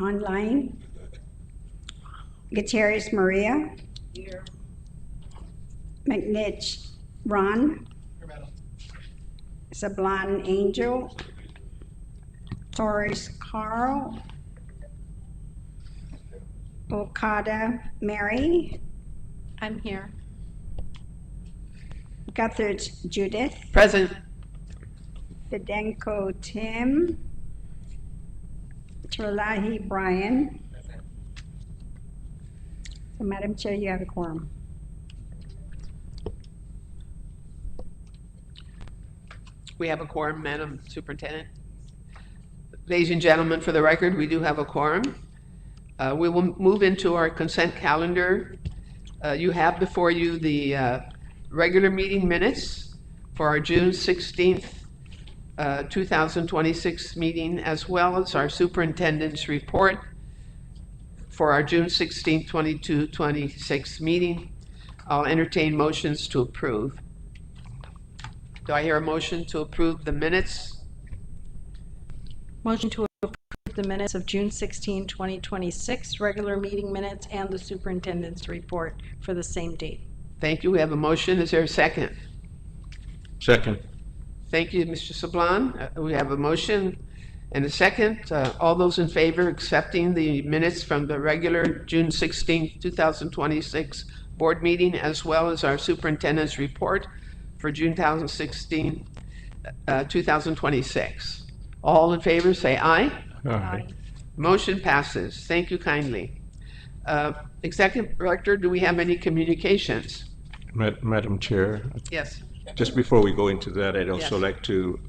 Online. Gutierrez Maria. Here. McNitch Ron. Here, madam. Sablan Angel. Torres Carl. Okada Mary. I'm here. Guthridge Judith. Present. Fidenko Tim. Terlahi Brian. Present. So, Madam Chair, you have a quorum. We have a quorum, Madam Superintendent. Ladies and gentlemen, for the record, we do have a quorum. We will move into our consent calendar. You have before you the regular meeting minutes for our June 16th, 2026 meeting, as well as our superintendent's report for our June 16th, 2026 meeting. I'll entertain motions to approve. Do I hear a motion to approve the minutes? Motion to approve the minutes of June 16, 2026, regular meeting minutes and the superintendent's report for the same date. Thank you. We have a motion. Is there a second? Second. Thank you, Mr. Sablan. We have a motion and a second. All those in favor accepting the minutes from the regular June 16, 2026 board meeting, as well as our superintendent's report for June 2016, 2026. All in favor, say aye. Aye. Motion passes. Thank you kindly. Executive Director, do we have any communications? Madam Chair, Yes. just before we go into that, I'd also Yes. like to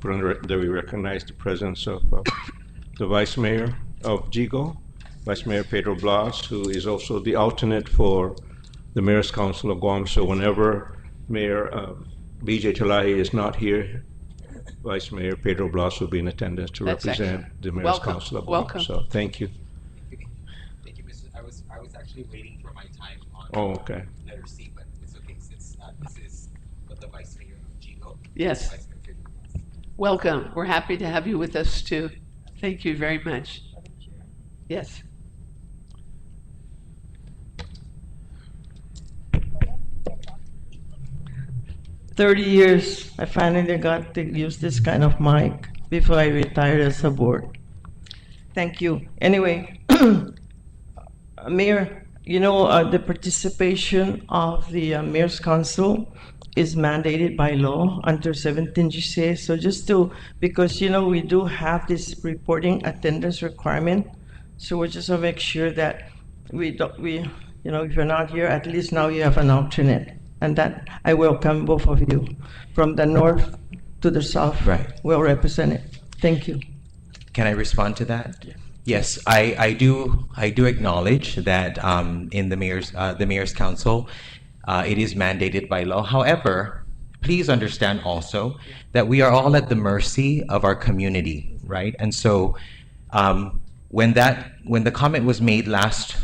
put on the record that we recognize the presence of the Vice Mayor of Jigo, Vice Mayor Pedro Blas, who is also the alternate for the Mayor's Council of Guam. So whenever Mayor BJ Talahi is not here, Vice Mayor Pedro Blas will be in attendance to That's represent excellent. the Mayor's Welcome. Council of Guam. Welcome. So thank you. Thank you, Mr. I was actually waiting for my time on Oh, okay. letter C, but it's okay since this is what the Vice Mayor of Jigo. Yes. Vice Mayor Pedro. Welcome. We're happy to have you with us too. Thank you very much. Yes. Years, I finally got to use this kind of mic before I retired as a board. Thank you. Anyway, Mayor, you know, the participation of the Mayor's Council is mandated by law under 17 GCA. So just to, because, you know, we do have this reporting attendance requirement. So we just want to make sure that you know, if you're not here, at least now you have an alternate. And that I welcome both of you from the north to the south. Right. Well represented. Thank you. Can I respond to that? Yes, I do acknowledge that in the mayor's council, it is mandated by law. However, please understand also that we are all at the mercy of our community, right? And so when the comment was made last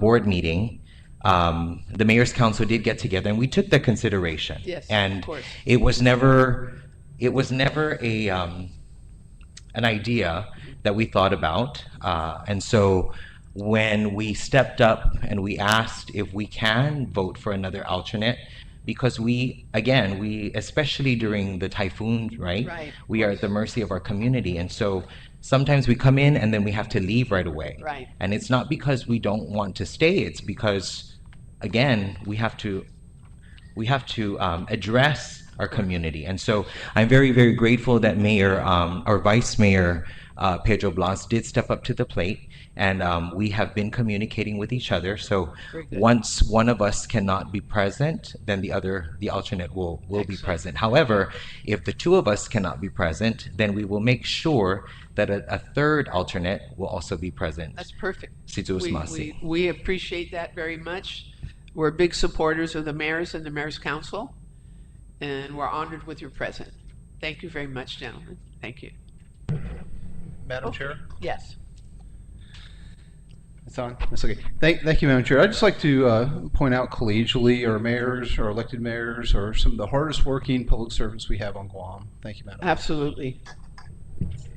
board meeting, the mayor's council did get together and we took the consideration. Yes, and of course. it was never a an idea that we thought about, and so when we stepped up and we asked if we can vote for another alternate, because we especially during the typhoon, Right, we are at the mercy of our community, and so sometimes we come in and then we have to leave right away. Right. And it's not because we don't want to stay, it's because, again, we have to address our community. And so I'm very, very grateful that Mayor, or Vice Mayor Pedro Blas did step up to the plate, and we have been communicating with each other. So Very good. once one of us cannot be present, then the alternate will be Excellent. present. However, if the two of us cannot be present, then we will make sure that a third alternate will also be present. That's perfect. Situs We Masi. appreciate that very much. We're big supporters of the mayors and the mayor's council, and we're honored with your presence. Thank you very much, gentlemen. Thank you. Madam Chair? Yes. It's on. That's okay. Thank you, Madam Chair. I'd just like to point out collegially our mayors, our elected mayors, are some of the hardest working public servants we have on Guam. Thank you, Madam. Absolutely.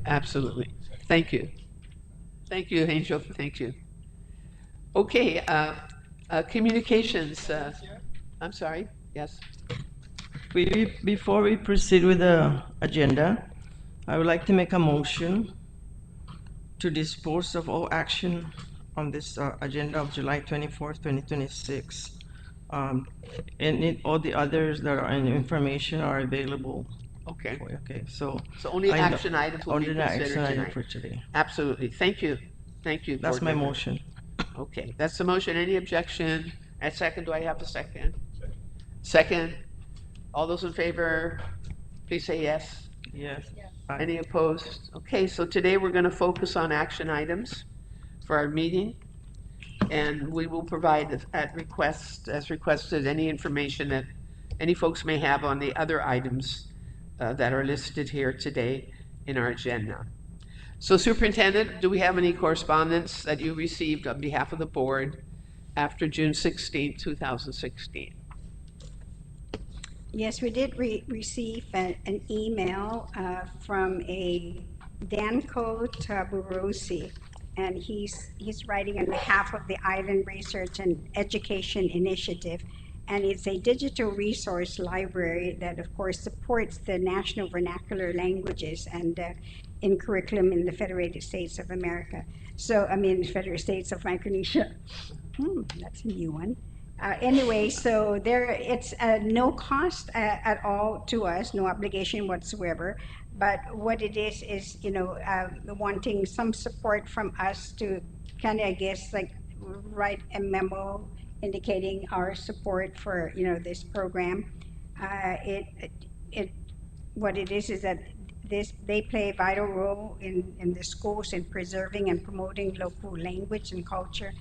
Absolutely. Thank you. Thank you, Angel. Thank you. Okay, communications. I'm sorry. Yes. Before we proceed with the agenda, I would like to make a motion to dispose of all action on this agenda of July 24th, 2026. Um, all the others that are in information are available. Okay. Okay, so. So only I know- action items will be only the action considered item tonight. for today. Absolutely. Thank you. Thank you. That's Board my member. motion. Okay, that's the motion. Any objection? A second, do I have a second? Second. All those in favor, please say yes. Yes. Any opposed? Okay, so today we're going to focus on action items for our meeting. And we will provide at request, as requested, any information that any folks may have on the other items that are listed here today in our agenda. So Superintendent, do we have any correspondence that you received on behalf of the board after June 16, 2016? Yes, we did receive an email from a Danko Taburosi, and he's writing on behalf of the Island Research and Education Initiative, and it's a digital resource library that, of course, supports the national vernacular languages and in curriculum in the Federated States of America. So, I mean, Federated States of Micronesia. That's a new one. Anyway, so it's no cost at all to us, no obligation whatsoever. But what it is wanting some support from us to kind of, I guess, like write a memo indicating our support for this program. What it is that they play a vital role in the schools in preserving and promoting local language and culture.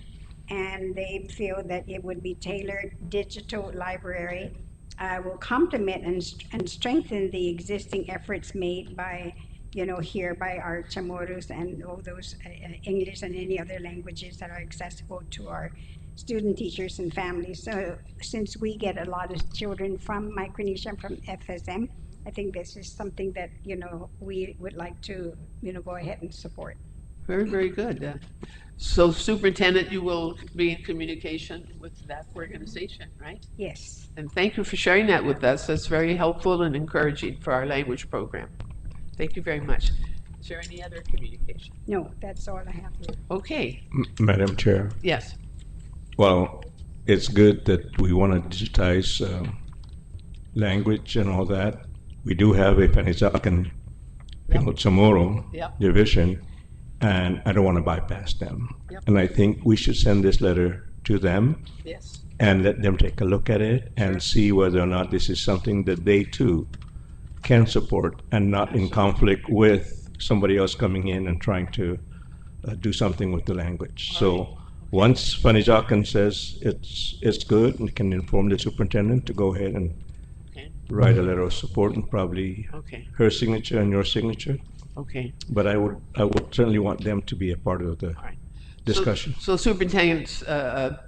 And they feel that it would be tailored digital library will complement and strengthen the existing efforts made by here by our Chamorros and all those English and any other languages that are accessible to our student teachers and families. So since we get a lot of children from Micronesia, from FSM, I think this is something that we would like to go ahead and support. Very, very good. So Superintendent, you will be in communication with that organization, right? Yes. And thank you for sharing that with us. That's very helpful and encouraging for our language program. Thank you very much. Is there any other communication? No, that's all I have here. Okay, Madam Chair, yes. well, it's good that we want to digitize language and all that. We do have a Panizacan Chamorro Yep. division, and I don't want to bypass them. Yep. And I think we should send this letter to them Yes. and let them take a look at it and see whether or not this is something that they too can support and not in conflict with somebody else coming in and trying to do something with the language. So once Panizacan says it's good and can inform the superintendent to go ahead and Okay. write a letter of support and probably Okay. her signature and your signature. Okay. But I would certainly want them to be a part of the All right. discussion. So Superintendent,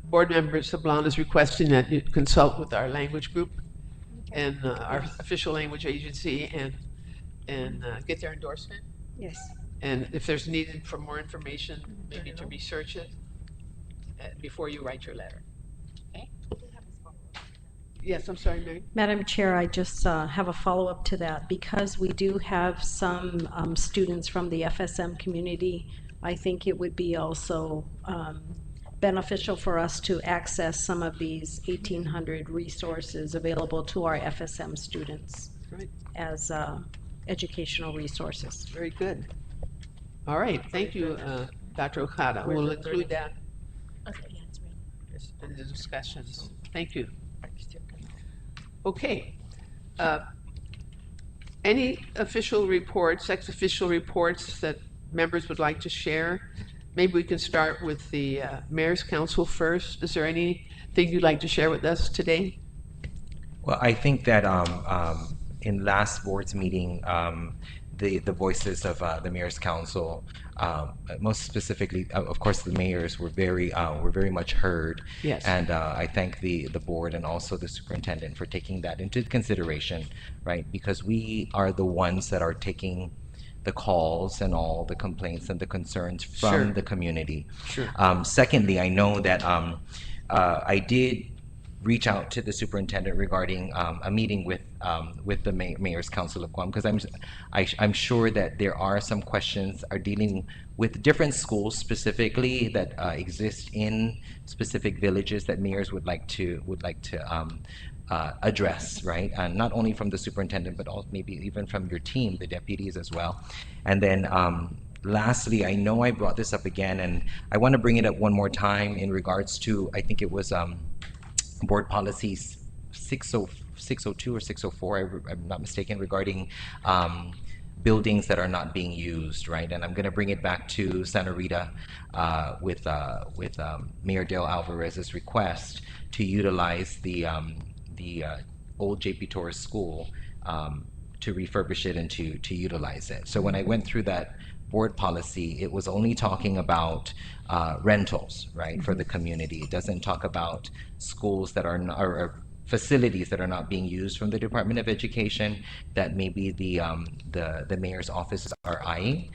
Board Member Sablan is requesting that you consult with our language group and our official language agency and get their endorsement. Yes. And if there's needed for more information, maybe to research it before you write your letter. Okay? Yes, I'm sorry, Mary. Madam Chair, I just have a follow-up to that. Because we do have some students from the FSM community, I think it would be also beneficial for us to access some of these 1,800 resources available to our FSM students Right. as educational resources. Very good. All right, thank you, Dr. Okada. We'll include that in the discussions. Thank you. Okay. Any official reports, ex-official reports that members would like to share? Maybe we can start with the Mayor's Council first. Is there anything you'd like to share with us today? Well, I think that in last board's meeting, the voices of the Mayor's Council, most specifically, of course, the mayors were very much heard. Yes. And I thank the board and also the superintendent for taking that into consideration, right? Because we are the ones that are taking the calls and all the complaints and the concerns from Sure. the community. Sure. Secondly, I know that I did reach out to the superintendent regarding a meeting with the Mayor's Council of Guam, because I'm sure that there are some questions are dealing with different schools specifically that exist in specific villages that mayors would like to address, right? And not only from the superintendent, but also maybe even from your team, the deputies as well. And then lastly, I know I brought this up again, and I want to bring it up one more time in regards to, I think it was board policies 602 or 604, I'm not mistaken, regarding buildings that are not being used, right? And I'm going to bring it back to Santa Rita with Mayor Dale Alvarez's request to utilize the old JP Torres School to refurbish it and to utilize it. So when I went through that board policy, it was only talking about rentals, right, for the community. It doesn't talk about schools that are not, or facilities that are not being used from the Department of Education that maybe the mayor's offices are eyeing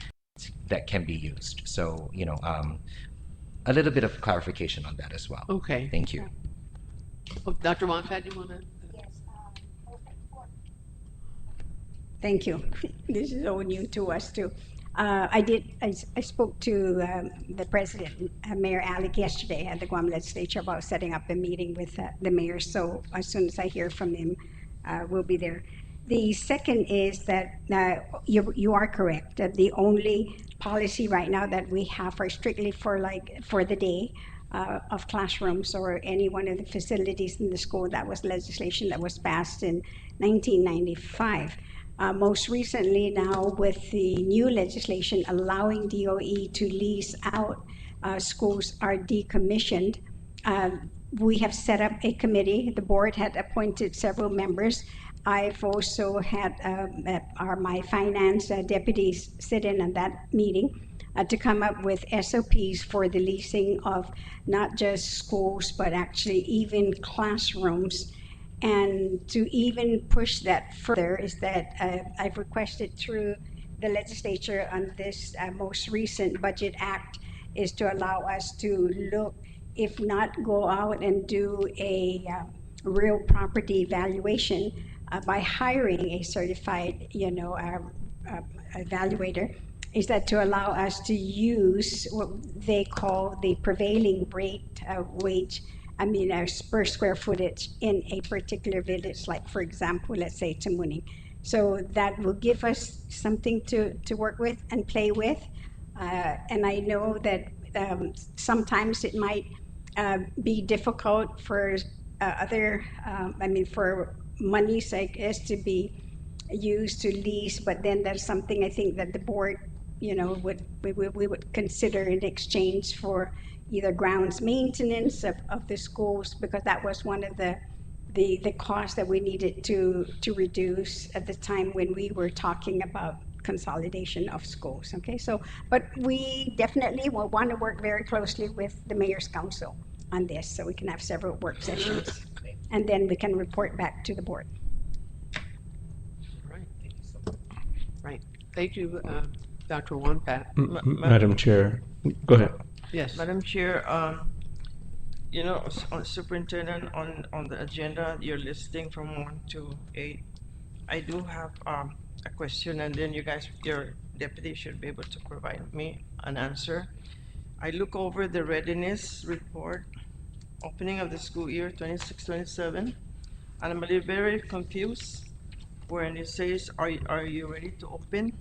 that can be used. So, you know, a little bit of clarification on that as well. Okay. Thank you. Oh, Dr. Wonfat, you want to? Thank you. This is all new to us too. I spoke to the president, Mayor Alec, yesterday at the Guam legislature about setting up a meeting with the mayor. So as soon as I hear from him, we'll be there. The second is that you are correct that the only policy right now that we have are strictly for the day of classrooms or any one of the facilities in the school. That was legislation that was passed in 1995. Most recently now with the new legislation allowing DOE to lease out schools are decommissioned, we have set up a committee. The board had appointed several members. I've also had my finance deputies sit in on that meeting to come up with SOPs for the leasing of not just schools, but actually even classrooms. And to even push that further is that I've requested through the legislature on this most recent budget act is to allow us to look, if not go out and do a real property evaluation by hiring a certified, evaluator, is that to allow us to use what they call the prevailing rate wage, per square footage in a particular village, like for example, let's say Tamuning. So that will give us something to work with and play with. And I know that sometimes it might be difficult for for monies, I guess, to be used to lease, but then that's something I think that the board, we would consider in exchange for either grounds maintenance of the schools, because that was one of the costs that we needed to reduce at the time when we were talking about consolidation of schools. Okay, so but we definitely will want to work very closely with the mayor's council on this, so we can have several work sessions, and then we can report back to the board. Right. Thank you so much. Right. Thank you, Dr. Wonfat. Madam Chair, go ahead. Yes. Madam Chair, on Superintendent, on the agenda, you're listing from 1 to 8. I do have a question, and then your deputy should be able to provide me an answer. I look over the readiness report, opening of the school year 26-27, and I'm a little very confused when it says, are you ready to open?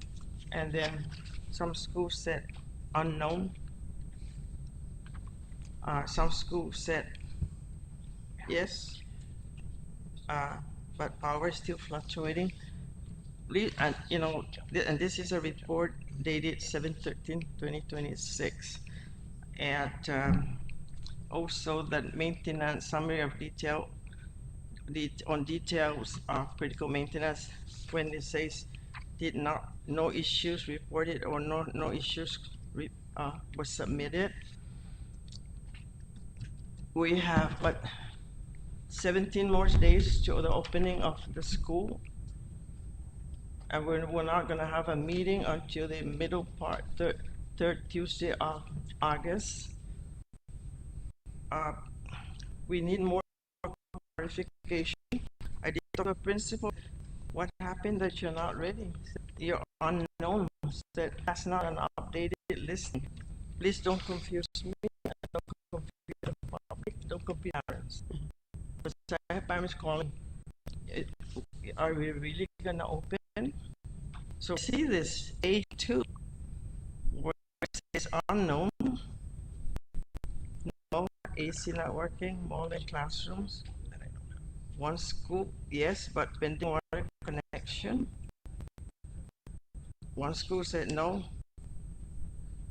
And then some schools said unknown. Some schools said yes, but power is still fluctuating. And and this is a report dated 7/13/2026, and also that maintenance summary of details of critical maintenance, when it says no issues reported or no issues was submitted. We have but 17 more days to the opening of the school. And we're not gonna have a meeting until the middle part, third Tuesday of August. Uh, we need more clarification. I did talk to the principal. What happened that you're not ready? You're unknown. That that's not an updated list. Please don't confuse me. Don't confuse the public. Don't confuse parents. Because I have parents calling. Are we really gonna open? So see this A2 where it says unknown. No AC not working. More than classrooms. One school, yes, but pending water connection. One school said no.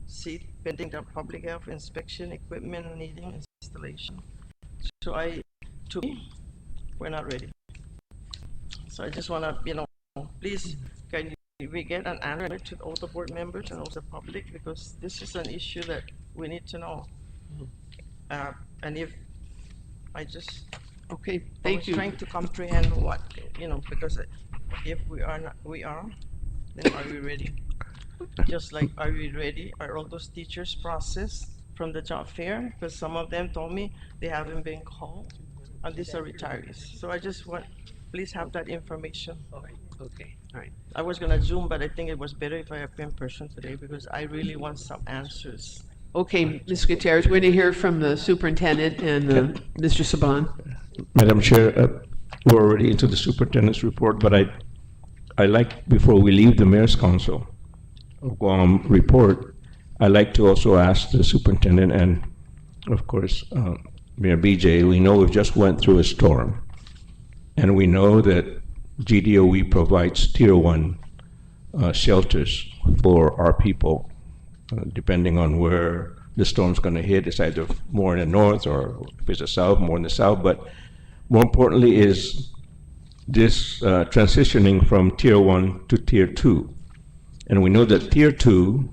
See, pending the public health inspection, equipment needing installation. So to me, we're not ready. So I just wanna, please, can we get an answer to all the board members and also the public, because this is an issue that we need to know. And if I just Okay, I thank was you. trying to comprehend what, because if we are not, then are we ready? Just like, are we ready? Are all those teachers processed from the job fair? Because some of them told me they haven't been called, and these are retirees. So I just want, please have that information. Okay, all right. I was gonna Zoom, but I think it was better if I appear in person today, because I really want some answers. Okay, Ms. Gutierrez, we're going to hear from the superintendent and Mr. Saban. Madam Chair, we're already into the superintendent's report, but I like, before we leave the Mayor's Council of Guam report, I'd like to also ask the superintendent and, of course, Mayor BJ, we know we've just went through a storm, and we know that GDOE provides Tier 1 shelters for our people, depending on where the storm's going to hit. It's either more in the north, or if it's the south, more in the south. But more importantly is this transitioning from Tier 1 to Tier 2. And we know that Tier 2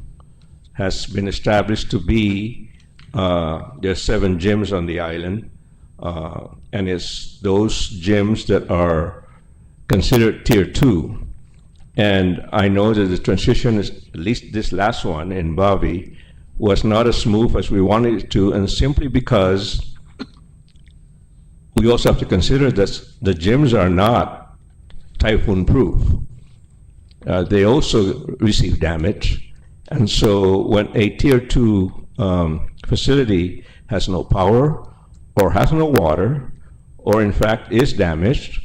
has been established to be, there's 7 gyms on the island, and it's those gyms that are considered Tier 2. And I know that the transition is, at least this last one in Bavi, was not as smooth as we wanted it to, and simply because we also have to consider that the gyms are not typhoon proof. They also receive damage. And so when a Tier 2 facility has no power, or has no water, or in fact is damaged,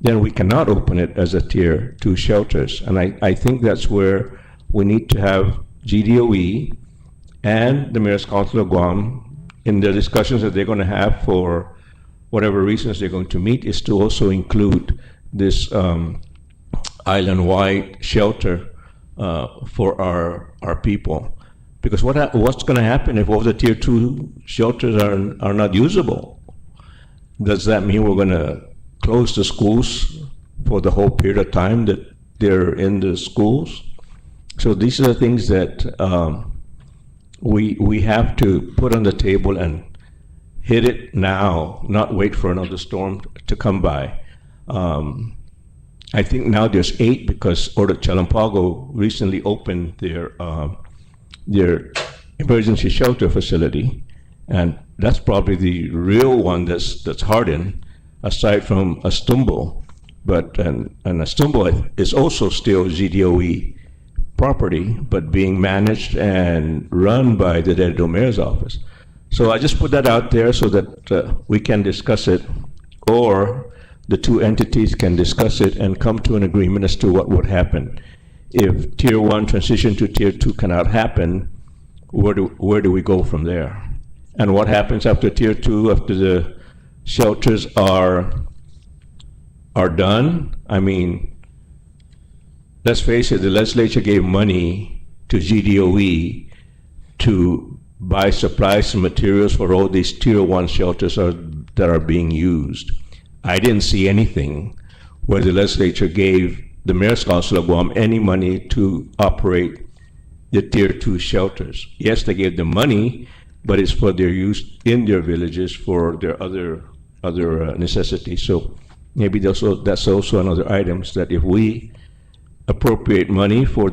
then we cannot open it as a Tier 2 shelters. And I think that's where we need to have GDOE and the Mayor's Council of Guam, in the discussions that they're going to have for whatever reasons they're going to meet, is to also include this island-wide shelter for our people. Because what's going to happen if all the Tier 2 shelters are not usable? Does that mean we're going to close the schools for the whole period of time that they're in the schools? So these are the things that we have to put on the table and hit it now, not wait for another storm to come by. I think now there's 8 because Ordo Chalampago recently opened their emergency shelter facility, and that's probably the real one that's hardened, aside from Astumbo. But and Astumbo is also still GDOE property, but being managed and run by the Derecho Mayor's office. So I just put that out there so that we can discuss it, or the 2 entities can discuss it and come to an agreement as to what would happen. If Tier 1 transition to Tier 2 cannot happen, where do we go from there? And what happens after Tier 2, after the shelters are done? I mean, let's face it, the legislature gave money to GDOE to buy supplies and materials for all these Tier 1 shelters that are being used. I didn't see anything where the legislature gave the Mayor's Council of Guam any money to operate the Tier 2 shelters. Yes, they gave them money, but it's for their use in their villages for their other necessities. So maybe that's also another item, that if we appropriate money for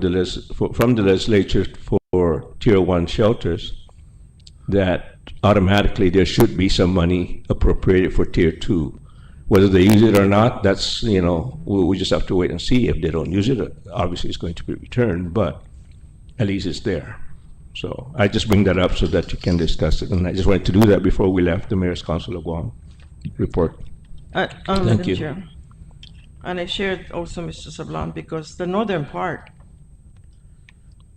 from the legislature for Tier 1 shelters, that automatically there should be some money appropriated for Tier 2. Whether they use it or not, that's, we just have to wait and see. If they don't use it, obviously it's going to be returned, but at least it's there. So I just bring that up so that you can discuss it, and I just wanted to do that before we left the Mayor's Council of Guam report. Thank Madam you. Chair. And I shared also, Mr. Sablan, because the northern part,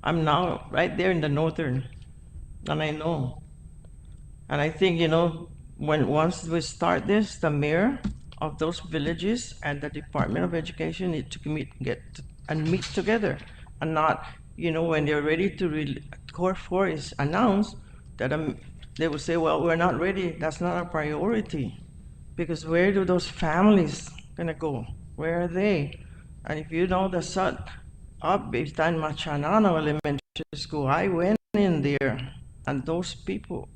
I'm now right there in the northern, and I know. And I think, once we start this, the mayor of those villages and the Department of Education need to meet together, and not, when they're ready to Core 4 is announced, that they will say, well, we're not ready, that's not a priority. Because where do those families gonna go? Where are they? And if you know the Sut up behind Machanano Elementary School, I went in there, and those people,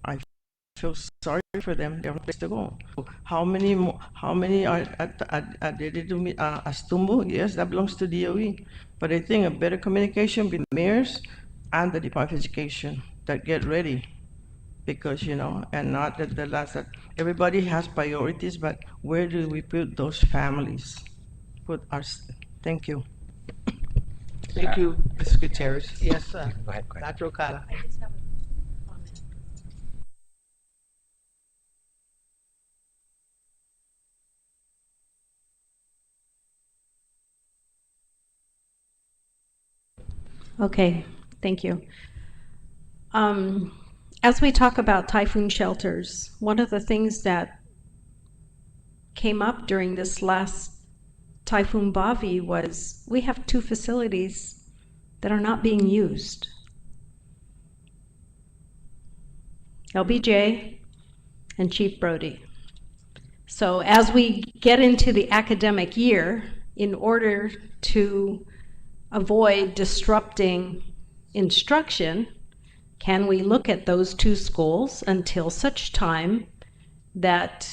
I feel sorry for them. They have no place to go. How many are at Astumbo? Yes, that belongs to DOE. But I think a better communication between the mayors and the Department of Education that get ready. Because, and not that that everybody has priorities, but where do we put those families? Thank you. Thank you, Ms. Gutierrez. Yes, sir. Go ahead. Dr. Okada. Okay, thank you. As we talk about typhoon shelters, one of the things that came up during this last Typhoon Bavi was we have 2 facilities that are not being used. LBJ and Chief Brody. So as we get into the academic year, in order to avoid disrupting instruction, can we look at those 2 schools until such time that,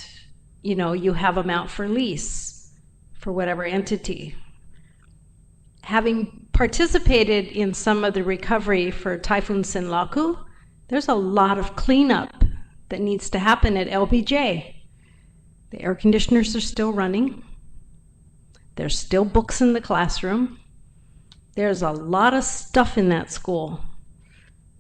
you have them out for lease for whatever entity? Having participated in some of the recovery for Typhoon Sinlaku, there's a lot of cleanup that needs to happen at LBJ. The air conditioners are still running. There's still books in the classroom. There's a lot of stuff in that school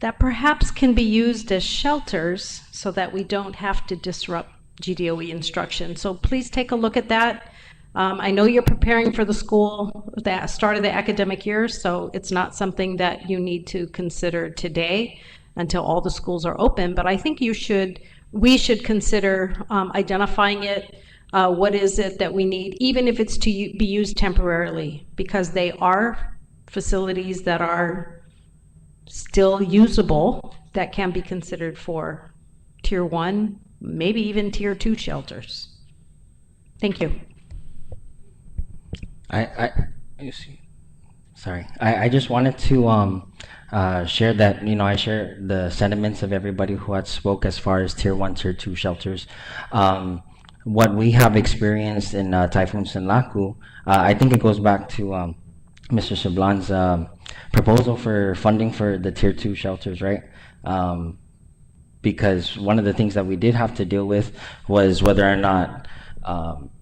that perhaps can be used as shelters so that we don't have to disrupt GDOE instruction. So please take a look at that. I know you're preparing for the school, the start of the academic year, so it's not something that you need to consider today until all the schools are open, but I think we should consider identifying it. What is it that we need, even if it's to be used temporarily, because they are facilities that are still usable that can be considered for Tier 1, maybe even Tier 2 shelters. Thank you. I just wanted to share that, I share the sentiments of everybody who had spoke as far as Tier 1, Tier 2 shelters. What we have experienced in Typhoon Sinlaku, I think it goes back to Mr. Sablan's proposal for funding for the Tier 2 shelters, right? Because one of the things that we did have to deal with was whether or not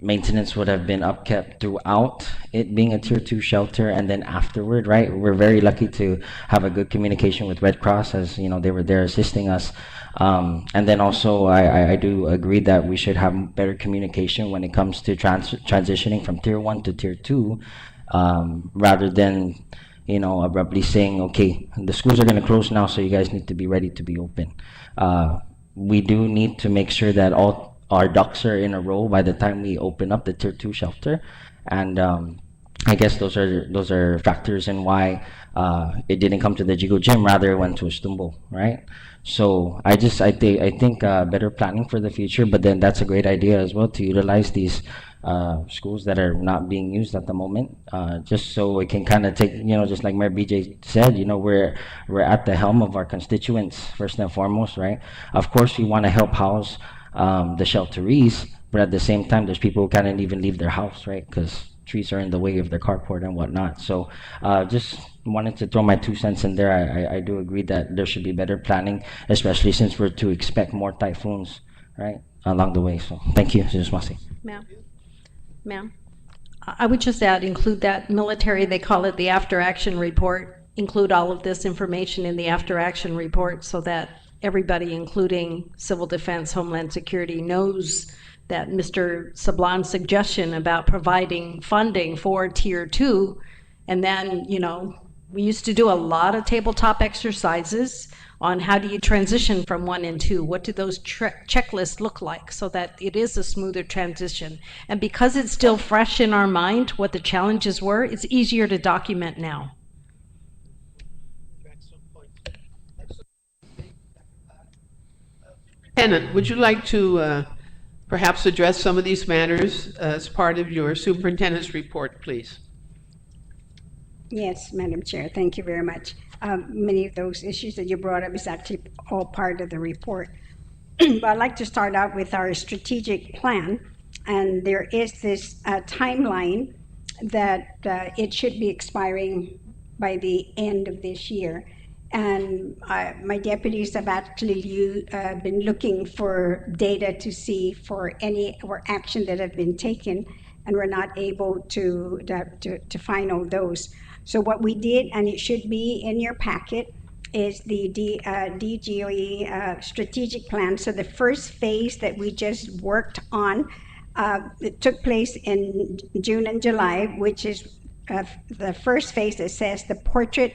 maintenance would have been upkept throughout it being a Tier 2 shelter, and then afterward, right? We're very lucky to have a good communication with Red Cross, as they were there assisting us. And then also, I do agree that we should have better communication when it comes to transitioning from Tier 1 to Tier 2, rather than abruptly saying, okay, the schools are going to close now, so you guys need to be ready to be open. We do need to make sure that all our ducks are in a row by the time we open up the Tier 2 shelter, and I guess those are factors in why it didn't come to the Jigo Gym, rather it went to Astumbo, right? So I think better planning for the future, but then that's a great idea as well to utilize these schools that are not being used at the moment, just so it can kind of take, just like Mayor BJ said, we're at the helm of our constituents first and foremost, right? Of course, we want to help house the shelterees, but at the same time, there's people who can't even leave their house, right? Because trees are in the way of their carport and whatnot. So just wanted to throw my 2 cents in there. I do agree that there should be better planning, especially since we're to expect more typhoons, right, along the way. So thank you, Mrs. Masi. Ma'am, I would just add, include that military, they call it the after-action report, include all of this information in the after-action report so that everybody, including Civil Defense, Homeland Security, knows that Mr. Sablan's suggestion about providing funding for Tier 2, and then, you know, we used to do a lot of tabletop exercises on how do you transition from 1 and 2, what do those checklists look like so that it is a smoother transition. And because it's still fresh in our mind what the challenges were, it's easier to document now. Superintendent, would you like to perhaps address some of these matters as part of your superintendent's report, please? Yes, Madam Chair, thank you very much. Many of those issues that you brought up is actually all part of the report. But I'd like to start out with our strategic plan. And there is this timeline that it should be expiring by the end of this year. And my deputies have actually been looking for data to see for any or action that have been taken, and we're not able to find all those. So what we did, and it should be in your packet, is the DGOE strategic plan. So the first phase that we just worked on, it took place in June and July, which is the first phase that says the portrait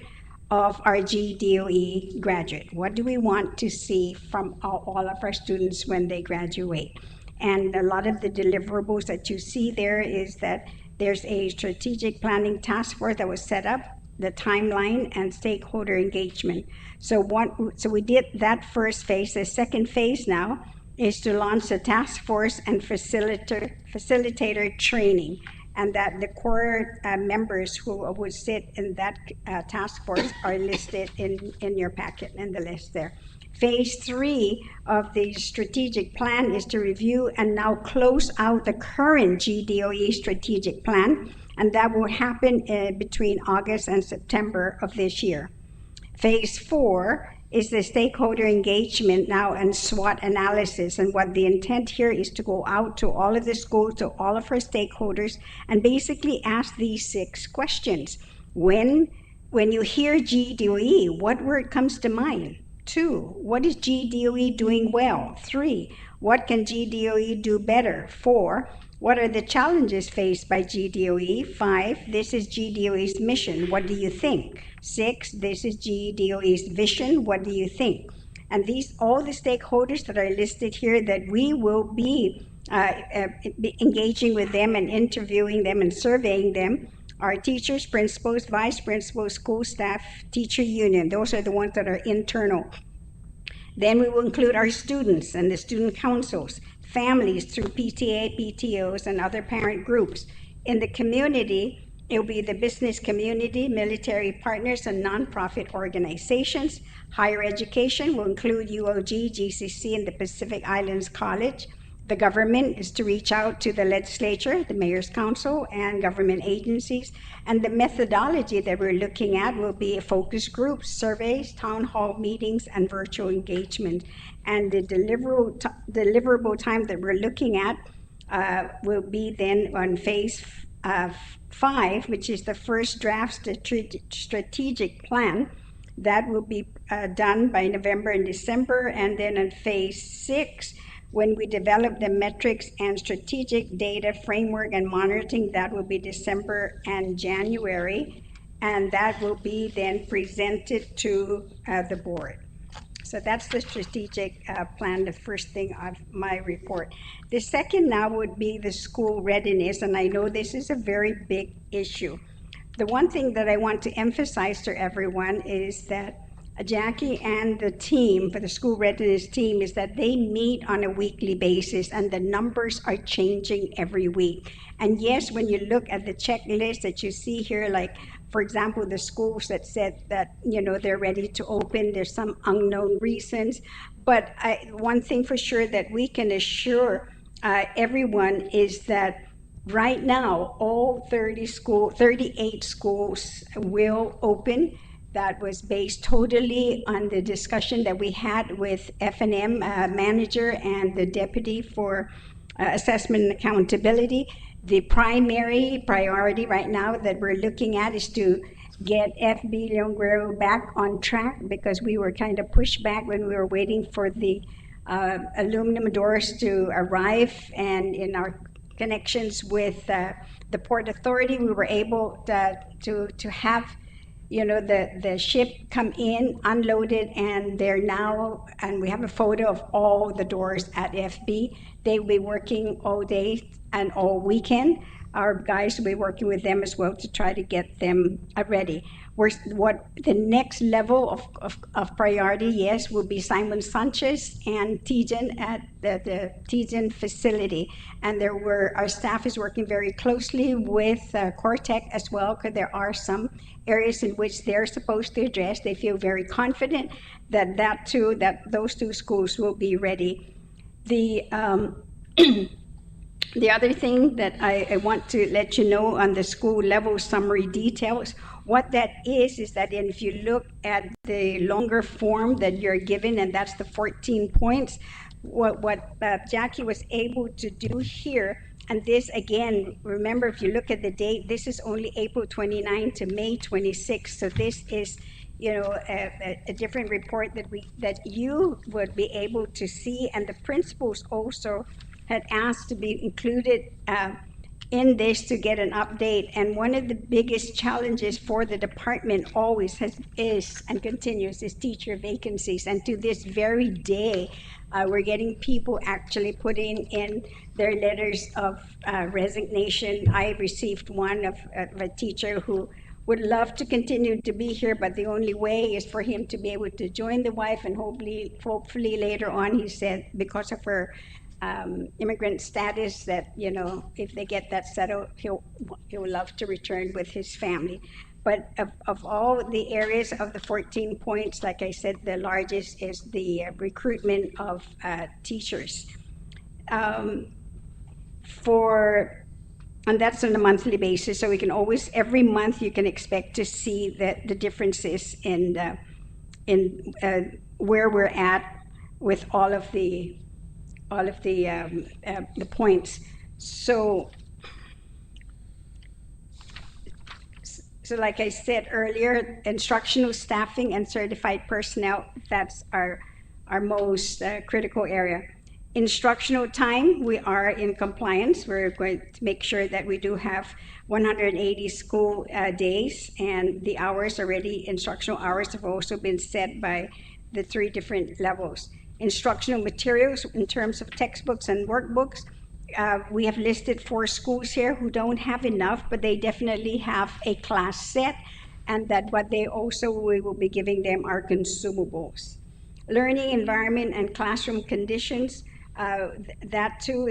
of our GDOE graduate. What do we want to see from all of our students when they graduate? And a lot of the deliverables that you see there is that there's a strategic planning task force that was set up, the timeline, and stakeholder engagement. So we did that first phase. The second phase now is to launch a task force and facilitator training, and that the core members who would sit in that task force are listed in your packet, in the list there. Phase 3 of the strategic plan is to review and now close out the current GDOE strategic plan, and that will happen between August and September of this year. Phase 4 is the stakeholder engagement now and SWOT analysis, and what the intent here is to go out to all of the schools, to all of our stakeholders, and basically ask these 6 questions. When you hear GDOE, what word comes to mind? 2, what is GDOE doing well? 3, what can GDOE do better? 4, what are the challenges faced by GDOE? 5, this is GDOE's mission. What do you think? 6, this is GDOE's vision. What do you think? And these, all the stakeholders that are listed here, that we will be engaging with them and interviewing them and surveying them, are teachers, principals, vice principals, school staff, teacher union. Those are the ones that are internal. Then we will include our students and the student councils, families through PTA, PTOs, and other parent groups. In the community, it will be the business community, military partners, and nonprofit organizations. Higher education will include UOG, GCC, and the Pacific Islands College. The government is to reach out to the legislature, the mayor's council, and government agencies. And the methodology that we're looking at will be focus groups, surveys, town hall meetings, and virtual engagement. And the deliverable time that we're looking at will be then on phase 5, which is the first draft strategic plan. That will be done by November and December. And then in phase 6, when we develop the metrics and strategic data framework and monitoring, that will be December and January, and that will be then presented to the board. So that's the strategic plan, the first thing of my report. The second now would be the school readiness, and I know this is a very big issue. The one thing that I want to emphasize to everyone is that Jackie and the team, for the school readiness team, is that they meet on a weekly basis, and the numbers are changing every week. And yes, when you look at the checklist that you see here, like, for example, the schools that said that, you know, they're ready to open, there's some unknown reasons. But one thing for sure that we can assure everyone is that Right now, all 38 schools will open. That was based totally on the discussion that we had with F&M manager and the deputy for assessment and accountability. The primary priority right now that we're looking at is to get FB Leon Guerrero back on track, because we were kind of pushed back when we were waiting for the aluminum doors to arrive, and in our connections with the Port Authority, we were able to have, the ship come in, unloaded, and they're now, and we have a photo of all the doors at FB. They will be working all day and all weekend. Our guys will be working with them as well to try to get them ready. What the next level of priority, yes, will be Simon Sanchez and Tijan at the Tijan facility. And our staff is working very closely with Cortec as well, because there are some areas in which they're supposed to address. They feel very confident that those two schools will be ready. The the other thing that I want to let you know on the school level summary details, what that is that if you look at the longer form that you're given, and that's the 14 points, what Jackie was able to do here, and this again, remember, if you look at the date, this is only April 29 to May 26. So this is, a different report that you would be able to see, and the principals also had asked to be included in this to get an update. And one of the biggest challenges for the department always is and continues is teacher vacancies. And to this very day, we're getting people actually putting in their letters of resignation. I received one of a teacher who would love to continue to be here, but the only way is for him to be able to join the wife, and hopefully later on, he said, because of her immigrant status, that if they get that settled, he'll love to return with his family. But of all the areas of the 14 points, like I said, the largest is the recruitment of teachers. And that's on a monthly basis, so we can always, every month, you can expect to see the differences in where we're at with all of the points. So like I said earlier, instructional staffing and certified personnel, that's our most critical area. Instructional time, we are in compliance. We're going to make sure that we do have 180 school days, and the hours already, instructional hours have also been set by the 3 different levels. Instructional materials in terms of textbooks and workbooks, we have listed 4 schools here who don't have enough, but they definitely have a class set, and that what we will be giving them are consumables. Learning environment and classroom conditions, that too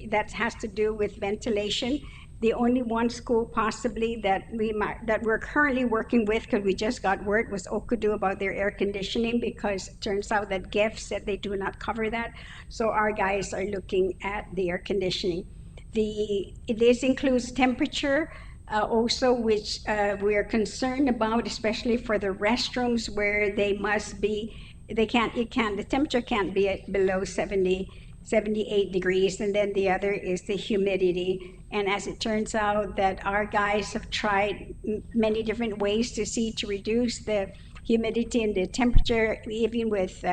that has to do with ventilation. The only one school possibly that we're currently working with, because we just got word, was Okudu about their air conditioning, because it turns out that GEF said they do not cover that. So our guys are looking at the air conditioning. This includes temperature also, which we are concerned about, especially for the restrooms where the temperature can't be below 78 degrees, and then the other is the humidity. And as it turns out, that our guys have tried many different ways to reduce the humidity and the temperature, even with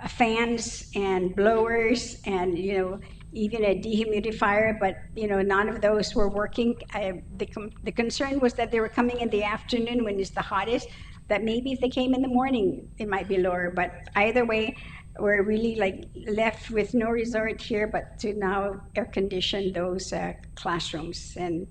fans and blowers and even a dehumidifier, but none of those were working. The concern was that they were coming in the afternoon when it's the hottest, that maybe if they came in the morning it might be lower. But either way, we're really left with no resort here but to now air condition those classrooms. And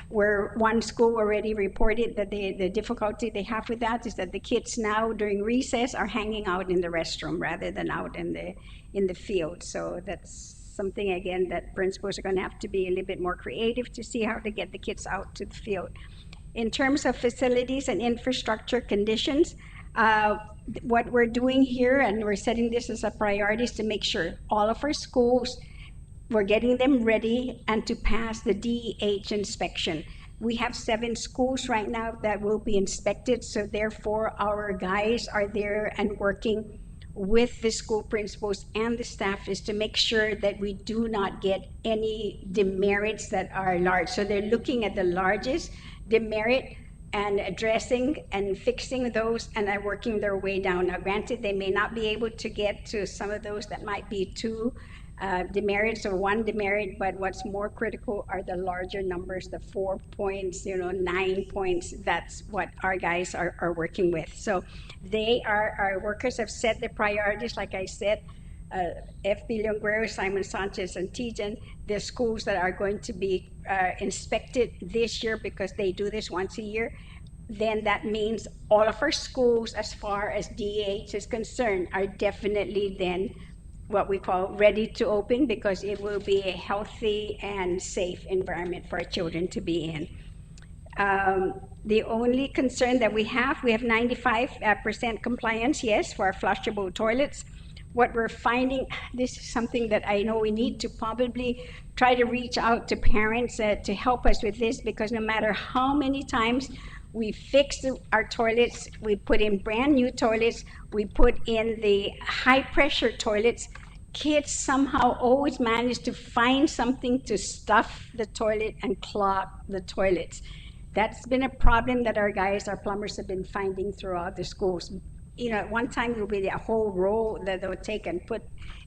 where one school already reported that the difficulty they have with that is that the kids now during recess are hanging out in the restroom rather than out in the field. So that's something again that principals are going to have to be a little bit more creative to see how to get the kids out to the field. In terms of facilities and infrastructure conditions, what we're doing here, and we're setting this as a priority, is to make sure all of our schools we're getting them ready and to pass the DEH inspection. We have 7 schools right now that will be inspected, so therefore our guys are there and working with the school principals and the staff is to make sure that we do not get any demerits that are large. So they're looking at the largest demerit and addressing and fixing those and are working their way down. Now, granted, they may not be able to get to some of those that might be 2 demerits or 1 demerit, but what's more critical are the larger numbers, the 4 points, 9 points. That's what our guys are working with. So our workers have set the priorities, like I said, FB Leonguero, Simon Sanchez, and Tijan, the schools that are going to be inspected this year because they do this once a year. Then that means all of our schools, as far as DH is concerned, are definitely then what we call ready to open because it will be a healthy and safe environment for our children to be in. The only concern that we have 95% compliance, yes, for our flushable toilets. What we're finding, this is something that I know we need to probably try to reach out to parents to help us with this because no matter how many times we fix our toilets, we put in brand new toilets, we put in the high pressure toilets, kids somehow always manage to find something to stuff the toilet and clog the toilets. That's been a problem that our plumbers have been finding throughout the schools. At one time it will be a whole roll that they'll take and put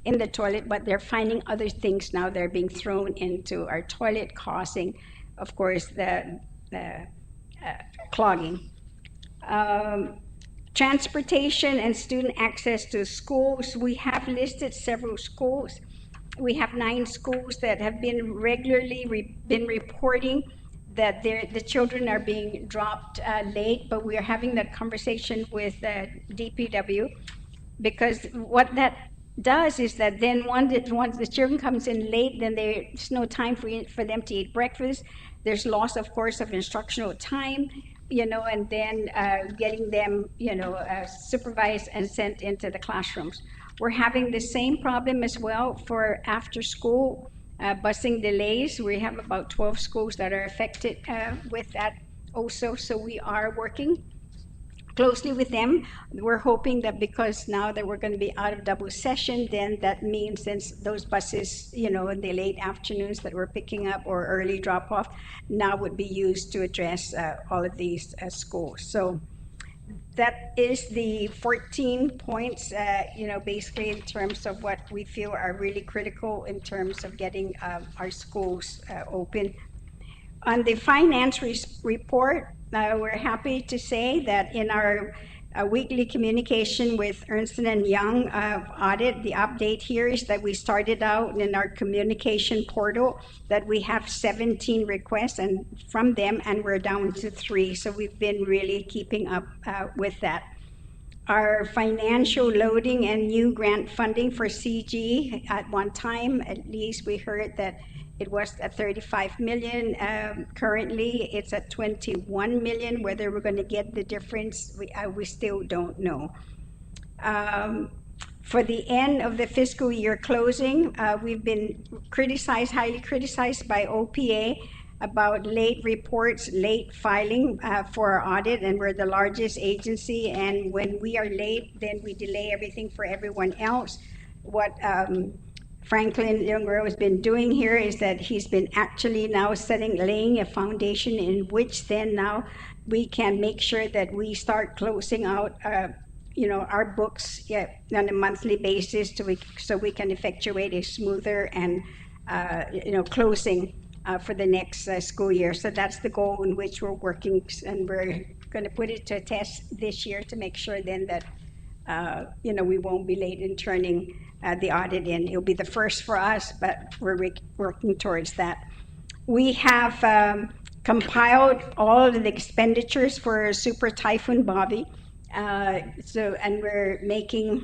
in the toilet, but they're finding other things now. They're being thrown into our toilet, causing, of course, the clogging. Transportation and student access to schools. We have listed several schools. We have 9 schools that have been regularly been reporting that the children are being dropped late, but we are having that conversation with DPW because what that does is that then once the children comes in late, then there's no time for them to eat breakfast. There's loss, of course, of instructional time, and then getting them, supervised and sent into the classrooms. We're having the same problem as well for after school busing delays. We have about 12 schools that are affected with that also. So we are working closely with them. We're hoping that because now that we're going to be out of double session, then that means since those buses, in the late afternoons that we're picking up or early drop off now would be used to address all of these schools. So that is the 14 points, basically in terms of what we feel are really critical in terms of getting our schools open. On the finance report, we're happy to say that in our weekly communication with Ernst & Young audit, the update here is that we started out in our communication portal that we have 17 requests and from them, and we're down to 3. So we've been really keeping up with that. Our financial loading and new grant funding for CG at one time, at least we heard that it was at 35 million. Currently, it's at 21 million. Whether we're going to get the difference, we still don't know. For the end of the fiscal year closing, we've been highly criticized by OPA about late reports, late filing for our audit, and we're the largest agency. And when we are late, then we delay everything for everyone else. What Franklin Leonguero has been doing here is that he's been actually now laying a foundation in which then now we can make sure that we start closing out our books on a monthly basis so we can effectuate a smoother and closing for the next school year. So that's the goal in which we're working, and we're going to put it to a test this year to make sure then that we won't be late in turning the audit in. It'll be the first for us, but we're working towards that. We have compiled all of the expenditures for Super Typhoon Bobby. And we're making,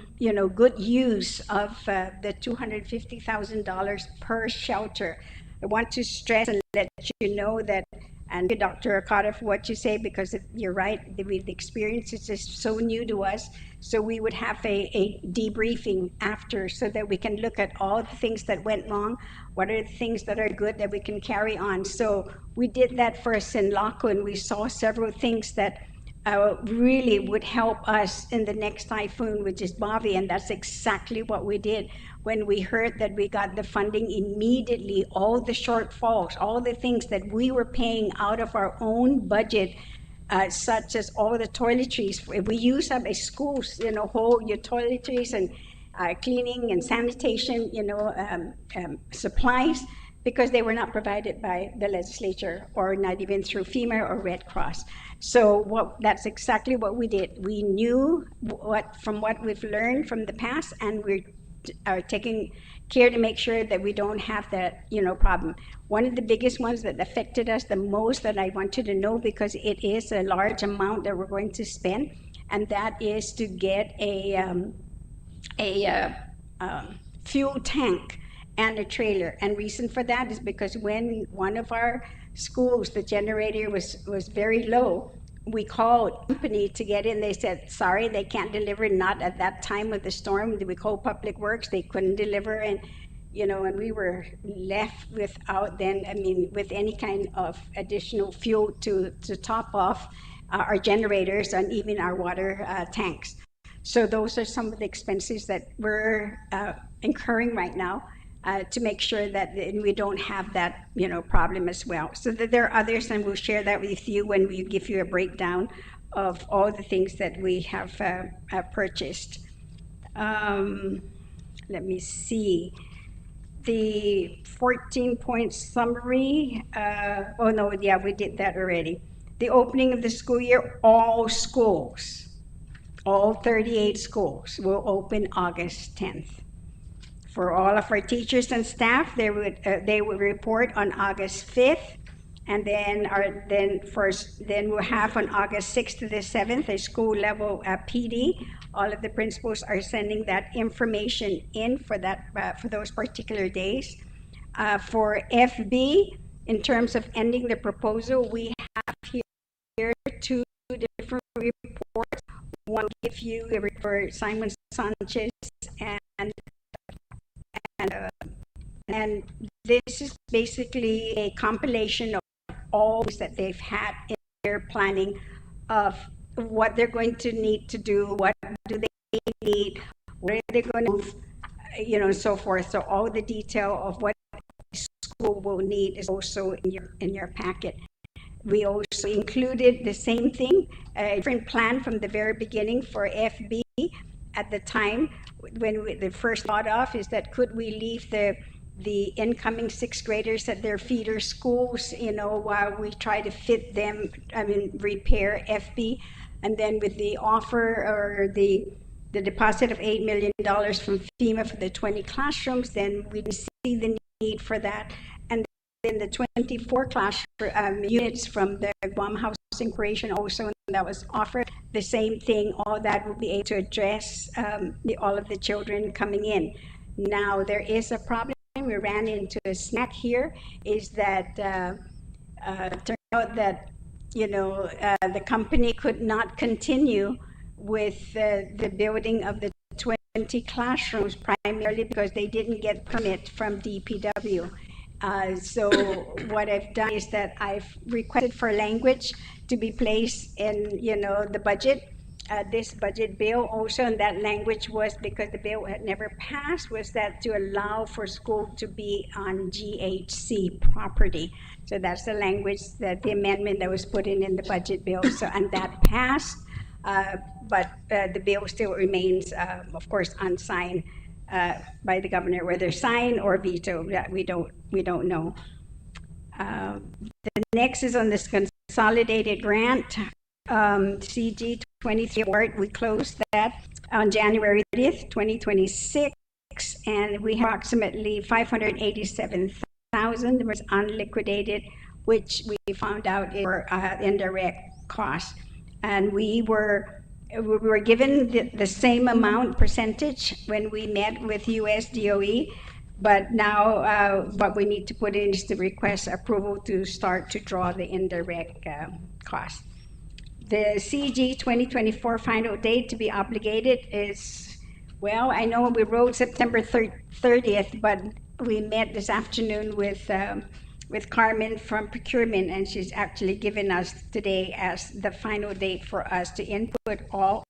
good use of the $250,000 per shelter. I want to stress and let you know that And Dr. Okada, for what you say, because you're right, the experience is just so new to us. So we would have a debriefing after so that we can look at all the things that went wrong. What are the things that are good that we can carry on? So we did that for Sinlaco, and we saw several things that really would help us in the next typhoon, which is Bobby, and that's exactly what we did. When we heard that we got the funding immediately, all the shortfalls, all the things that we were paying out of our own budget, such as all the toiletries. If we use up a school's, whole your toiletries and cleaning and sanitation, supplies, because they were not provided by the legislature or not even through FEMA or Red Cross. So that's exactly what we did. We knew from what we've learned from the past, and we're taking care to make sure that we don't have that, problem. One of the biggest ones that affected us the most that I want you to know, because it is a large amount that we're going to spend, and that is to get a fuel tank and a trailer. And reason for that is because when one of our schools, the generator was very low, we called company to get in. They said, sorry, they can't deliver, not at that time of the storm. We called Public Works, they couldn't deliver. And and we were left without with any kind of additional fuel to top off our generators and even our water tanks. So those are some of the expenses that we're incurring right now to make sure that we don't have that problem as well. So that there are others, and we'll share that with you when we give you a breakdown of all the things that we have purchased. Let me see. The 14-point summary. We did that already. The opening of the school year, all schools, all 38 schools will open August 10th. For all of our teachers and staff, they would report on August 5th, and then we'll have on August 6th to the 7th a school level PD. All of the principals are sending that information in for those particular days. For FB, in terms of ending the proposal, we have here two different reports. One gives you a report for Simon Sanchez and this is basically a compilation of all that they've had in their planning of what they're going to need to do, what do they need, where they're going to move, and so forth. So all the detail of what school will need is also in your packet. We also included the same thing, a different plan from the very beginning for FB. At the time, when the first thought of is that could we leave the incoming sixth graders at their feeder schools, while we try to fit them, repair FB, and then with the offer or the deposit of $8 million from FEMA for the 20 classrooms, then we didn't see the need for that. And then the 24 classroom units from the Guam Housing Corporation also that was offered, the same thing, all that will be able to address all of the children coming in. Now, there is a problem. We ran into a snack here, is that turned out that the company could not continue with the building of the 20 classrooms, primarily because they didn't get permit from DPW. So what I've done is that I've requested for language to be placed in the budget, this budget bill also, and that language was because the bill had never passed, was that to allow for school to be on GHC property. So that's the language, that the amendment that was put in the budget bill. So, and that passed, but the bill still remains, of course, unsigned by the governor, whether signed or veto. That we don't know. The next is on this consolidated grant, CG 23 award. We closed that on January 30th, 2026, and we have approximately $587,000 was unliquidated, which we found out were indirect costs, and we were given the same amount percentage when we met with US DOE. But now, what we need to put in is to request approval to start to draw the indirect cost. The CG 2024 final date to be obligated is, well, I know we wrote September 30th, but we met this afternoon with Carmen from procurement, and she's actually given us today as the final date for us to input all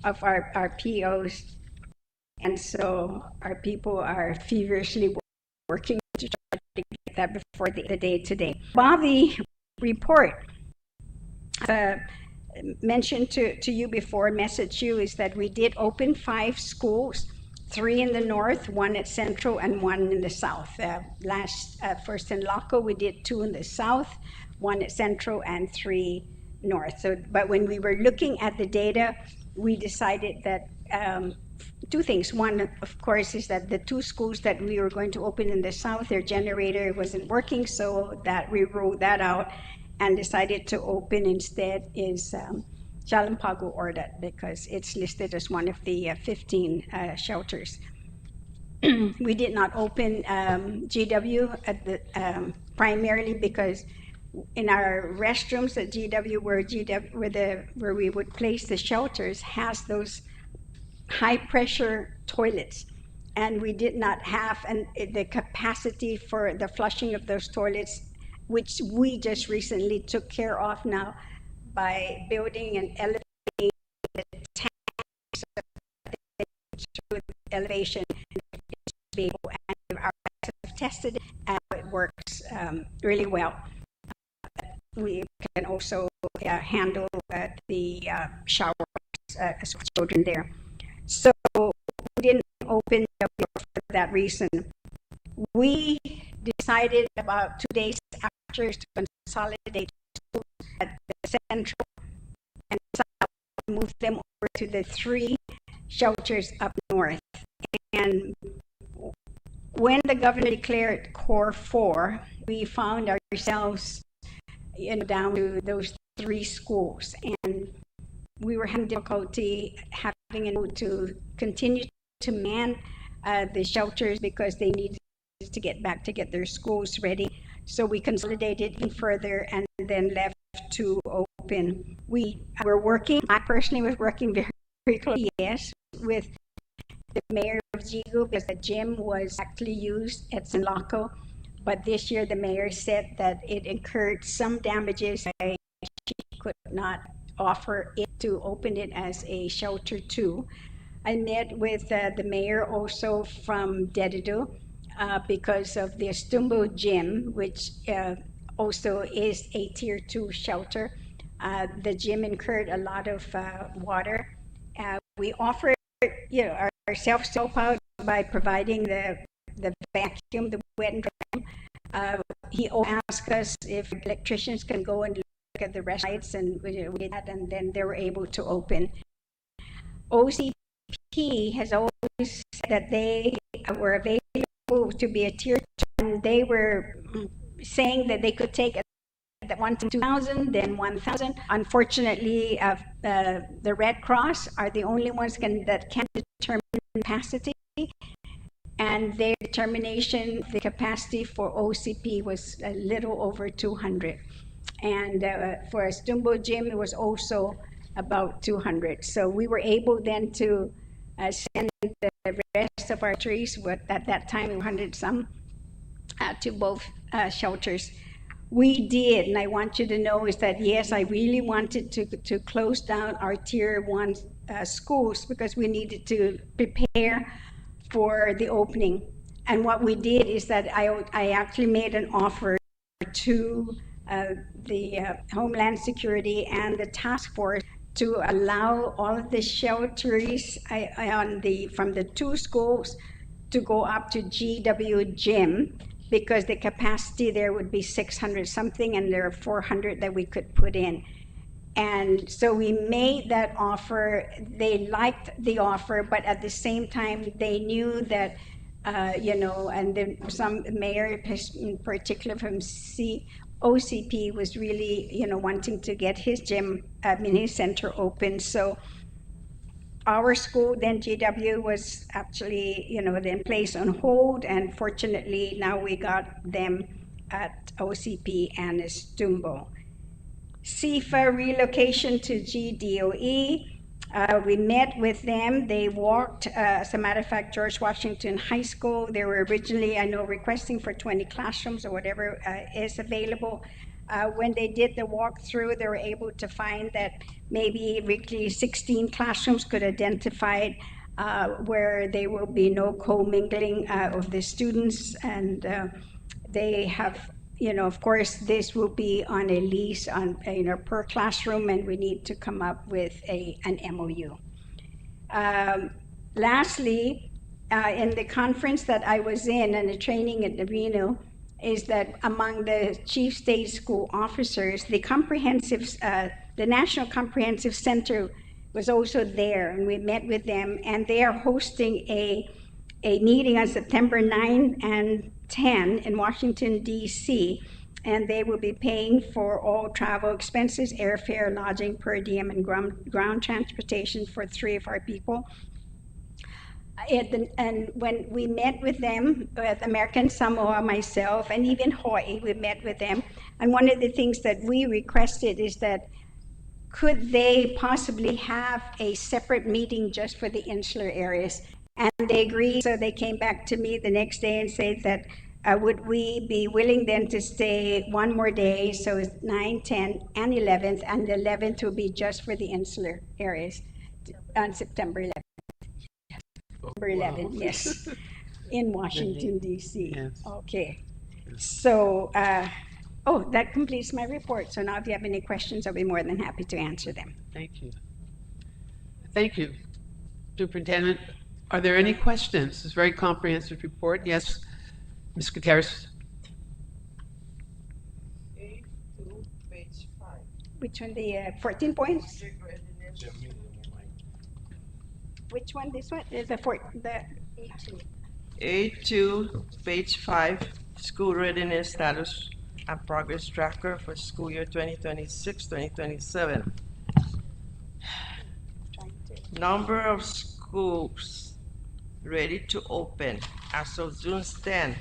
of our POs. And so our people are feverishly working to try to get that before the day today. Bobby report mentioned to you before, message you, is that we did open 5 schools, 3 in the north, 1 at Central, and 1 in the south. First in Laco, we did 2 in the south, 1 at Central, and 3 north. So, but when we were looking at the data, we decided that 2 things. One, of course, is that the 2 schools that we were going to open in the south, their generator wasn't working, so that we ruled that out and decided to open instead is Chalampago Ordat, because it's listed as one of the 15 shelters. We did not open GW at the, primarily because in our restrooms at GW, where we would place the shelters, has those high pressure toilets, and we did not have the capacity for the flushing of those toilets, which we just recently took care of now by building an elevated tank through elevation to be able, and our have tested it, and it works really well. We can also handle the showers as children there. So we didn't open for that reason. We decided about 2 days after to consolidate at the Central and South, move them over to the 3 shelters up north. And when the governor declared Core 4, we found ourselves down to those 3 schools, and we were having difficulty having to continue to man the shelters because they needed to get their schools ready. So we consolidated even further and then left 2 open. We were working, I personally was working very, very closely, yes, with the mayor of Jigo, because the gym was actually used at San Laco. But this year the mayor said that it incurred some damages. She could not offer it to open it as a shelter too. I met with the mayor also from Dedido because of the Estumbo gym, which also is a tier 2 shelter. The gym incurred a lot of water. We offered ourselves to help out by providing the vacuum, the wet and dry. He asked us if electricians can go and look at the rest lights, and we did that, and then they were able to open. OCP has always said that they were available to be a tier 2, and they were saying that they could take at 1,000, then 1,000. Unfortunately, the Red Cross are the only ones that can determine capacity, and their determination, the capacity for OCP was a little over 200. And for a Estumbo gym, it was also about 200. So we were able then to send the rest of our trees, at that time 100 some, to both shelters. We did, and I want you to know is that yes, I really wanted to close down our tier 1 schools because we needed to prepare for the opening. And what we did is that I actually made an offer to the Homeland Security and the task force to allow all of the shelters from the 2 schools to go up to GW Gym, because the capacity there would be 600 something, and there are 400 that we could put in. And so we made that offer. They liked the offer, but at the same time, they knew that, and then some mayor, in particular from OCP, was really, wanting to get his gym, his center open. So our school, then GW, was actually, then placed on hold, and fortunately now we got them at OCP and Estumbo. CFA relocation to GDOE. We met with them. They walked, as a matter of fact, George Washington High School. They were originally, I know, requesting for 20 classrooms or whatever is available. When they did the walkthrough, they were able to find that maybe really 16 classrooms could identify where there will be no commingling of the students, and they have, of course, this will be on a lease on, per classroom, and we need to come up with an MOU. Lastly, in the conference that I was in and the training at the Reno, is that among the chief state school officers, the National Comprehensive Center was also there, and we met with them, and they are hosting a meeting on September 9 and 10 in Washington, D.C., and they will be paying for all travel expenses, airfare, lodging, per diem, and ground transportation for 3 of our people. And when we met with them, with American Samoa, myself, and even Hawaii, we met with them. And one of the things that we requested is that could they possibly have a separate meeting just for the insular areas? And they agreed, so they came back to me the next day and said that would we be willing then to stay one more day, so it's 9, 10, and 11th, and the 11th will be just for the insular areas on September 11th. September 11th, yes, in Washington, D.C. Yes. Okay, so, that completes my report. So now if you have any questions, I'll be more than happy to answer them. Thank you. Thank you, Superintendent. Are there any questions? It's a very comprehensive report. Yes, Ms. Gutierrez. Which one, the 14 points? Which one, this one? The A2. A2, page 5, school readiness status and progress tracker for school year 2026-2027. Number of schools ready to open as of June 10,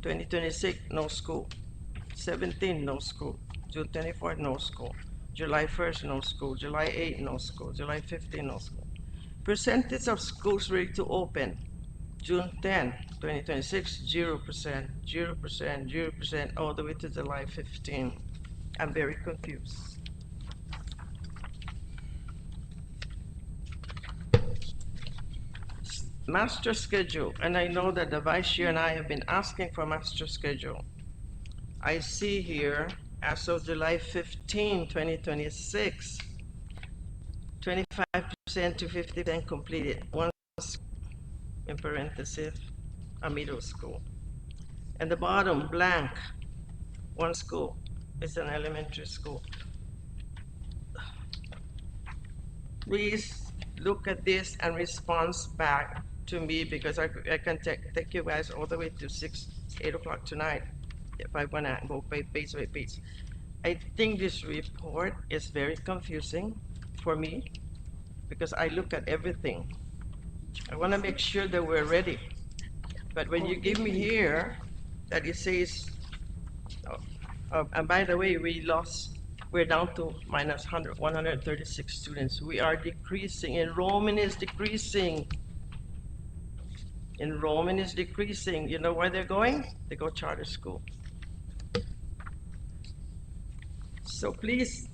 2026, no school. 17, no school. June 24, no school. July 1st, no school. July 8, no school. July 15, no school. Percentage of schools ready to open. June 10, 2026, 0%, 0%, 0%, all the way to July 15. I'm very confused. Master schedule, and I know that the Vice Chair and I have been asking for master schedule. I see here, as of July 15, 2026, 25% to 50% completed. One in parentheses, a middle school. And the bottom, blank, one school. It's an elementary school. Please look at this and respond back to me, because I can take you guys all the way to 8 o'clock tonight if I want to go page by page. I think this report is very confusing for me because I look at everything. I want to make sure that we're ready. But when you give me here that it says, and by the way, we're down to minus 136 students. We are decreasing. Enrollment is decreasing. Enrollment is decreasing. You know where they're going? They go charter school. So please,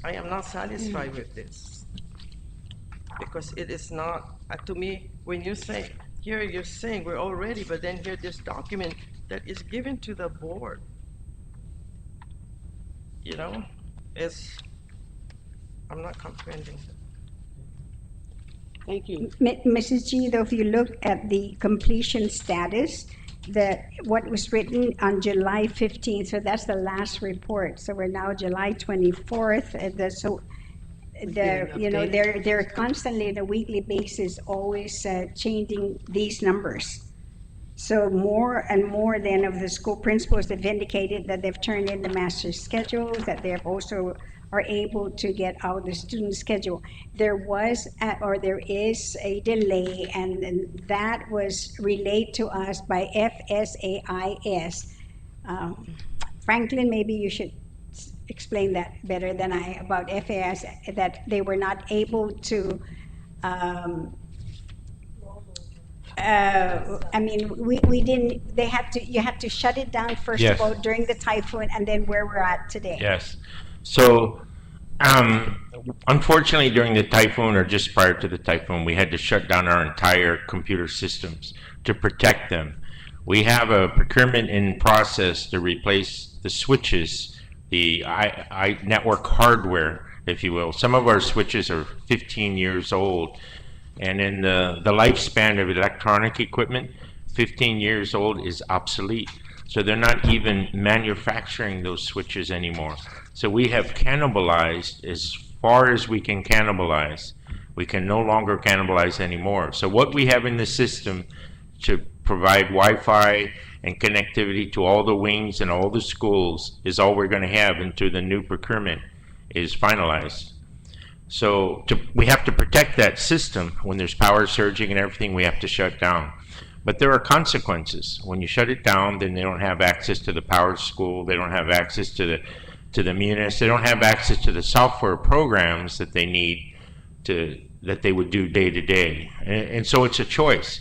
I am not satisfied with this, because it is not, to me, when you say, here you're saying we're all ready, but then here this document that is given to the board, I'm not comprehending. Thank you. Mrs. G, though, if you look at the completion status, what was written on July 15th, so that's the last report. So we're now July 24th. They're constantly on a weekly basis always changing these numbers. So more and more then of the school principals have indicated that they've turned in the master schedules, that they've also are able to get out the student schedule. There was, or there is a delay, and that was relayed to us by FSAIS. Franklin, maybe you should explain that better than I about FAS, that they were not able to, I mean, we didn't, they had to, you had to shut it down first Yes. of all during the typhoon, and then where we're at today. Yes. So, unfortunately, during the typhoon or just prior to the typhoon, we had to shut down our entire computer systems to protect them. We have a procurement in process to replace the switches, the network hardware, if you will. Some of our switches are 15 years old, and in the lifespan of electronic equipment, 15 years old is obsolete. So they're not even manufacturing those switches anymore. So we have cannibalized as far as we can cannibalize. We can no longer cannibalize anymore. So what we have in the system to provide Wi-Fi and connectivity to all the wings and all the schools is all we're going to have until the new procurement is finalized. So we have to protect that system. When there's power surging and everything, we have to shut down. But there are consequences. When you shut it down, then they don't have access to the power school. They don't have access to the munis. They don't have access to the software programs that they need that they would do day to day. And so it's a choice.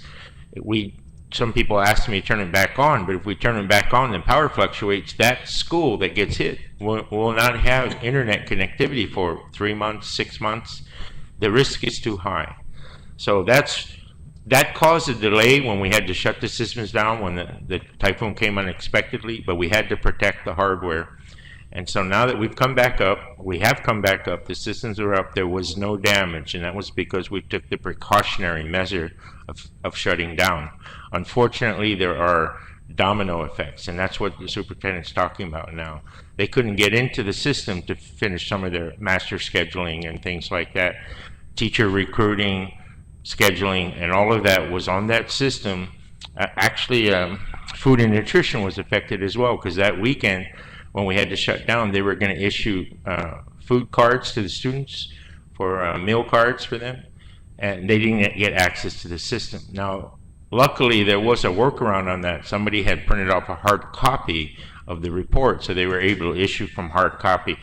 Some people ask me to turn it back on, but if we turn it back on, then power fluctuates. That school that gets hit will not have internet connectivity for 3 months, 6 months. The risk is too high. So that caused a delay when we had to shut the systems down when the typhoon came unexpectedly, but we had to protect the hardware. And so now that we've come back up, we have come back up, the systems are up, there was no damage, and that was because we took the precautionary measure of shutting down. Unfortunately, there are domino effects, and that's what the superintendent's talking about now. They couldn't get into the system to finish some of their master scheduling and things like that. Teacher recruiting, scheduling, and all of that was on that system. Actually, food and nutrition was affected as well, because that weekend, when we had to shut down, they were going to issue food cards to the students for meal cards for them, and they didn't get access to the system. Now, luckily, there was a workaround on that. Somebody had printed off a hard copy of the report, so they were able to issue from hard copy.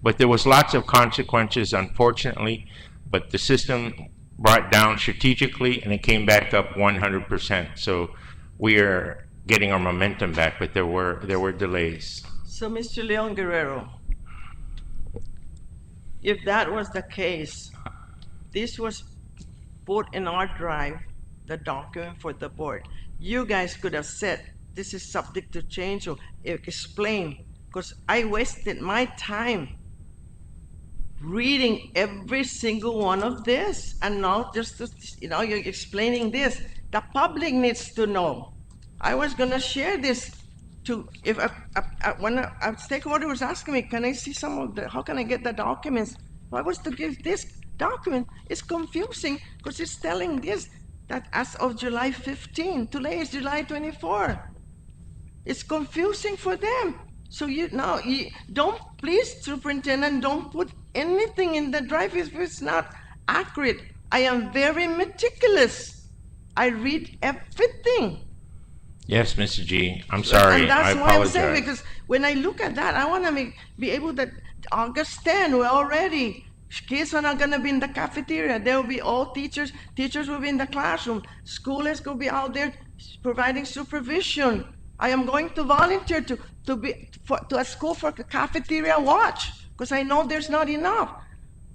But there was lots of consequences, unfortunately, but the system brought down strategically, and it came back up 100%. So we are getting our momentum back, but there were delays. So, Mr. Leon Guerrero, if that was the case, this was put in our drive, the document for the board. You guys could have said, this is subject to change, or explain, because I wasted my time reading every single one of this, and now just, you're explaining this. The public needs to know. I was gonna share this if when a stakeholder was asking me, can I see some of how can I get the documents? I was to give this document. It's confusing because it's telling this, that as of July 15, today is July 24. It's confusing for them. So don't, please, superintendent, don't put anything in the drive if it's not accurate. I am very meticulous. I read everything. Yes, Mr. G. I'm sorry. And that's I why I'm apologize. saying, because when I look at that, I want to be able to August 10, we're already, kids are not going to be in the cafeteria. There will be all teachers will be in the classroom. School is going to be out there providing supervision. I am going to volunteer to a school for a cafeteria watch, because I know there's not enough.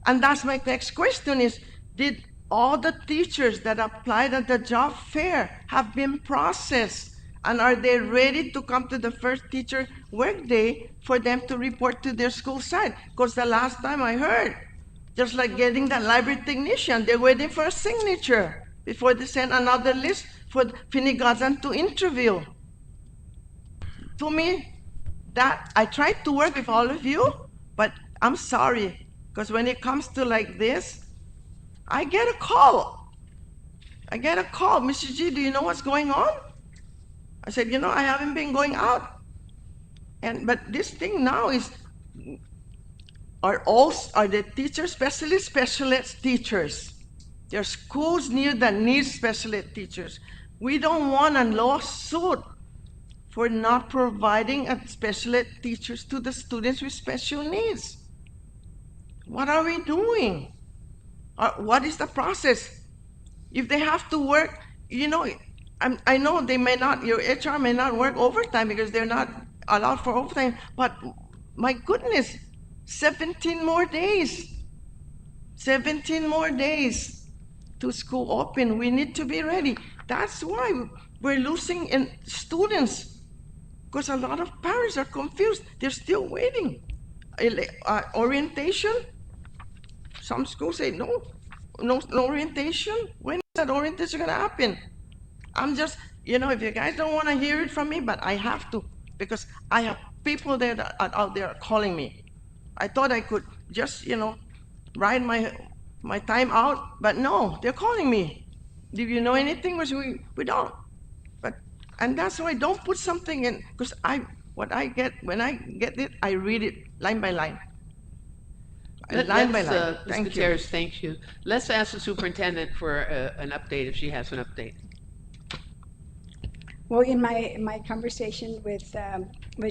And that's my next question is, did all the teachers that applied at the job fair have been processed? And are they ready to come to the first teacher work day for them to report to their school site? Because the last time I heard, just like getting that library technician, they're waiting for a signature before they send another list for Finnegan to interview. To me, that I tried to work with all of you, but I'm sorry, because when it comes to like this, I get a call. Mr. G, do you know what's going on? I said, I haven't been going out. But this thing now is, are the teachers special ed teachers. There are schools near that need special ed teachers. We don't want a lawsuit for not providing a special ed teachers to the students with special needs. What are we doing? What is the process? If they have to work, I know they may not, your HR may not work overtime because they're not allowed for overtime, but my goodness, 17 more days. 17 more days to school open. We need to be ready. That's why we're losing in students, because a lot of parents are confused. They're still waiting. Orientation, some schools say no orientation. When is that orientation gonna happen? I'm just, if you guys don't want to hear it from me, but I have to, because I have people there that are out there calling me. I thought I could just, ride my time out, but no, they're calling me. Do you know anything? Which we don't. And that's why don't put something in, because when I get it, I read it line by line. Line by line. Ms. Gutierrez, thank you. Let's ask the superintendent for an update, if she has an update. Well, in my conversation with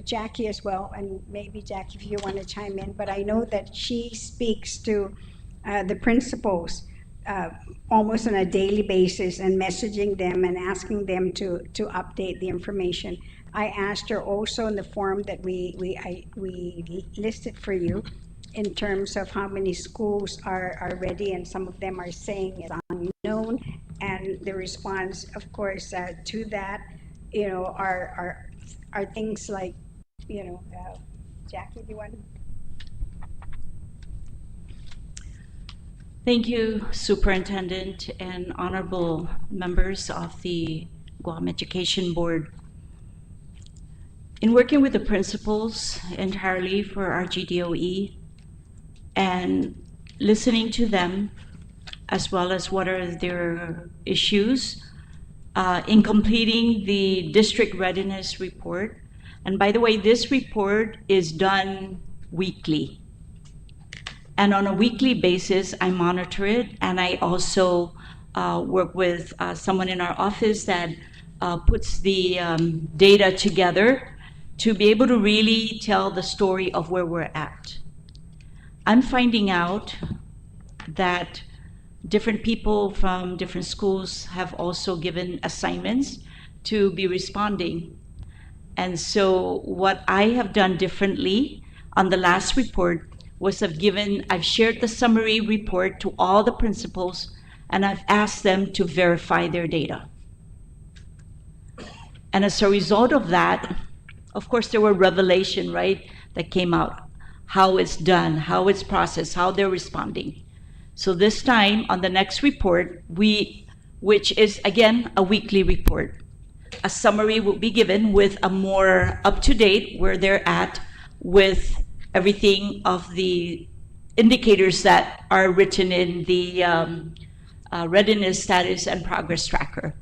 Jackie as well, and maybe Jackie, if you want to chime in, but I know that she speaks to the principals almost on a daily basis and messaging them and asking them to update the information. I asked her also in the form that we listed for you in terms of how many schools are ready, and some of them are saying it's unknown. And the response, of course, to that, are things like, Jackie, do you want to? Thank you, Superintendent and honorable members of the Guam Education Board. In working with the principals entirely for our GDOE and listening to them, as well as what are their issues, in completing the district readiness report. And by the way, this report is done weekly. And on a weekly basis, I monitor it, and I also work with someone in our office that puts the data together to be able to really tell the story of where we're at. I'm finding out that different people from different schools have also given assignments to be responding. And so what I have done differently on the last report was I've shared the summary report to all the principals, and I've asked them to verify their data. And as a result of that, of course, there were revelations, right, that came out, how it's done, how it's processed, how they're responding. So this time, on the next report, which is, again, a weekly report, a summary will be given with a more up-to-date where they're at with everything of the indicators that are written in the readiness status and progress tracker.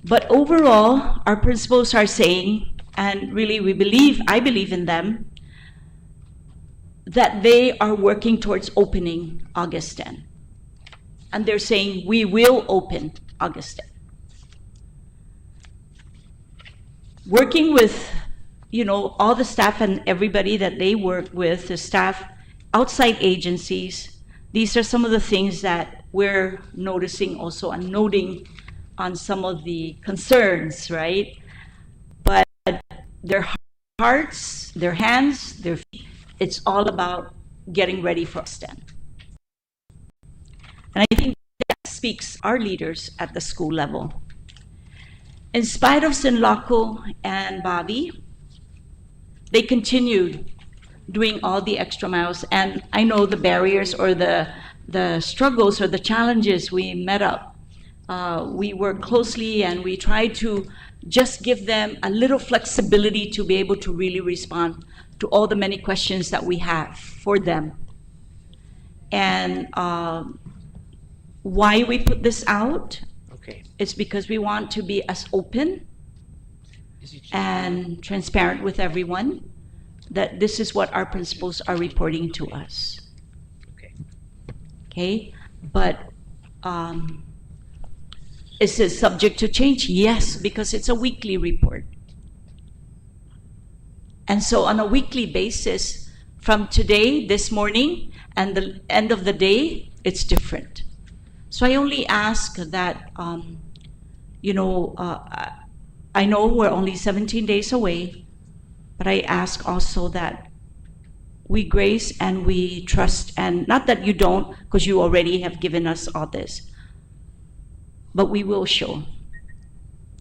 But overall, our principals are saying, and really I believe in them, that they are working towards opening August 10. And they're saying we will open August 10. Working with all the staff and everybody that they work with, the staff, outside agencies, these are some of the things that we're noticing also and noting on some of the concerns, right? But their hearts, their hands, their feet, it's all about getting ready for STEM. And I think that speaks our leaders at the school level. In spite of Sinlaco and Bobby, they continued doing all the extra miles. And I know the barriers or the struggles or the challenges we met up. We work closely and we try to just give them a little flexibility to be able to really respond to all the many questions that we have for them. And why we put this out? Okay. It's because we want to be as open and transparent with everyone. that this is what our principals are reporting to us. Okay. Okay, but is it subject to change? Yes, because it's a weekly report. And so on a weekly basis, from today, this morning, and the end of the day, it's different. So I only ask that, you know, I know we're only 17 days away, but I ask also that we grace and we trust, and not that you don't, because you already have given us all this, but we will show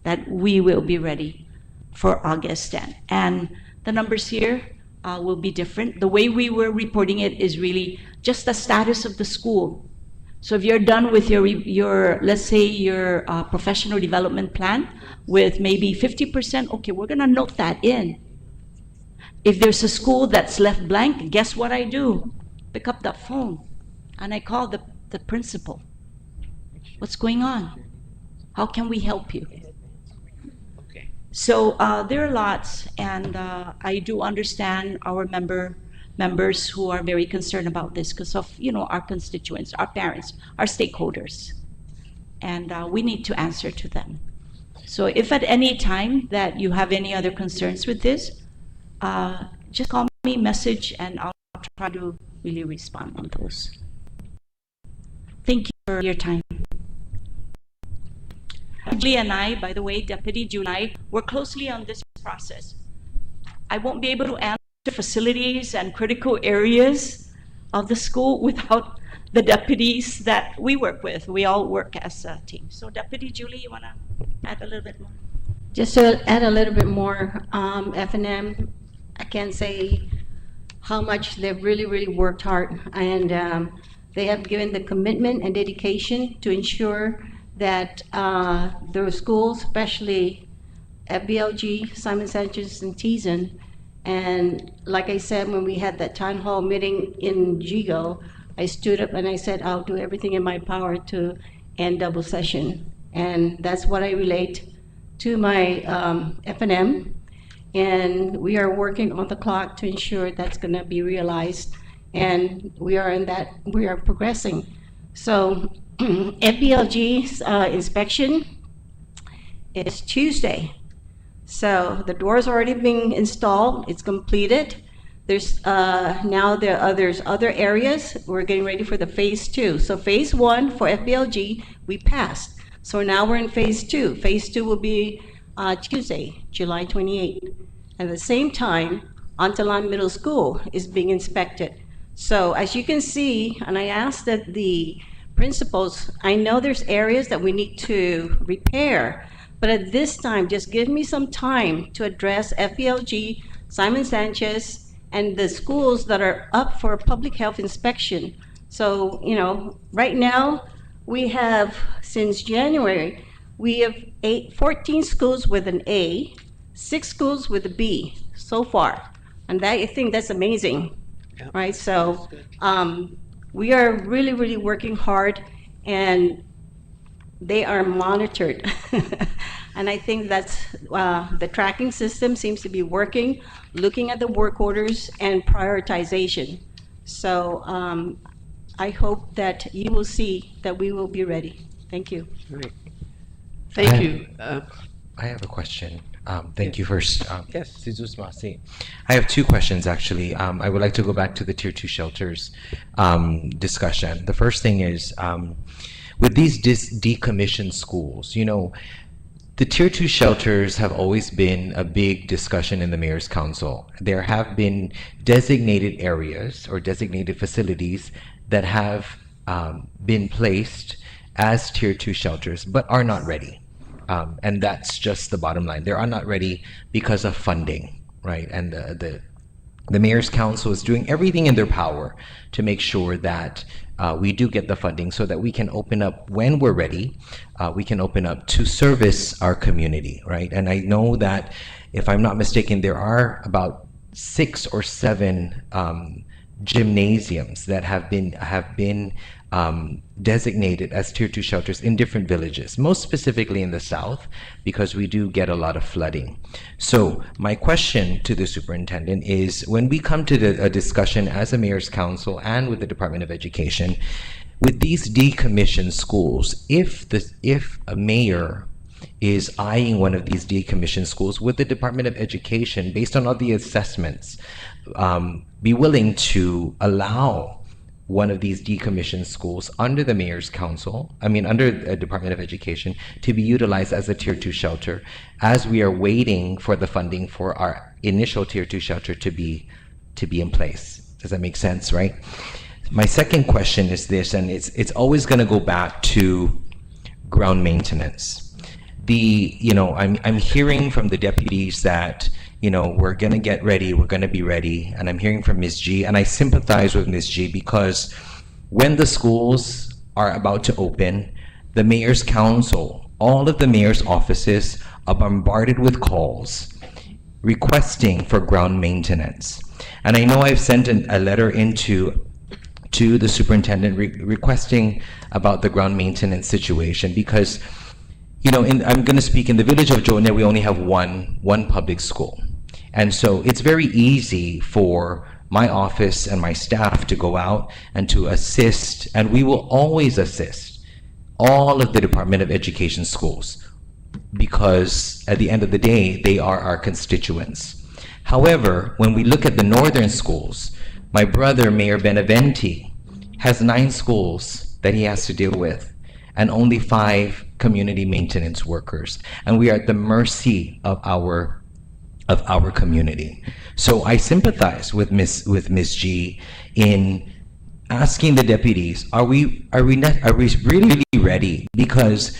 that we will be ready for August 10. And the numbers here will be different. The way we were reporting it is really just the status of the school. So if you're done with your let's say your professional development plan with maybe 50%, okay, we're gonna note that in. If there's a school that's left blank, guess what I do? Pick up that phone and I call the principal. What's going on? How can we help you? Okay. So there are lots, and I do understand our members who are very concerned about this because of, you know, our constituents, our parents, our stakeholders, and we need to answer to them. So if at any time that you have any other concerns with this, just call me, message, and I'll try to really respond on those. Thank you for your time. Julie and I, by the way, Deputy Julie, work closely on this process. I won't be able to answer facilities and critical areas of the school without the deputies that we work with. We all work as a team. So Deputy Julie, you want to add a little bit more? Just to add a little bit more, F&M, I can't say how much they've really worked hard, and they have given the commitment and dedication to ensure that their schools, especially FBLG, Simon Sanchez, and Teason, and like I said, when we had that town hall meeting in Jigo, I stood up and I said, I'll do everything in my power to end double session. And that's what I relate to my F&M. And we are working on the clock to ensure that's going to be realized. And we are progressing. So FBLG's inspection is Tuesday. So the door's already being installed, it's completed. There's there's other areas. We're getting ready for the phase 2. So phase 1 for FBLG, we passed. So now we're in phase 2. Phase 2 will be Tuesday, July 28th. At the same time, Antalan Middle School is being inspected. So as you can see, and I asked that the principals, I know there's areas that we need to repair, but at this time, just give me some time to address FBLG, Simon Sanchez, and the schools that are up for public health inspection. So, you know, right now, we have, since January, we have 14 schools with an A, 6 schools with a B so far. And that, I think that's amazing, Yeah. right? So we are really working hard, and they are monitored. And I think that's, the tracking system seems to be working, looking at the work orders and prioritization. So I hope that you will see that we will be ready. Thank you. Great. Thank you. I have a question. Thank you first. Yes. Jesus Masi. I have 2 questions, actually. I would like to go back to the Tier 2 shelters discussion. The first thing is, with these decommissioned schools, you know, the Tier 2 shelters have always been a big discussion in the Mayor's Council. There have been designated areas or designated facilities that have been placed as Tier 2 shelters but are not ready. And that's just the bottom line. They are not ready because of funding, right? And the Mayor's Council is doing everything in their power to make sure that we do get the funding so that we can open up when we're ready. We can open up to service our community, right? And I know that, if I'm not mistaken, there are about 6 or 7 gymnasiums that have been designated as Tier 2 shelters in different villages, most specifically in the south, because we do get a lot of flooding. So my question to the superintendent is, when we come to a discussion as a mayor's council and with the Department of Education, with these decommissioned schools, if a mayor is eyeing one of these decommissioned schools, would the Department of Education, based on all the assessments, be willing to allow one of these decommissioned schools under the mayor's council, under the Department of Education, to be utilized as a Tier 2 shelter, as we are waiting for the funding for our initial Tier 2 shelter to be in place? Does that make sense, right? My second question is this, and it's always going to go back to ground maintenance. I'm hearing from the deputies that, we're going to get ready, we're going to be ready. And I'm hearing from Ms. G, and I sympathize with Ms. G, because when the schools are about to open, the mayor's council, all of the mayor's offices are bombarded with calls requesting for ground maintenance. And I know I've sent a letter to the superintendent requesting about the ground maintenance situation, because I'm going to speak in the village of Jonah, we only have one public school. And so it's very easy for my office and my staff to go out and to assist, and we will always assist all of the Department of Education schools, because at the end of the day, they are our constituents. However, when we look at the northern schools, my brother, Mayor Benavente, has 9 schools that he has to deal with, and only 5 community maintenance workers, and we are at the mercy of our community. So I sympathize with Ms. G in asking the deputies, are we really ready? Because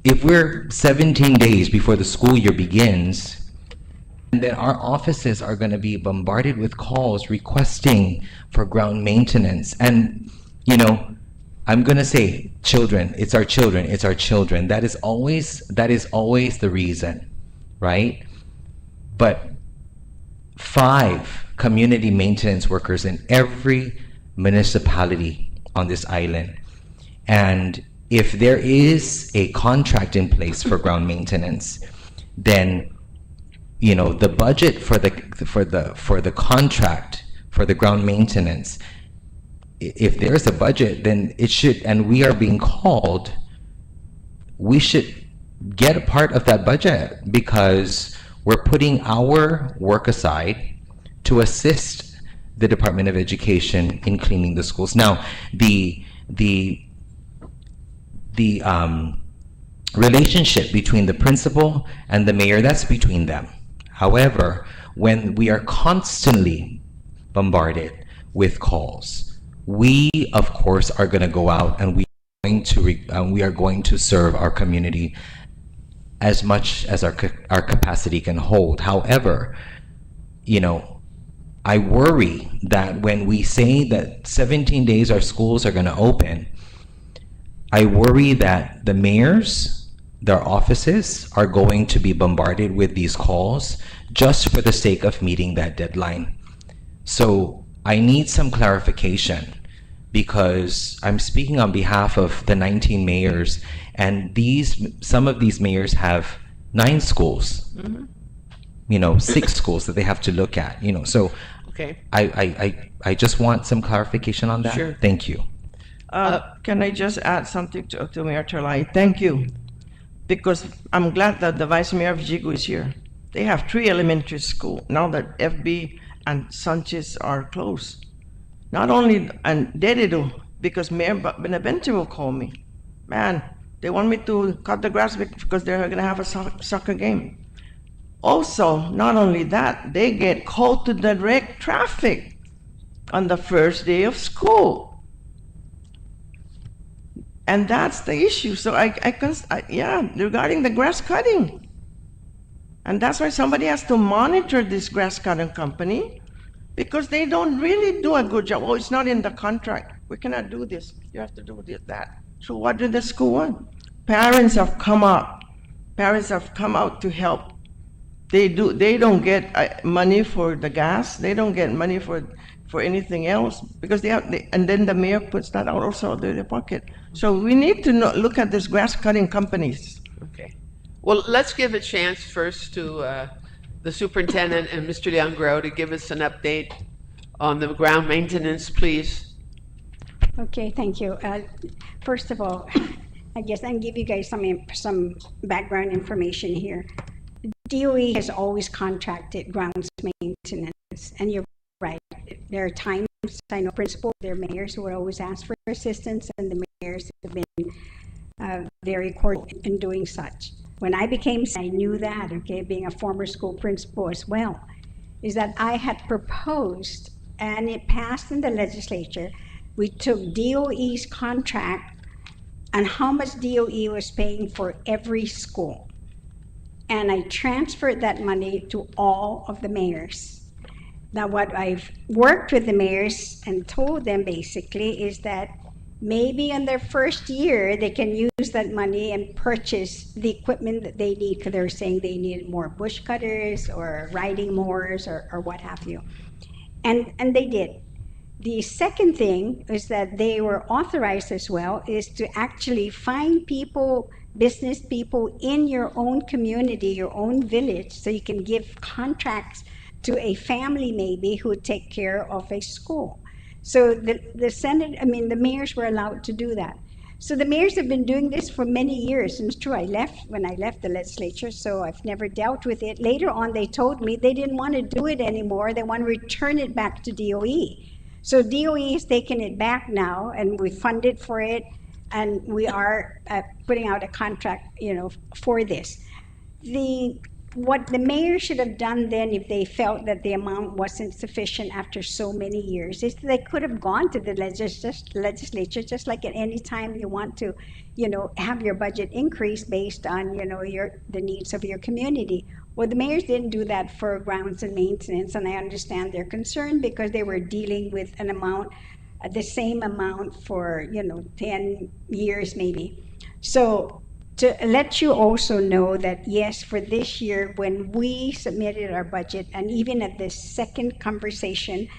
if we're 17 days before the school year begins, and then our offices are going to be bombarded with calls requesting for ground maintenance, and I'm going to say children, it's our children, it's our children. That is always the reason, right? But 5 community maintenance workers in every municipality on this island. And if there is a contract in place for ground maintenance, then the budget for the contract for the ground maintenance, if there's a budget, then it should, and we are being called, we should get a part of that budget, because we're putting our work aside to assist the Department of Education in cleaning the schools. Now, the relationship between the principal and the mayor, that's between them. However, when we are constantly bombarded with calls, we of course are going to go out, and we are going to serve our community as much as our capacity can hold. However, I worry that when we say that 17 days our schools are going to open, I worry that the mayors, their offices, are going to be bombarded with these calls just for the sake of meeting that deadline. So I need some clarification, because I'm speaking on behalf of the 19 mayors, and some of these mayors have 9 schools, 6 schools that they have to look at, so Okay. I just want some clarification on that. Sure. Thank you. Can I just add something to Mayor Terlai? Thank you, because I'm glad that the Vice Mayor of Jigo is here. They have 3 elementary schools now that FB and Sanchez are closed. Not only, and they do, because Mayor Benavente will call me. Man, they want me to cut the grass because they're going to have a soccer game. Also, not only that, they get called to direct traffic on the first day of school. And that's the issue. So regarding the grass cutting. And that's why somebody has to monitor this grass cutting company, because they don't really do a good job. Oh, it's not in the contract. We cannot do this. You have to do this, that. So what did the school want? Parents have come out. Parents have come out to help. They don't get money for the gas. They don't get money for for anything else, because and then the mayor puts that out also out of their pocket. So we need to look at these grass cutting companies. Okay. Well, let's give a chance first to the superintendent and Mr. Leangro to give us an update on the ground maintenance, please. Okay, thank you. First of all, I guess I'll give you guys some background information here. DOE has always contracted grounds maintenance, and you're right. There are times I know principals, their mayors who would always ask for assistance, and the mayors have been very cordial in doing such. When I became, I knew that, okay, being a former school principal as well, is that I had proposed, and it passed in the legislature. We took DOE's contract and how much DOE was paying for every school. And I transferred that money to all of the mayors. Now, what I've worked with the mayors and told them basically is that maybe in their first year, they can use that money and purchase the equipment that they need, because they were saying they needed more bush cutters or riding mowers or what have you. And they did. The second thing is that they were authorized as well is to actually find people, business people in your own community, your own village, so you can give contracts to a family maybe who would take care of a school. So the mayors were allowed to do that. So the mayors have been doing this for many years, and it's true, when I left the legislature, so I've never dealt with it. Later on, they told me they didn't want to do it anymore. They want to return it back to DOE. So DOE has taken it back now, and we funded for it, and we are putting out a contract, for this. What the mayor should have done then, if they felt that the amount wasn't sufficient after so many years, is they could have gone to the legislature, just like at any time you want to, have your budget increase based on, the needs of your community. Well, the mayors didn't do that for grounds and maintenance, and I understand their concern because they were dealing with an amount, the same amount for, 10 years maybe. So to let you also know that, yes, for this year, when we submitted our budget, and even at the second conversation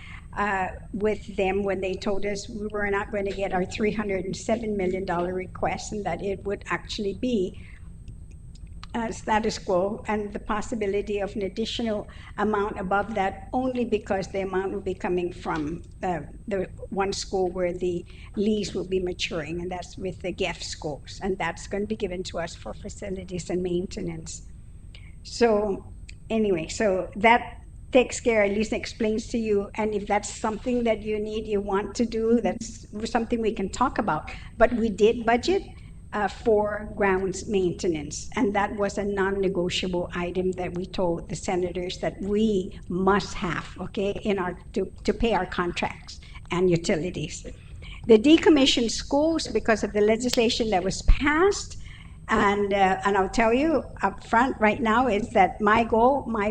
with them, when they told us we were not going to get our $307 million request, and that it would actually be status quo, and the possibility of an additional amount above that only because the amount will be coming from the one school where the lease will be maturing, and that's with the GEF schools, and that's going to be given to us for facilities and maintenance. So anyway, so that takes care, at least explains to you, and if that's something that you want to do, that's something we can talk about. But we did budget for grounds maintenance, and that was a non-negotiable item that we told the senators that we must have, okay, to pay our contracts and utilities. The decommissioned schools, because of the legislation that was passed, and I'll tell you up front right now, is that my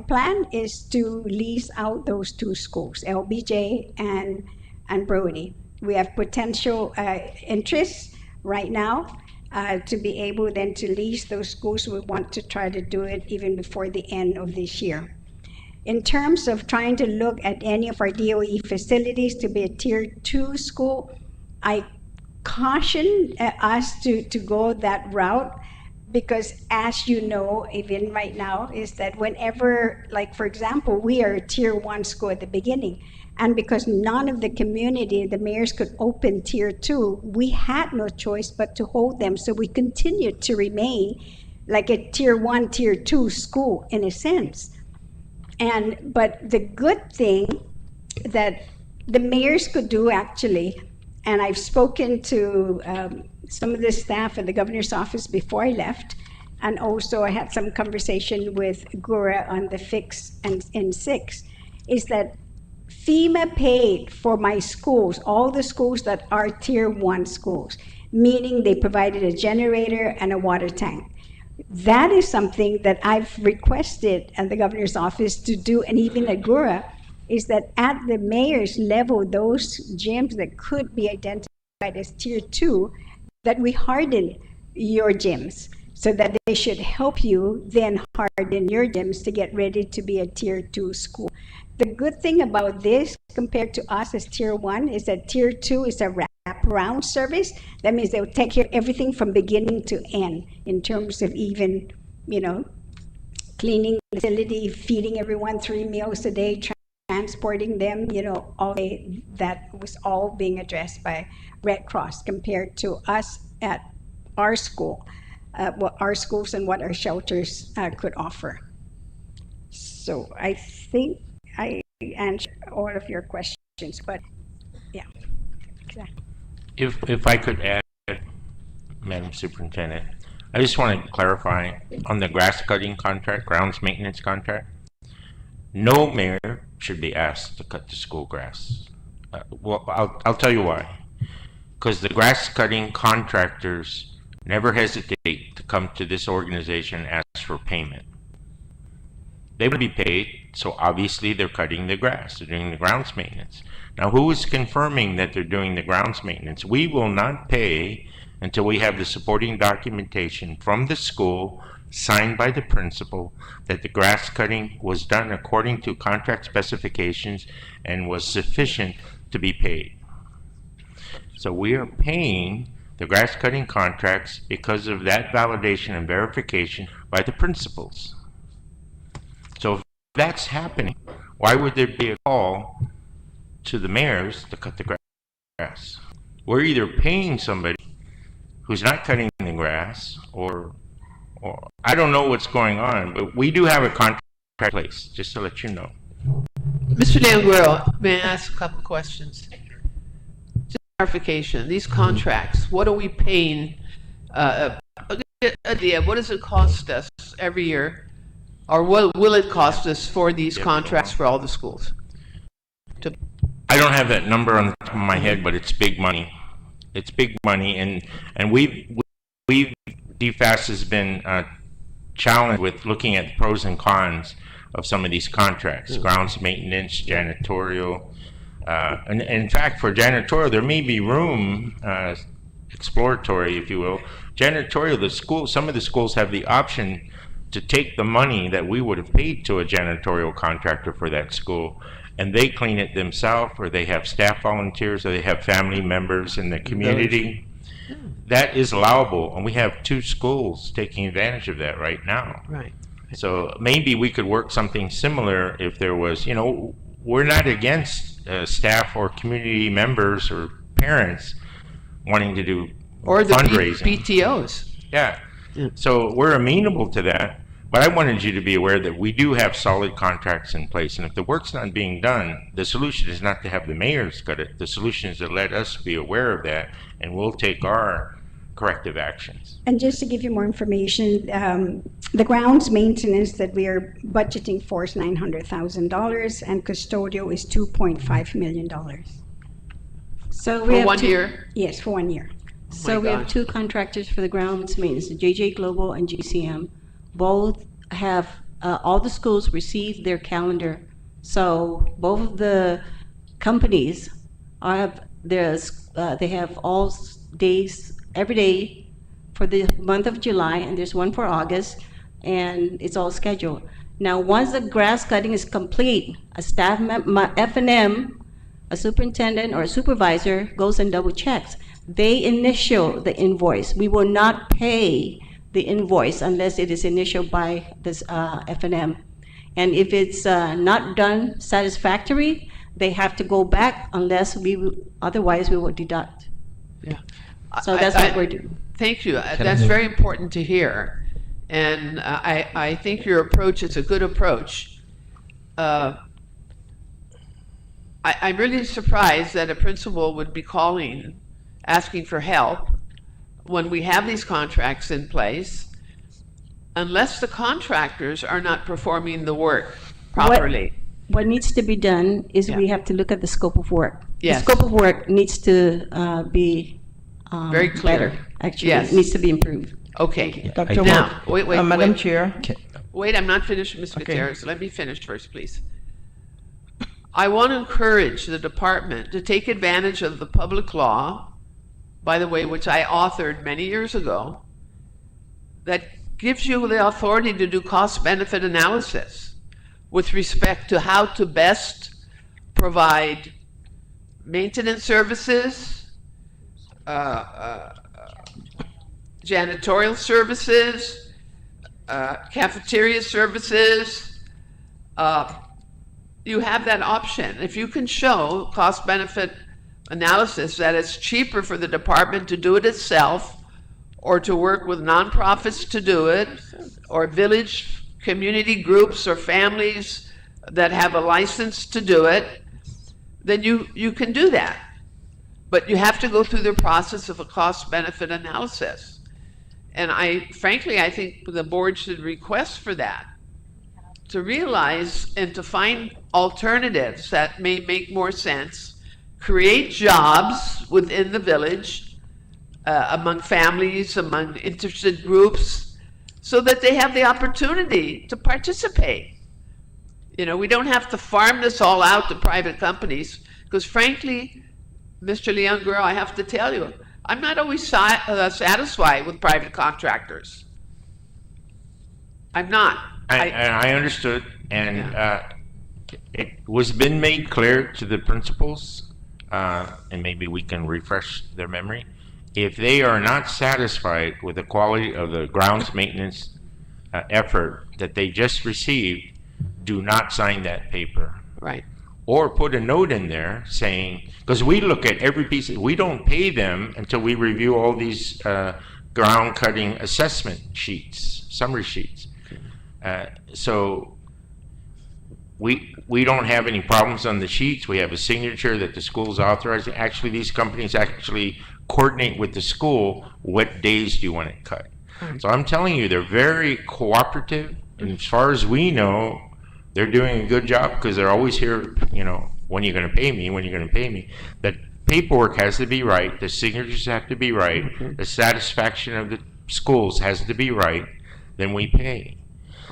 plan is to lease out those two schools, LBJ and Brody. We have potential interests right now. To be able then to lease those schools. We want to try to do it even before the end of this year. In terms of trying to look at any of our DOE facilities to be a tier 2 school, I caution us to go that route, because as you know, even right now, is that whenever, like for example, we are a tier 1 school at the beginning, and because none of the community, the mayors could open tier 2, we had no choice but to hold them. So we continued to remain like a tier 1, tier 2 school in a sense. But the good thing that the mayors could do actually, and I've spoken to some of the staff at the governor's office before I left, and also I had some conversation with Gura on the fix and 6, is that FEMA paid for my schools, all the schools that are tier 1 schools, meaning they provided a generator and a water tank. That is something that I've requested at the governor's office to do, and even at Gura, is that at the mayor's level, those gyms that could be identified as tier 2, that we harden your gyms. so that they should help you then harden your gyms to get ready to be a tier 2 school. The good thing about this compared to us as tier 1 is that tier 2 is a wraparound service. That means they'll take care of everything from beginning to end in terms of even, cleaning the facility, feeding everyone 3 meals a day, transporting them, all day. That was all being addressed by Red Cross compared to us at our school, what our schools and what our shelters could offer. So I think I answered all of your questions, but yeah, exactly. If I could add, Madam Superintendent, I just want to clarify on the grass cutting contract, grounds maintenance contract, no mayor should be asked to cut the school grass. Well, I'll tell you why. Because the grass cutting contractors never hesitate to come to this organization and ask for payment. They would be paid, so obviously they're cutting the grass, they're doing the grounds maintenance. Now, who is confirming that they're doing the grounds maintenance? We will not pay until we have the supporting documentation from the school signed by the principal that the grass cutting was done according to contract specifications and was sufficient to be paid. So we are paying the grass cutting contracts because of that validation and verification by the principals. So if that's happening, why would there be a call to the mayors to cut the grass? We're either paying somebody who's not cutting the grass, or I don't know what's going on, but we do have a contract in place, just to let you know. Mr. D'Anguero, may I ask a couple questions? Just clarification, these contracts, what are we paying, a good idea, what does it cost us every year? Or what will it cost us for these contracts for all the schools? I don't have that number on the top of my head, but it's big money. It's big money, and DFAS has been challenged with looking at the pros and cons of some of these contracts, grounds maintenance, janitorial. And in fact, for janitorial, there may be room, exploratory, if you will. Janitorial, some of the schools have the option to take the money that we would have paid to a janitorial contractor for that school, and they clean it themselves, or they have staff volunteers, or they have family members in the community. That is allowable, and we have 2 schools taking advantage of that right now. Right. So maybe we could work something similar if there was, we're not against staff or community members or parents wanting to do or the fundraising. PTOs. Yeah. So we're amenable to that, but I wanted you to be aware that we do have solid contracts in place, and if the work's not being done, the solution is not to have the mayors cut it. The solution is to let us be aware of that, and we'll take our corrective actions. And just to give you more information, the grounds maintenance that we are budgeting for is $900,000, and custodial is $2.5 million. So For 1 year? Yes, for 1 year. So we have 2 contractors for the grounds maintenance, JJ Global and GCM. Both have, all the schools received their calendar. So both of the companies they have all days, every day for the month of July, and there's one for August, and it's all scheduled. Now, once the grass cutting is complete, a staff F&M, a superintendent or a supervisor goes and double checks. They initial the invoice. We will not pay the invoice unless it is initialed by this F&M. And if it's not done satisfactory, they have to go back otherwise we will deduct. Yeah. So that's what we're doing. Thank you. That's very important to hear. And I think your approach is a good approach. I'm really surprised that a principal would be calling, asking for help when we have these contracts in place, unless the contractors are not performing the work properly. What needs to be done is we have to look at the scope of work. Yes. The scope of work needs to be very clear. Better, actually. Yes. It needs to be improved. Okay. Dr. Now, wait. Madam Chair. Wait, I'm not finished, Ms. Okay. Gutierrez. Let me finish first, please. I want to encourage the department to take advantage of the public law, by the way, which I authored many years ago, that gives you the authority to do cost-benefit analysis with respect to how to best provide maintenance services, janitorial services, cafeteria services. You have that option. If you can show cost-benefit analysis that it's cheaper for the department to do it itself, or to work with nonprofits to do it, or village community groups or families that have a license to do it, then you can do that. But you have to go through the process of a cost-benefit analysis. And frankly, I think the board should request for that, to realize and to find alternatives that may make more sense, create jobs within the village, among families, among interested groups, so that they have the opportunity to participate. You know, we don't have to farm this all out to private companies, because frankly, Mr. Leon Guerrero, I have to tell you, I'm not always satisfied with private contractors. I'm not. I understood, and it was been made clear to the principals, and maybe we can refresh their memory. If they are not satisfied with the quality of the grounds maintenance effort that they just received, do not sign that paper. Right. Or put a note in there saying, because we look at every piece, we don't pay them until we review all these ground cutting assessment sheets, summary sheets. So we don't have any problems on the sheets. We have a signature that the school's authorizing. Actually, these companies actually coordinate with the school, what days do you want it cut? So I'm telling you, they're very cooperative, and as far as we know, they're doing a good job, because they're always here, you know, when are you going to pay me, when are you going to pay me? The paperwork has to be right, the signatures have to be right, the satisfaction of the schools has to be right, then we pay.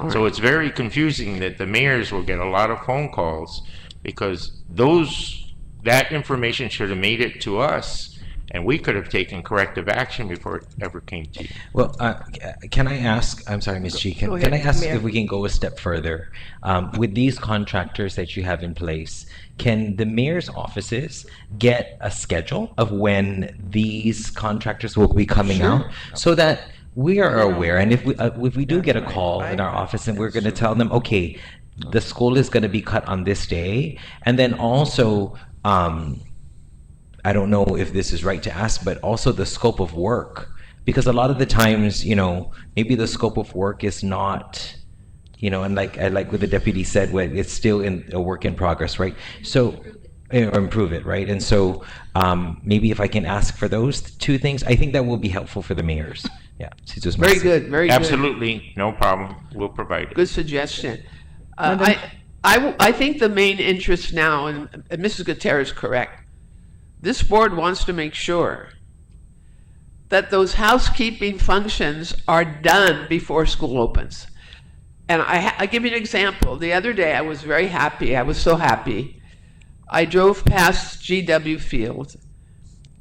So it's very confusing that the mayors will get a lot of phone calls, because that information should have made it to us, and we could have taken corrective action before it ever came to you. Well, can I ask, I'm sorry, Ms. G, can I ask if we can go a step further? With these contractors that you have in place, can the mayor's offices get a schedule of when these contractors will be coming out, so that we are aware? And if we do get a call in our office and we're going to tell them, okay, the school is going to be cut on this day, and then also, I don't know if this is right to ask, but also the scope of work, because a lot of the times, you know, maybe the scope of work is not, you know, and like what the deputy said, when it's still in a work in progress, right? So, or improve it, right? And so maybe if I can ask for those two things, I think that will be helpful for the mayors. Yeah. Very good, very good. Absolutely, no problem. We'll provide it. Good suggestion. I think the main interest now, and Mrs. Gutierrez is correct, this board wants to make sure that those housekeeping functions are done before school opens. And I give you an example. The other day I was very happy. I was so happy. I drove past GW Field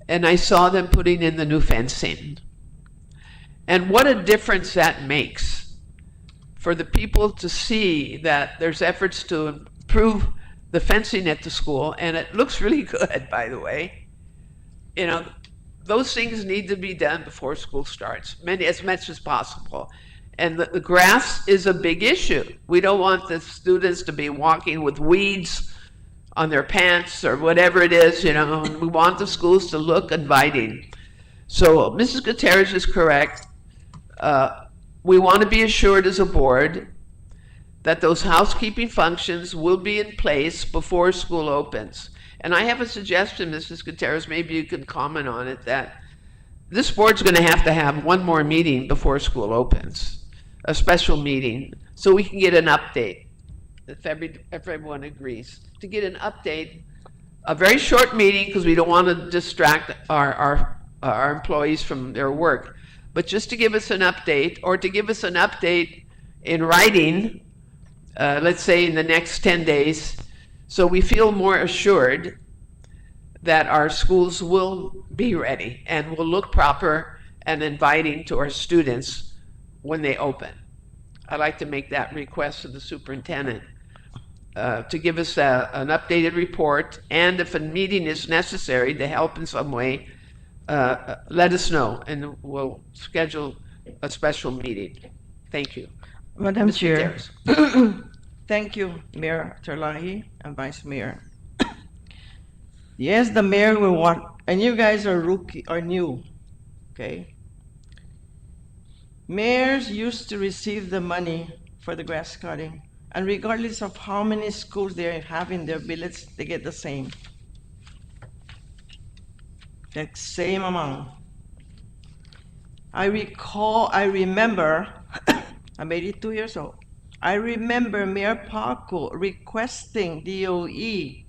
and I saw them putting in the new fencing. And what a difference that makes for the people to see that there's efforts to improve the fencing at the school, and it looks really good, by the way. You know, those things need to be done before school starts, as much as possible. And the grass is a big issue. We don't want the students to be walking with weeds on their pants or whatever it is, you know. We want the schools to look inviting. So Mrs. Gutierrez is correct. We want to be assured as a board that those housekeeping functions will be in place before school opens. And I have a suggestion, Mrs. Gutierrez, maybe you can comment on it, that this board's going to have one more meeting before school opens, a special meeting, so we can get an update, if everyone agrees, to get an update, a very short meeting, because we don't want to distract our employees from their work, but just to give us an update, or to give us an update in writing, let's say in the next 10 days, so we feel more assured that our schools will be ready and will look proper and inviting to our students when they open. I'd like to make that request to the superintendent to give us an updated report, and if a meeting is necessary to help in some way, let us know, and we'll schedule a special meeting. Thank you. Madam Ms. Chair. Gutierrez. Thank you, Mayor Terlahi and Vice Mayor. Yes, the mayor will want, and you guys are new, okay? Mayors used to receive the money for the grass cutting, and regardless of how many schools they have in their village, they get the same. The same amount. I remember, I'm 82 years old. I remember Mayor Parco requesting DOE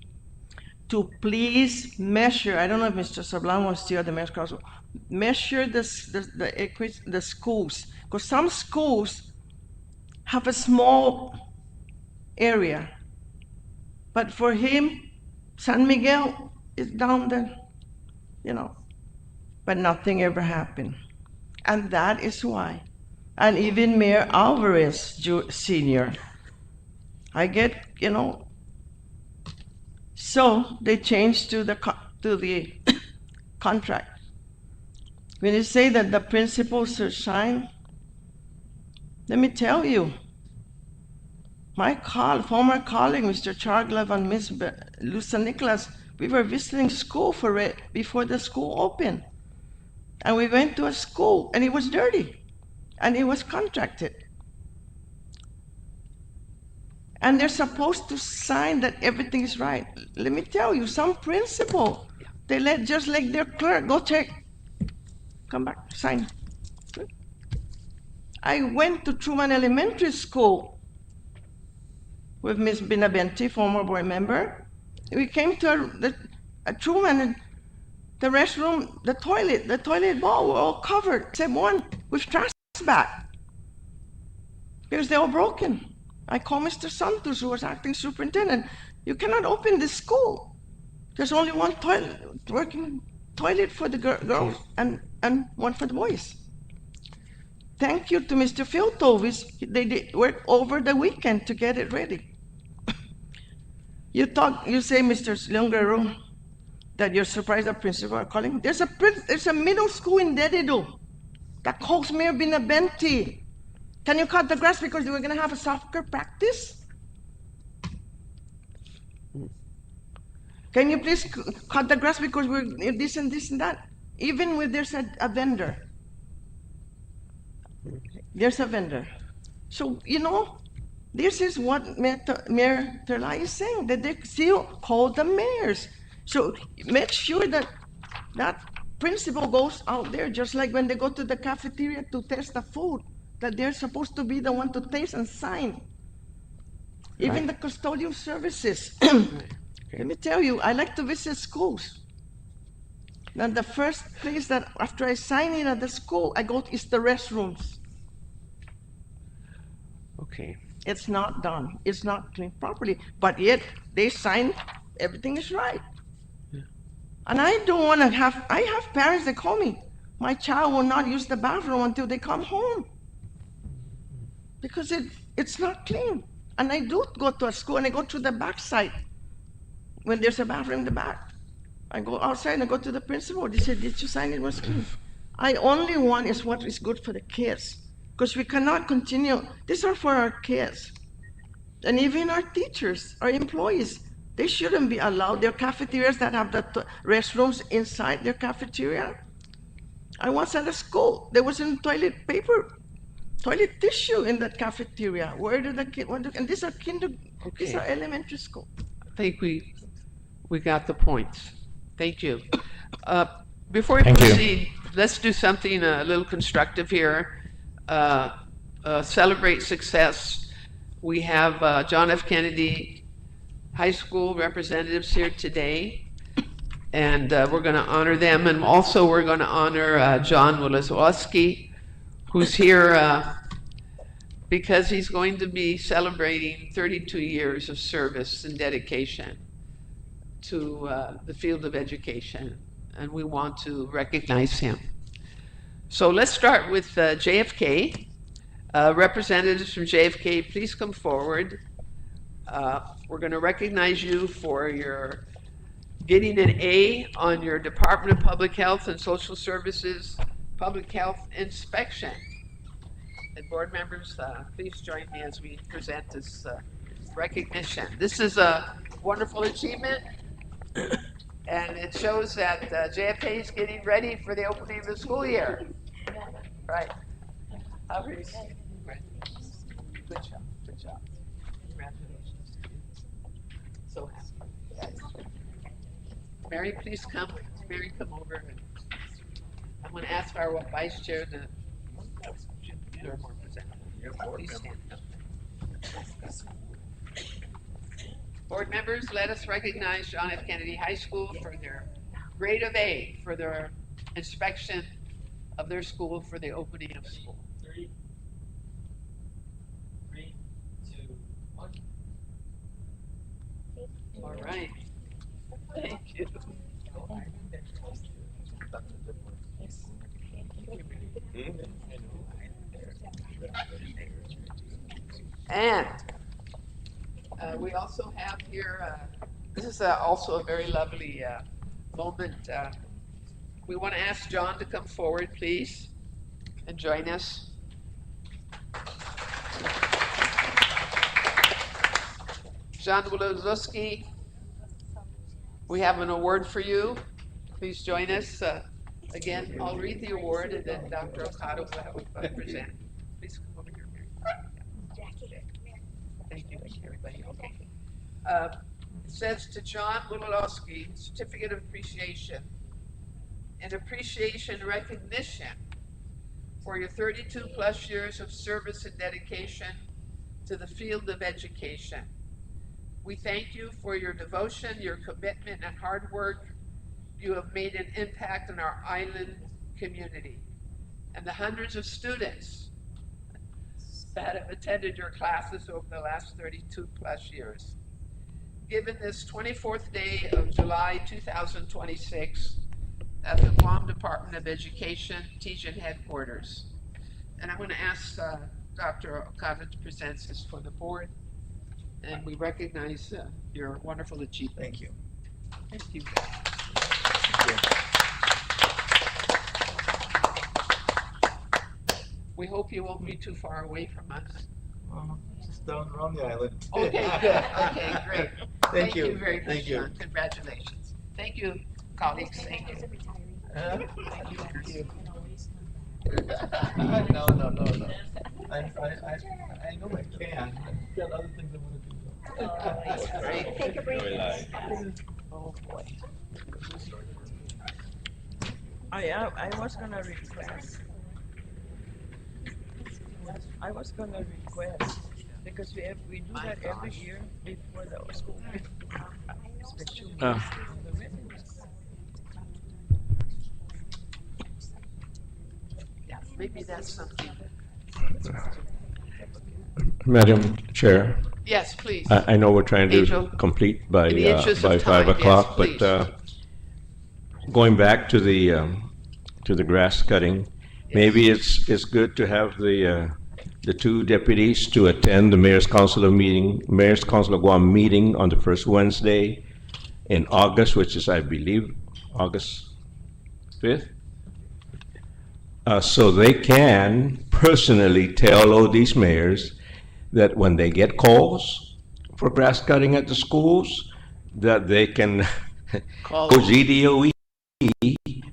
to please measure, I don't know if Mr. Sablan was still at the mayor's council, measure the schools, because some schools have a small area, but for him, San Miguel is down there, you know, but nothing ever happened. And that is why. And even Mayor Alvarez Sr., I get, you know, so they changed to the contract. When you say that the principals should sign, let me tell you, my former colleague, Mr. Charglev and Ms. Lusa Nicholas, we were visiting school before the school opened. And we went to a school, and it was dirty, and it was contracted. And they're supposed to sign that everything is right. Let me tell you, some principal, they just let their clerk go check, come back, sign. I went to Truman Elementary School with Ms. Benavente, former board member. We came to a Truman, and the restroom, the toilet bowl were all covered, except one with trash bag, because they were broken. I called Mr. Santos, who was acting superintendent. You cannot open this school. There's only one working toilet for the girls and one for the boys. Thank you to Mr. Filtovis. They did work over the weekend to get it ready. You say, Mr. Leonguero, that you're surprised the principal are calling. There's a middle school in Dedido that calls Mayor Benavente. Can you cut the grass because they were going to have a soccer practice? Can you please cut the grass because we're this and this and that? Even when there's a vendor. There's a vendor. So, you know, this is what Mayor Terlai is saying, that they still call the mayors. So make sure that that principal goes out there, just like when they go to the cafeteria to test the food, that they're supposed to be the one to taste and sign. Even the custodial services. Let me tell you, I like to visit schools. Now the first place that after I sign in at the school, I go is the restrooms. Okay. It's not done. It's not cleaned properly. But yet they sign everything is right. Yeah. And I don't want to I have parents that call me, my child will not use the bathroom until they come home, because it's not clean. And I do go to a school and I go to the back side when there's a bathroom in the back. I go outside and I go to the principal. They said, did you sign it was clean? I only want is what is good for the kids, because we cannot continue. These are for our kids. And even our teachers, our employees, they shouldn't be allowed. Their cafeterias that have the restrooms inside their cafeteria. I was at a school, there wasn't toilet tissue in that cafeteria. Where do the kids, and these are these are elementary school. I think we got the points. Thank you. Before we Thank you. proceed, let's do something a little constructive here. Celebrate success. We have John F. Kennedy High School representatives here today, and we're going to honor them. And also we're going to honor John Wolozowski, who's here because he's going to be celebrating 32 years of service and dedication to the field of education, and we want to recognize him. So let's start with JFK. Representatives from JFK, please come forward. We're going to recognize you for your getting an A on your Department of Public Health and Social Services Public Health Inspection. And board members, please join me as we present this recognition. This is a wonderful achievement, and it shows that JFK is getting ready for the opening of the school year. Right. Good job. Good job. Congratulations. So happy. Yes. Mary, please come. Mary, come over. I'm going to ask our vice chair to. You're more presentable. Please stand up. Board members, let us recognize John F. Kennedy High School for their grade of A for their inspection of their school for the opening of school. 3, 2, 1. All right. Thank you. And we also have here, this is also a very lovely moment. We want to ask John to come forward, please, and join us. John Wolozowski, we have an award for you. Please join us. Again, I'll read the award and then Dr. Okada will present. Please come over here, Mary. Thank you, everybody. Okay. It says to John Wololowski, Certificate of Appreciation, and appreciation recognition for your 32 plus years of service and dedication to the field of education. We thank you for your devotion, your commitment, and hard work. You have made an impact on our island community and the hundreds of students that have attended your classes over the last 32 plus years. Given this 24th day of July 2026 at the Guam Department of Education Tejan headquarters. And I'm going to ask Dr. Okada to present this for the board. And we recognize your wonderful achievement. Thank you. Thank you. We hope you won't be too far away from us. Just down around the island. Okay, good. Okay, great. Thank you. Thank you very much, Thank you. John. Congratulations. Thank you, colleagues. Thank you. Thank you. No. I know I can. I've got other things I want to do. That's great. Take a break. Oh, boy. I was gonna request. I was gonna request because we do that every year before the school. Special Yeah, maybe that's something. Madam Chair, Yes, please. I know we're trying Angel, to complete by in the interest of 5 time, yes, o'clock, please. but going back to the grass cutting, maybe it's good to have the two deputies to attend the Mayor's Council of Guam meeting on the first Wednesday in August, which is, I believe, August 5th. So they can personally tell all these mayors that when they get calls for grass cutting at the schools, that they can Call go GDOE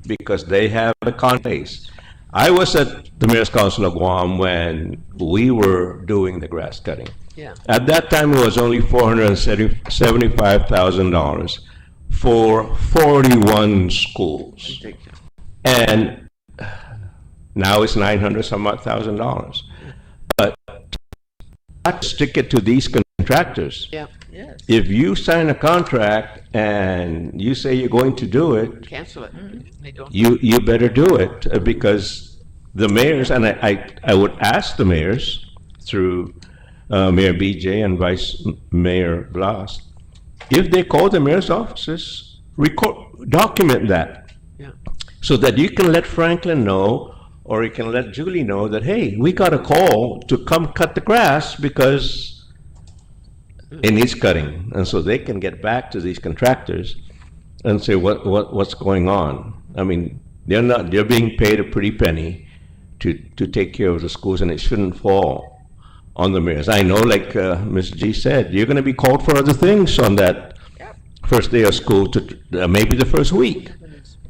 because they have a contact. I was at the Mayor's Council of Guam when we were doing the grass cutting. Yeah. At that time, it was only $475,000 for 41 schools. Ridiculous. And now it's $900,000. But not stick it to these contractors. Yeah. Yes. If you sign a contract and you say you're going to do it, Cancel it. They don't. you better do it because the mayors, and I would ask the mayors through Mayor BJ and Vice Mayor Blas, if they call the mayor's offices, document that. Yeah. So that you can let Franklin know or he can let Julie know that, hey, we got a call to come cut the grass because it needs cutting. And so they can get back to these contractors and say, what's going on? I mean, they're being paid a pretty penny to take care of the schools, and it shouldn't fall on the mayors. I know, like Ms. G said, you're going to be called for other things on that first day of school, to maybe the first week,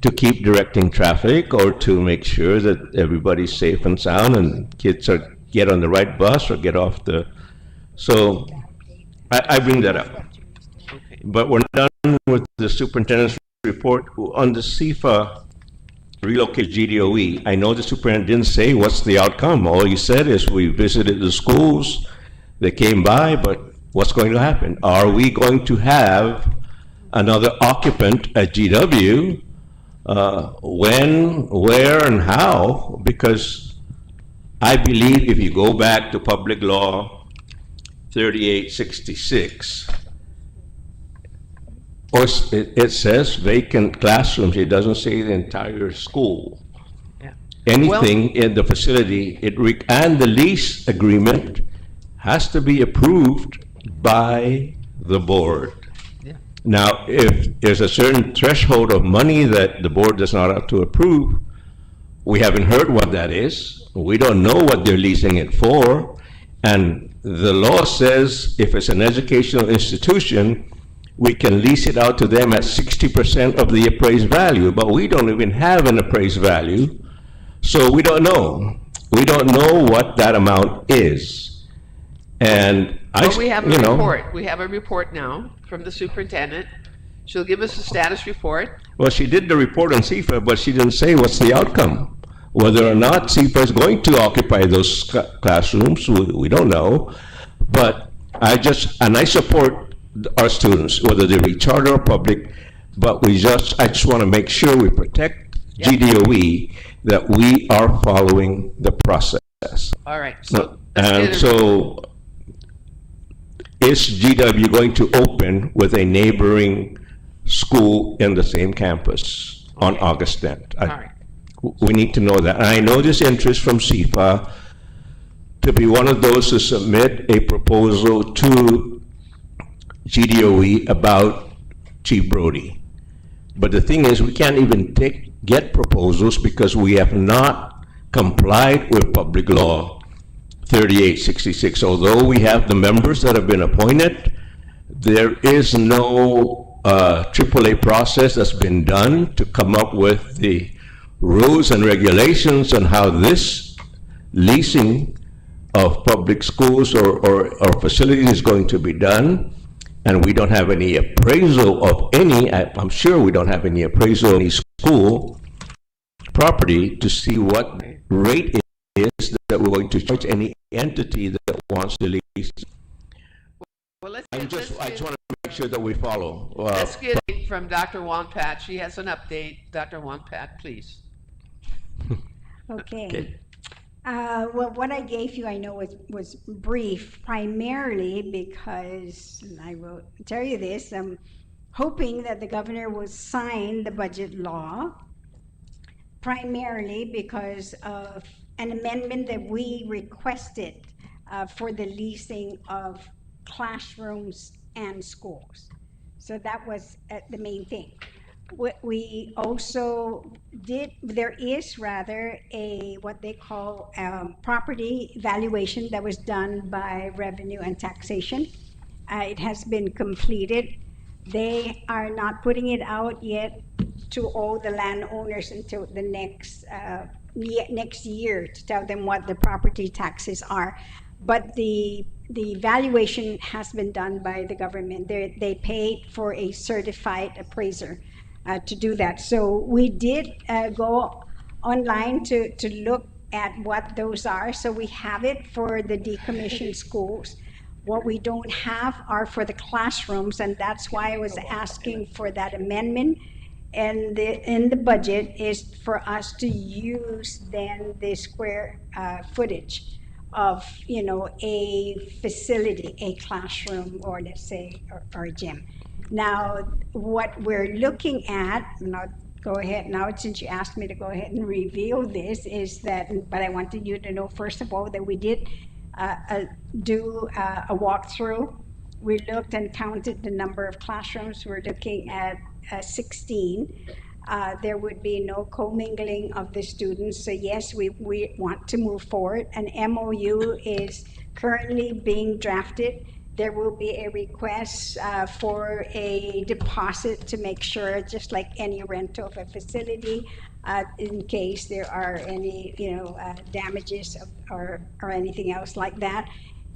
to keep directing traffic or to make sure that everybody's safe and sound and kids get on the right bus or get off the. So I bring that up. Okay. But we're not done with the superintendent's report on the CFA relocate GDOE. I know the superintendent didn't say what's the outcome. All he said is we visited the schools, they came by, but what's going to happen? Are we going to have another occupant at GW? When, where, and how? Because I believe if you go back to Public Law 3866, or it says vacant classrooms, it doesn't say the entire school. Yeah. Anything in the facility, and the lease agreement has to be approved by the board. Yeah. Now, if there's a certain threshold of money that the board does not have to approve, we haven't heard what that is. We don't know what they're leasing it for. And the law says if it's an educational institution, we can lease it out to them at 60% of the appraised value, but we don't even have an appraised value, so we don't know. We don't know what that amount is. And But we have a report. We have a report now from the superintendent. She'll give us a status report. Well, she did the report on CFA, but she didn't say what's the outcome. Whether or not CFA is going to occupy those classrooms, we don't know. But I support our students, whether they be charter or public, but I just want to make sure we protect GDOE, that we are following the process. All right. So And so, is GW going to open with a neighboring school in the same campus on August 10th? all right. We need to know that. And I know this interest from CFA to be one of those to submit a proposal to GDOE about Chief Brody. But the thing is, we can't even get proposals because we have not complied with Public Law 3866. Although we have the members that have been appointed, there is no AAA process that's been done to come up with the rules and regulations on how this leasing of public schools or facilities is going to be done. And we don't have any appraisal of any, I'm sure we don't have any appraisal of any school property to see what rate it is that we're going to charge any entity that wants to lease. Well, I just want to make sure that we follow. Let's get it from Dr. Wampat. She has an update. Dr. Wampat, please. Okay. Well, what I gave you, I know was brief, primarily because, and I will tell you this, I'm hoping that the governor will sign the budget law, primarily because of an amendment that we requested for the leasing of classrooms and schools. So that was the main thing. We also there is rather what they call property valuation that was done by Revenue and Taxation. It has been completed. They are not putting it out yet to all the landowners until the next year to tell them what the property taxes are. But the valuation has been done by the government. They paid for a certified appraiser to do that. So we did go online to look at what those are. So we have it for the decommissioned schools. What we don't have are for the classrooms, and that's why I was asking for that amendment. And in the budget is for us to use then the square footage of, a facility, a classroom, or let's say, or a gym. Now, what we're looking at, I'm not go ahead now, since you asked me to go ahead and reveal this, is that, but I wanted you to know, first of all, that we did do a walkthrough. We looked and counted the number of classrooms. We're looking at 16. There would be no commingling of the students. So yes, we want to move forward. An MOU is currently being drafted. There will be a request for a deposit to make sure, just like any rental of a facility, in case there are any, damages or anything else like that.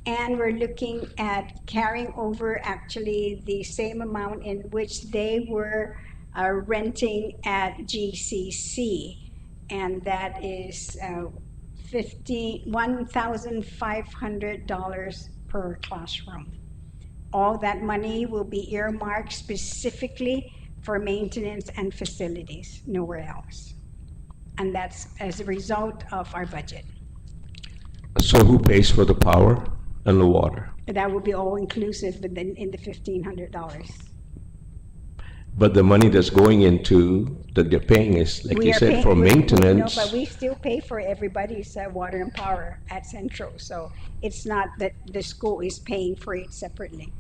And we're looking at carrying over actually the same amount in which they were renting at GCC, and that is $1,500 per classroom. All that money will be earmarked specifically for maintenance and facilities, nowhere else. And that's as a result of our budget. So who pays for the power and the water? That will be all inclusive in the $1,500. But the money that's going into, that they're paying is, like you said, for maintenance. No, but we still pay for everybody's water and power at Central. So it's not that the school is paying for it separately.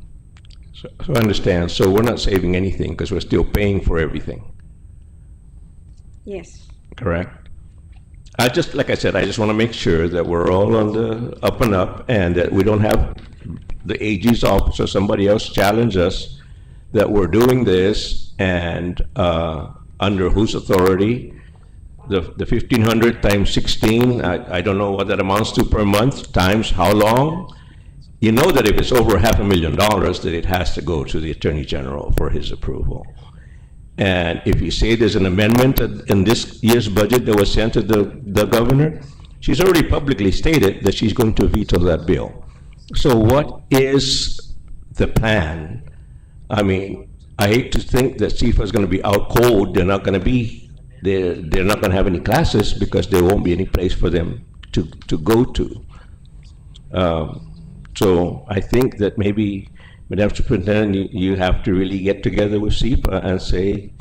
So I understand. So we're not saving anything because we're still paying for everything, Yes. correct? Like I said, I just want to make sure that we're all on the up and up and that we don't have the AG's office or somebody else challenge us that we're doing this and under whose authority. The 1,500 times 16, I don't know what that amounts to per month, times how long. You know that if it's over $500,000, that it has to go to the Attorney General for his approval. And if you say there's an amendment in this year's budget that was sent to the governor, she's already publicly stated that she's going to veto that bill. So what is the plan? I mean, I hate to think that CFA is going to be out cold. They're not going to have any classes because there won't be any place for them to go to. So I think that maybe, Madam Superintendent, you have to really get together with CFA and say,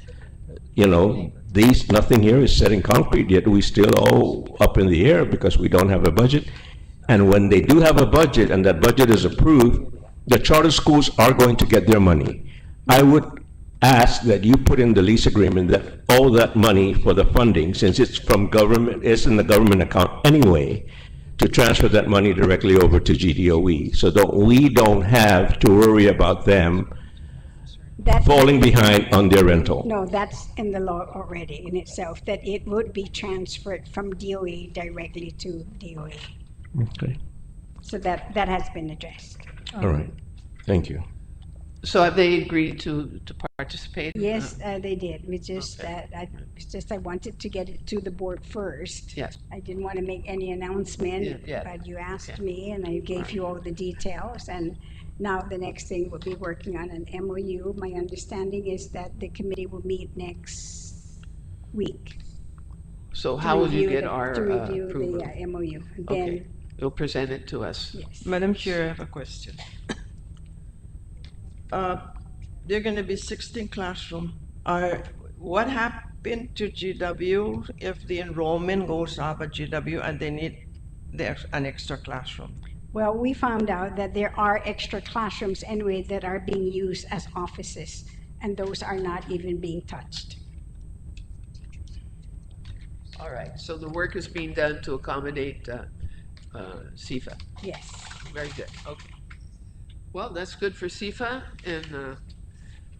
nothing here is set in concrete, yet we still all up in the air because we don't have a budget. And when they do have a budget and that budget is approved, the charter schools are going to get their money. I would ask that you put in the lease agreement that all that money for the funding, since it's from government, it's in the government account anyway, to transfer that money directly over to GDOE, so that we don't have to worry about them falling behind on their rental. No, that's in the law already in itself, that it would be transferred from DOE directly to DOE. Okay, So that has been addressed. all right, thank you. So have they agreed to participate? Yes, they did. It's just I wanted to get it to the board first. Yes. I didn't want to make any announcement, Yeah. but you asked Okay. me and I gave you all the details. And now the next thing we'll be working on an MOU. My understanding is that the committee will meet next week. So how will you get To our review approval? the MOU. And Okay, then, you'll present it to us. yes. Madam Chair, I have a question. There are going to be 16 classrooms. What happened to GW if the enrollment goes up at GW and they need an extra classroom? Well, we found out that there are extra classrooms anyway that are being used as offices, and those are not even being touched. All right, so the work is being done to accommodate CFA. Yes. Very good, okay. Well, that's good for CFA, and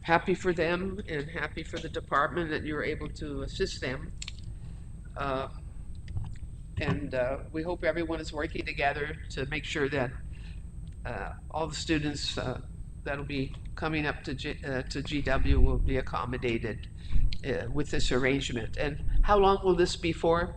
happy for them, and happy for the department that you're able to assist them. And we hope everyone is working together to make sure that all the students that'll be coming up to GW will be accommodated with this arrangement. And how long will this be for?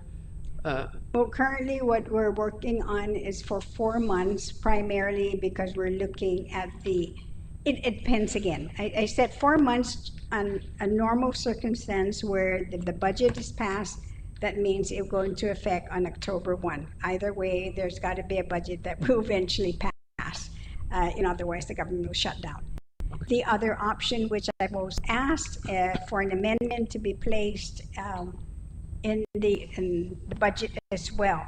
Well, currently what we're working on is for 4 months, primarily because we're looking at it depends again. I said 4 months on a normal circumstance where the budget is passed. That means it's going to affect on October 1. Either way, there's got to be a budget that will eventually pass. Otherwise, the government will shut down. the other option, which I've also asked for an amendment to be placed in the budget as well,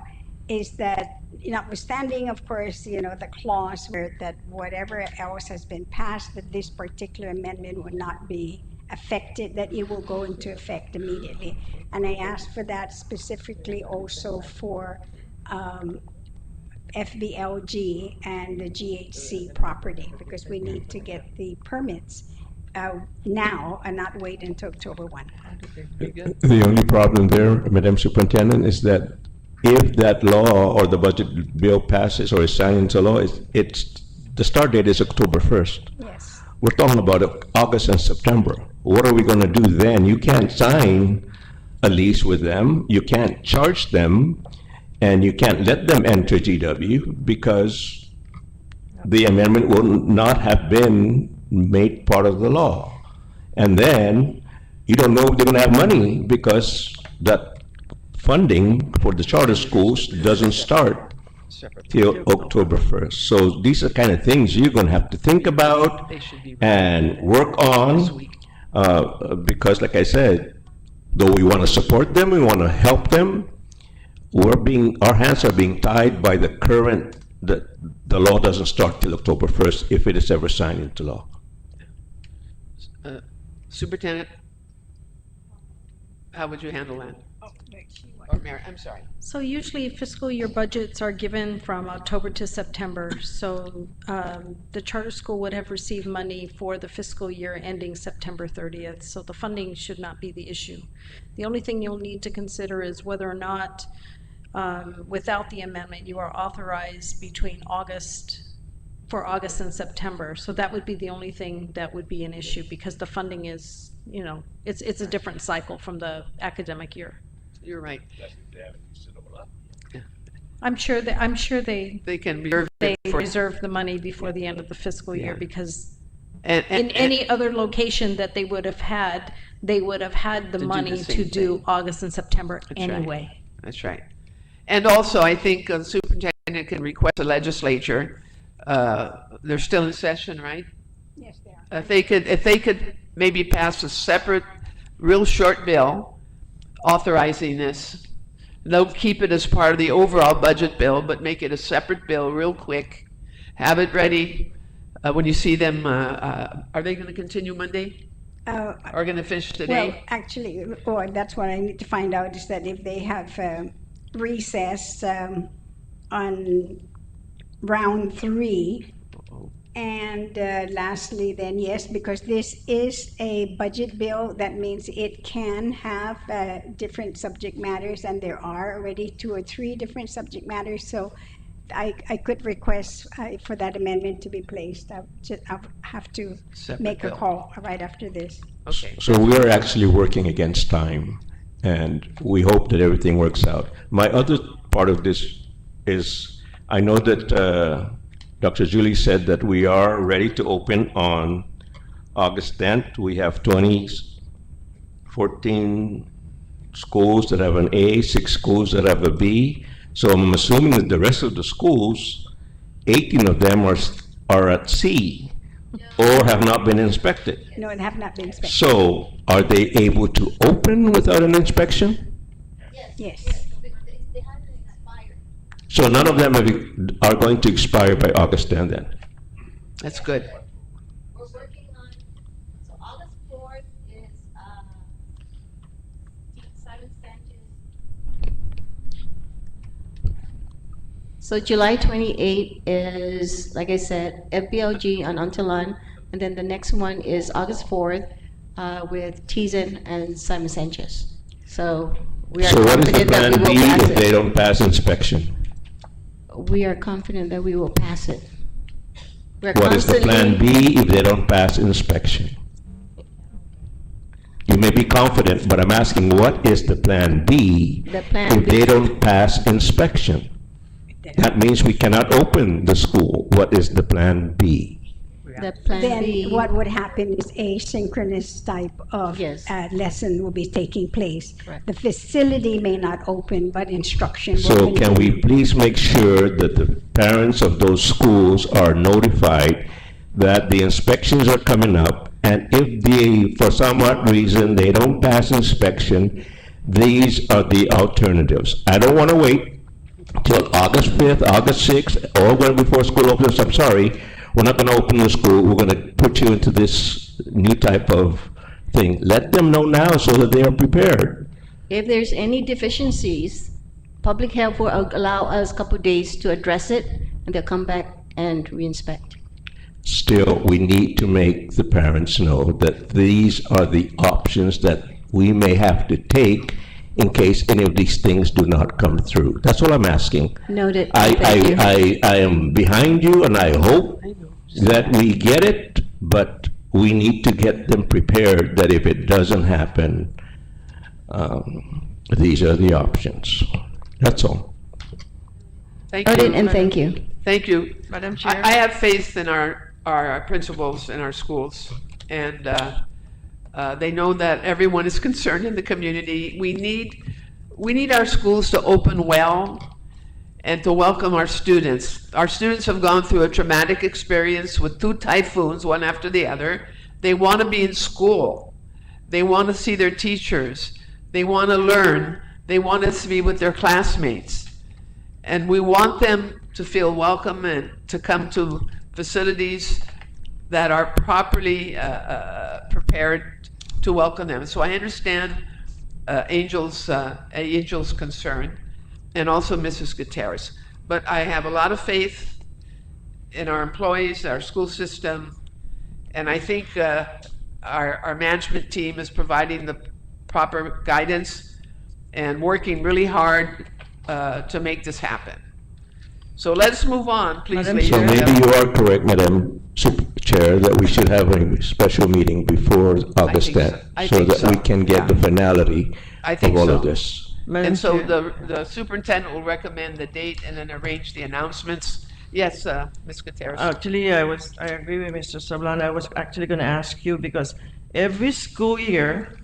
is that, notwithstanding, of course, the clause where that whatever else has been passed, that this particular amendment would not be affected, that it will go into effect immediately. And I asked for that specifically also for FBLG and the GHC property, because we need to get the permits now and not wait until October 1. The only problem there, Madam Superintendent, is that if that law or the budget bill passes or is signed into law, the start date is October 1st. Yes. We're talking about August and September. What are we going to do then? You can't sign a lease with them. You can't charge them, and you can't let them enter GW because the amendment will not have been made part of the law. And then you don't know if they're going to have money because that funding for the charter schools doesn't start till October 1st. So these are kind of things you're going to have to think about and work on because, like I said, though we want to support them, we want to help them, our hands are being tied by the current, the law doesn't start till October 1st if it is ever signed into law. Superintendent, how would you handle that? Or Mary, I'm sorry. So usually fiscal year budgets are given from October to September. So the charter school would have received money for the fiscal year ending September 30th. So the funding should not be the issue. The only thing you'll need to consider is whether or not, without the amendment, you are authorized between August and September. So that would be the only thing that would be an issue, because the funding is, it's a different cycle from the academic year. You're right. I'm sure they can reserve reserve the money before the end of the fiscal year, because and in any other location that they would have had, they would have had the money to do August and September anyway. Right. That's right. And also, I think the superintendent can request the legislature. They're still in session, right? Yes, they are. If they could maybe pass a separate, real short bill authorizing this. They'll keep it as part of the overall budget bill, but make it a separate bill real quick. Have it ready when you see them. Are they going to continue Monday? Or going to finish today? Well, actually, that's what I need to find out, is that if they have recess on round 3. And lastly, then, yes, because this is a budget bill, that means it can have different subject matters, and there are already 2 or 3 different subject matters. So I could request for that amendment to be placed. I'll have to make a call right after this. Okay. So we are actually working against time, and we hope that everything works out. My other part of this is, I know that Dr. Julie said that we are ready to open on August 10th. We have 14 schools that have an A, 6 schools that have a B. So I'm assuming that the rest of the schools, 18 of them are at C or have not been inspected. No, they have not been inspected. So are they able to open without an inspection? Yes. So none of them are going to expire by August 10 then? That's good. We're working on, so August 4th is Simon Sanchez. So July 28th is, like I said, FBLG on Untalan, and then the next one is August 4th with Tizen and Simon Sanchez. So we are confident that we will pass it. So what is the plan B if they don't pass inspection? We are confident that we will pass it. What is the plan B if they don't pass inspection? You may be confident, but I'm asking, what is the plan B if they don't pass inspection? That means we cannot open the school. What is the plan B? The plan Then B. what would happen is asynchronous type of lesson will be taking place. Correct. The facility may not open, but instruction will So can continue. we please make sure that the parents of those schools are notified that the inspections are coming up, and if they, for some odd reason, they don't pass inspection, these are the alternatives. I don't want to wait till August 5th, August 6th, or when before school opens. I'm sorry, we're not going to open the school. We're going to put you into this new type of thing. Let them know now so that they are prepared. If there's any deficiencies, public health will allow us a couple days to address it, and they'll come back and re-inspect. Still, we need to make the parents know that these are the options that we may have to take in case any of these things do not come through. That's all I'm asking. Noted. Thank you. I am behind you, and I hope that we get it, but we need to get them prepared that if it doesn't happen, these are the options. That's all. Thank you. Noted, and thank you. Thank you. Madam Chair? I have faith in our principals in our schools, and they know that everyone is concerned in the community. We need our schools to open well and to welcome our students. Our students have gone through a traumatic experience with 2 typhoons, one after the other. They want to be in school. They want to see their teachers. They want to learn. They want us to be with their classmates. And we want them to feel welcome and to come to facilities that are properly prepared to welcome them. So I understand Angel's concern, and also Mrs. Gutierrez. But I have a lot of faith in our employees, our school system, and I think our management team is providing the proper guidance and working really hard to make this happen. So let's move on, please, Madam ladies. So and maybe gentlemen. you are correct, Madam Chair, that we should have a special meeting before August think so. 10th, I so think that we so. can get the finality I think of all so. of this. Madam And so Chair? the superintendent will recommend the date and then arrange the announcements. Yes, Ms. Gutierrez. Actually, I agree with Mr. Sablan. I was actually going to ask you because every school year,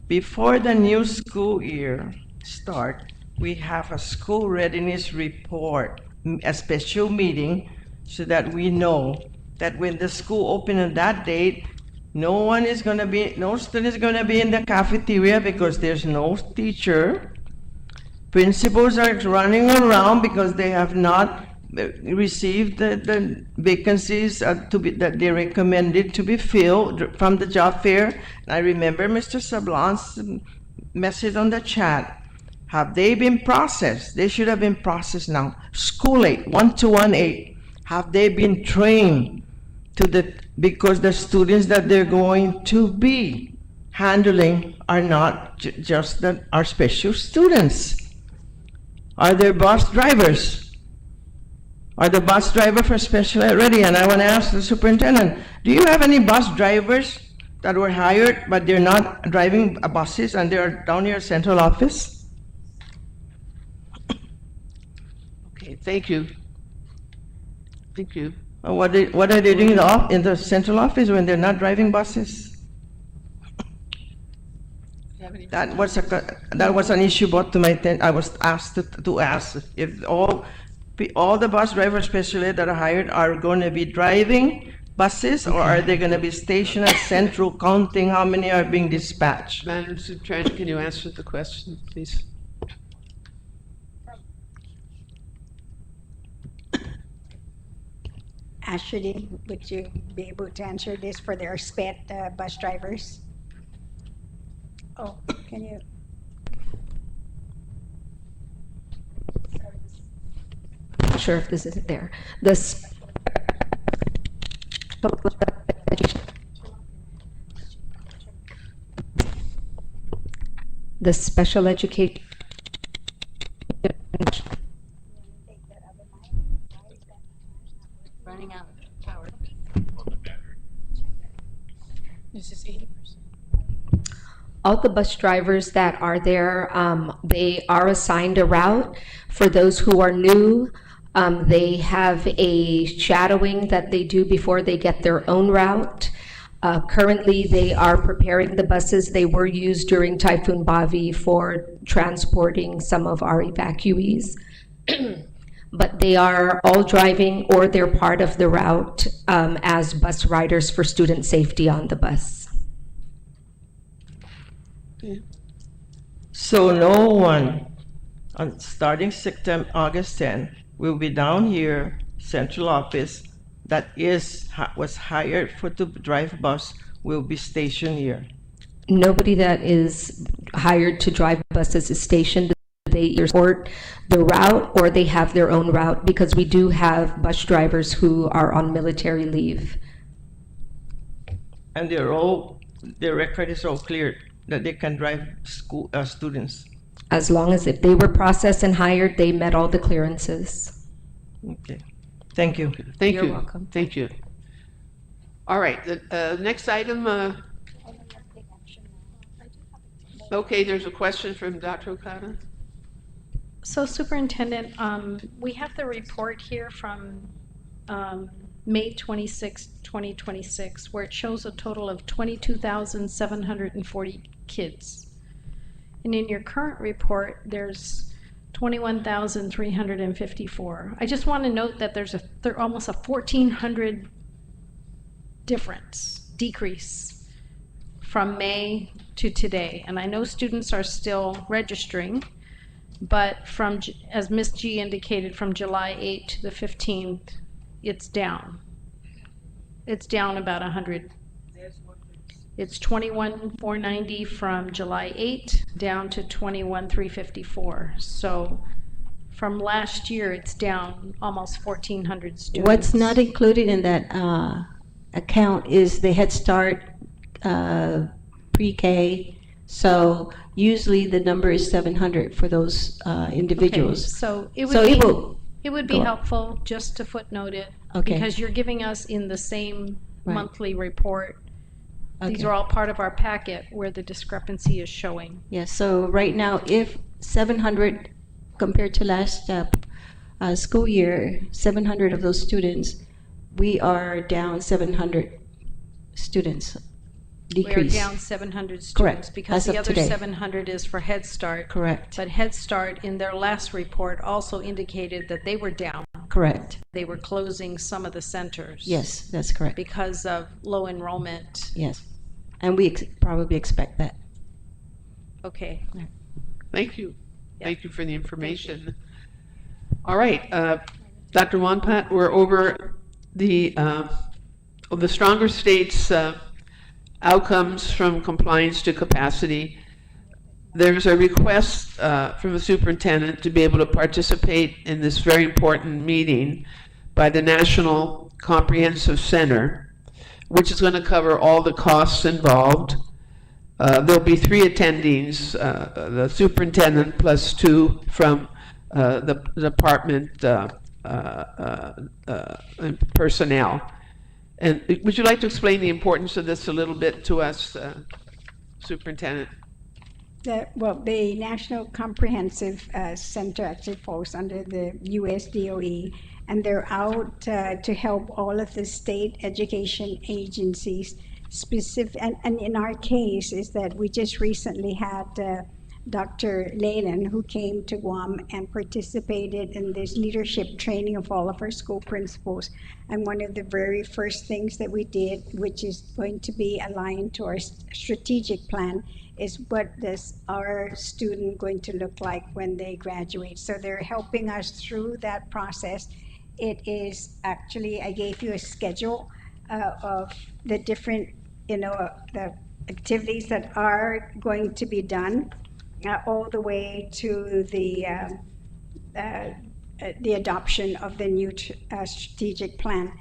before the new school year start, we have a school readiness report, a special meeting, so that we know that when the school open on that date, no student is going to be in the cafeteria because there's no teacher. Principals are running around because they have not received the vacancies that they recommended to be filled from the job fair. I remember Mr. Sablan's message on the chat. Have they been processed? They should have been processed now. School aid, 1218, have they been trained because the students that they're going to be handling are not just our special students? Are there bus drivers? Are the bus driver for special ed ready? And I want to ask the superintendent, do you have any bus drivers that were hired but they're not driving buses and they're down here at central office? Okay, thank you. Thank you. What are they doing in the central office when they're not driving buses? That was an issue brought to my attention. I was asked to ask if all the bus drivers, especially that are hired, are going to be driving buses, or are they going to be stationed at central counting how many are being dispatched? Madam Superintendent, can you answer the question, please? Ashley, would you be able to answer this for their SPED bus drivers? Oh, can you? Not sure if this isn't there. This the special education Running out of power. This is 80%. All the bus drivers that are there, they are assigned a route. For those who are new, they have a shadowing that they do before they get their own route. Currently, they are preparing the buses. They were used during Typhoon Bavi for transporting some of our evacuees. but they are all driving or they're part of the route as bus riders for student safety on the bus. So no one, starting September, August 10, will be down here, central office, that was hired to drive bus will be stationed here. Nobody that is hired to drive buses is stationed. They either support the route or they have their own route, because we do have bus drivers who are on military leave. And their record is all cleared, that they can drive school students. As long as if they were processed and hired, they met all the clearances. Okay, thank you. Thank You're you. welcome. Thank you. All right, the next item, okay, there's a question from Dr. Okada. So Superintendent, we have the report here from May 26, 2026, where it shows a total of 22,740 kids. And in your current report, there's 21,354. I just want to note that there's almost a 1,400 decrease from May to today. And I know students are still registering, but as Ms. G indicated, from July 8th to the 15th, it's down. It's down about 100. It's 21,490 from July 8 down to 21,354. So from last year, it's down almost 1,400 students. What's not included in that account is the Head Start pre-K. So usually the number is 700 for those individuals. Okay, so it would be go on. helpful just to footnote it. Okay. Because you're giving us in the same Right. monthly report. These Okay. are all part of our packet where the discrepancy is showing. Yeah, so right now, if 700 compared to last school year, 700 of those students, we are down 700 students, decrease. We are down 700 students. Correct, Because as the of other today. 700 is for Head Start. Correct, But Head Start, in their last report, also indicated that they were down. correct. They were closing some of the centers. Yes, that's correct. Because of low enrollment. Yes, and we probably expect that. Okay. Thank you. Thank you for the information. All right, Dr. Wanpat, we're over the stronger states outcomes from compliance to capacity. There's a request from the superintendent to be able to participate in this very important meeting by the National Comprehensive Center, which is going to cover all the costs involved. There'll be 3 attendees, the superintendent plus 2 from the department personnel. And would you like to explain the importance of this a little bit to us, Superintendent? The National Comprehensive Center actually falls under the US DOE, and they're out to help all of the state education agencies. And in our case is that we just recently had Dr. Leyland, who came to Guam and participated in this leadership training of all of our school principals. And one of the very first things that we did, which is going to be aligned to our strategic plan, is what is our student going to look like when they graduate. So they're helping us through that process. It is actually, I gave you a schedule of the different, the activities that are going to be done, all the way to the adoption of the new strategic plan.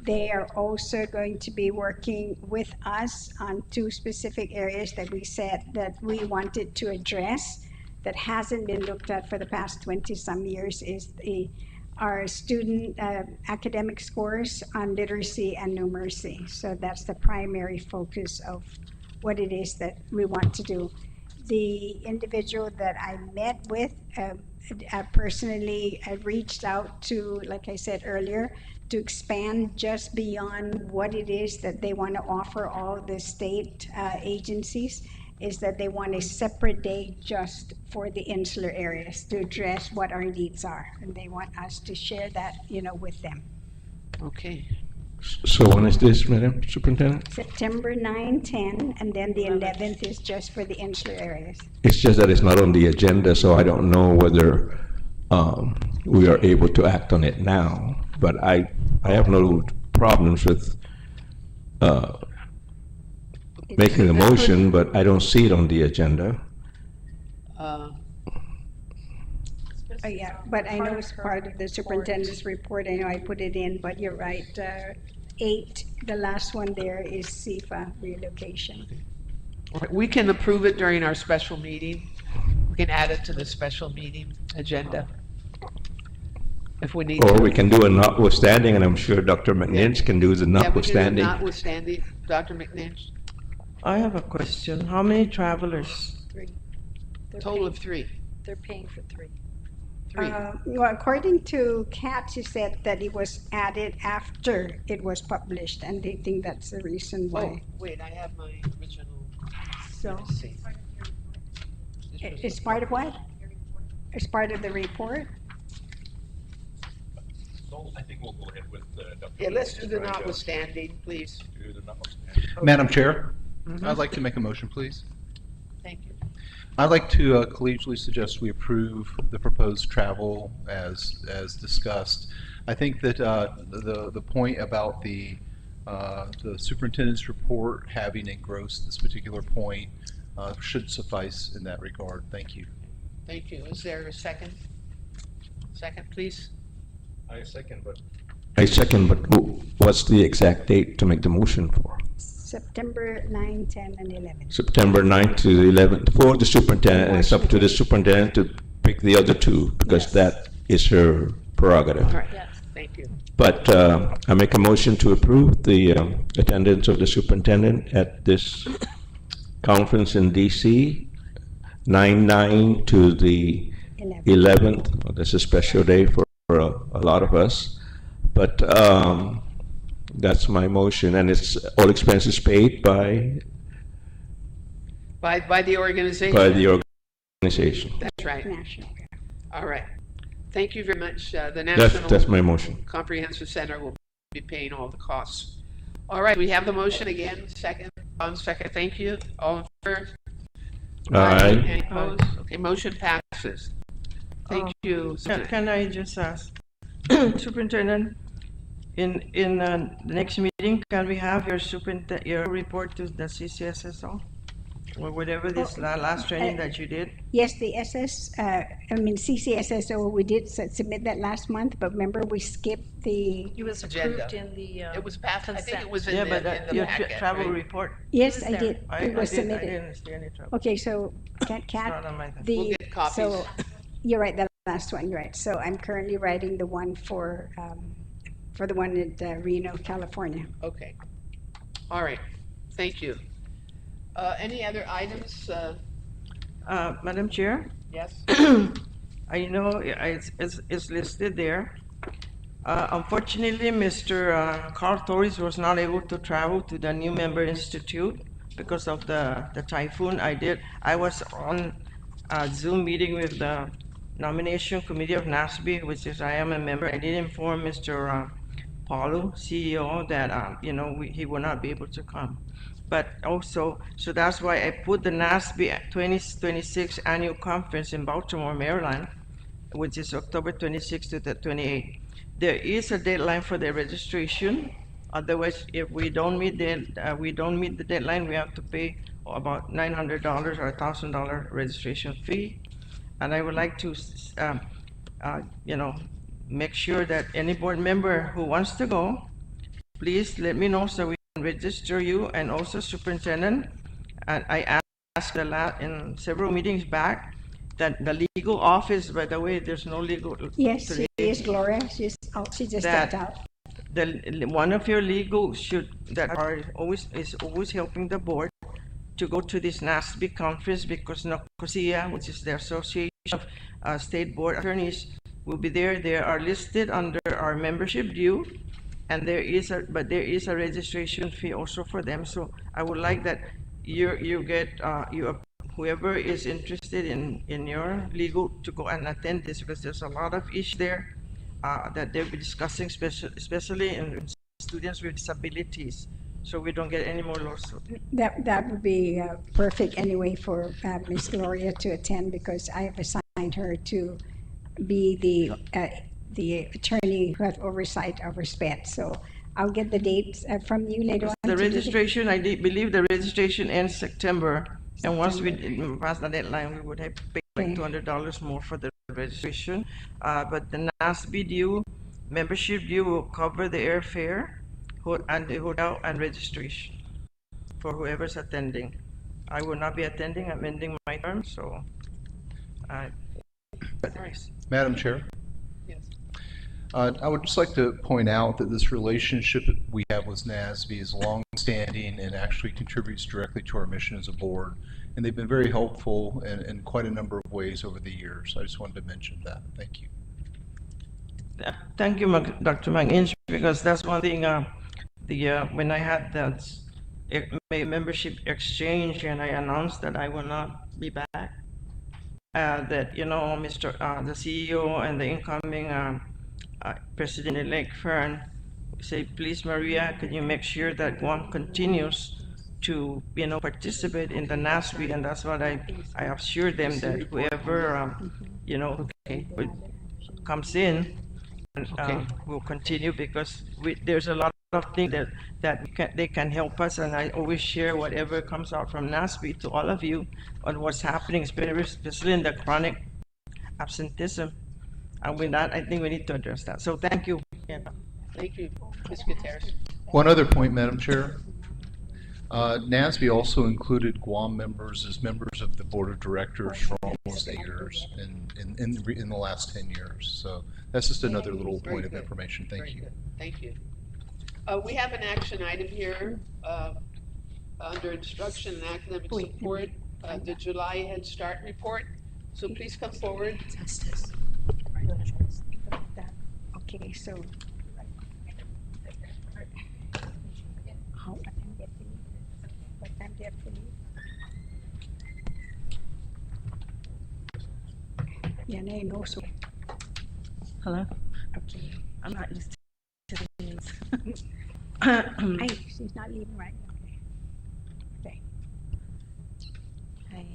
They are also going to be working with us on 2 specific areas that we said that we wanted to address that hasn't been looked at for the past 20-some years, is our student academic scores on literacy and numeracy. So that's the primary focus of what it is that we want to do. The individual that I met with personally reached out to, like I said earlier, to expand just beyond what it is that they want to offer all the state agencies. is that they want a separate day just for the insular areas to address what our needs are. And they want us to share that, with them. Okay. So when is this, Madam Superintendent? September 9, 10, and then the 11th is just for the insular areas. It's just that it's not on the agenda, so I don't know whether we are able to act on it now. But I have no problems with making the motion, but I don't see it on the agenda. Oh, yeah, but I know it's part of the superintendent's report. I know I put it in, but you're right. 8, the last one there is CFA relocation. All right, we can approve it during our special meeting. We can add it to the special meeting agenda if we need to. Or we can do a notwithstanding, and I'm sure Dr. McNinch can do the notwithstanding. Yeah, we can do notwithstanding. Dr. McNinch? I have a question. How many travelers? 3. Total of 3. They're paying for 3. 3. Well, according to Kat, she said that it was added after it was published, and they think that's the reason Oh, why. wait, I have my original. So, Let's see. it's part of what? It's part of the report? So I think we'll go ahead with Dr. Yeah, let's do the notwithstanding, please. Madam Chair, Mhm. I'd like to make a motion, please. Thank you. I'd like to collegially suggest we approve the proposed travel as discussed. I think that the point about the superintendent's report having engrossed this particular point should suffice in that regard. Thank you. Thank you. Is there a second? Second, please. I second, but what's the exact date to make the motion for? September 9, 10, and 11. September 9th to the 11th for the superintendent, and it's up to the superintendent to pick the other 2 because that is her prerogative. All right. Yes. Thank you. But I make a motion to approve the attendance of the superintendent at this conference in DC, 9/9 to the 11th. Well, this is a special day for a lot of us, but that's my motion, and it's all expenses paid by the organization. by the organization. That's right. National. All right. Thank you very much. The National That's my motion. Comprehensive Center will be paying all the costs. All right, we have the motion again. Second, on second. Thank you. All in favor? Aye. Any opposed? Okay, motion passes. Thank you. Can I just ask, Superintendent, in the next meeting, can we have your report to the CCSSO? Or whatever this last training that you did? Yes, the CCSSO, we did submit that last month, but remember we skipped the. It was Agenda. approved in the It was passed. I think it was in Yeah, the, but in the your packet. travel right? report. Yes, was I there. did. It was I submitted. didn't see any trouble. Okay, so Kat, not on my thing. We'll get copies. So, you're right, the last one, you're right. So I'm currently writing the one for the one in Reno, California. Okay. All right. Thank you. Any other items? Madam Chair, Yes? I know it's listed there. Unfortunately, Mr. Carl Torres was not able to travel to the New Member Institute because of the typhoon. I was on a Zoom meeting with the Nomination Committee of NASB, which is I am a member. I did inform Mr. Paulo, CEO, that he will not be able to come. But also, so that's why I put the NASB 2026 annual conference in Baltimore, Maryland, which is October 26th to the 28th. There is a deadline for the registration. Otherwise, if we don't meet the deadline, we have to pay about $900 or $1,000 registration fee. And I would like to, make sure that any board member who wants to go, please let me know so we can register you, and also superintendent. And I asked in several meetings back that the legal office, by the way, there's no legal. Yes, today, she is Gloria. She just stepped out. One of your legal is always helping the board to go to this NASB conference, because NOCOSIA, which is the Association of State Board Attorneys, will be there. They are listed under our membership due, and there is a registration fee also for them. So I would like that you get, whoever is interested in your legal to go and attend this, because there's a lot of issues there that they'll be discussing, especially in students with disabilities, so we don't get any more lawsuits. That would be perfect anyway for Ms. Gloria to attend, because I have assigned her to be the attorney who has oversight over SPED. So I'll get the dates from you later on. The to do registration, I believe the registration ends September, and once we pass the deadline, we would have to pay like Okay. $200 more for the registration. But the NASB due, membership due will cover the airfare and the hotel and registration for whoever's attending. I will not be attending, I'm ending my term, so. Madam Chair? Yes. I would just like to point out that this relationship that we have with NASB is long-standing and actually contributes directly to our mission as a board. And they've been very helpful in quite a number of ways over the years. I just wanted to mention that. Thank you. Thank you, Dr. McInch, because that's one thing, when I had that membership exchange and I announced that I will not be back, that, the CEO and the incoming President-elect Fern say, please, Maria, can you make sure that Guam continues to, participate in the NASB? And that's what I assured them, that whoever, comes in, will continue, because there's a lot of things that they can help us, and I always share whatever comes out from NASB to all of you on what's happening, especially in the chronic absenteeism. And with that, I think we need to address that. So thank you. Yeah. Thank you, Ms. Gutierrez. One other point, Madam Chair. NASB also included Guam members as members of the board of directors for almost 8 years in the last 10 years. So that's just another little point of information. Thank you. Thank you. We have an action item here under instruction and academic support, the July Head Start report. So please come forward. Okay, so. What time do you have to leave? What time do you have to leave? Yeah, no, no, so. Hello? Okay. I'm not used to the news. Hey, she's not leaving right now. Okay. Hi.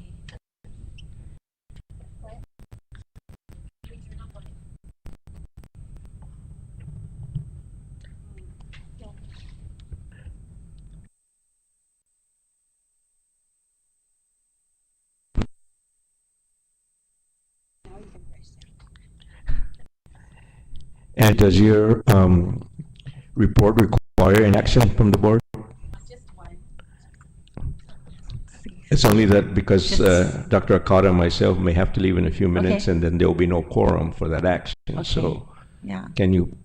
And does your report require an action from the board? Just one. It's only that because Dr. Akata and myself may have to leave in a few minutes, Okay. and then there will be no quorum for that action. So Yeah. can you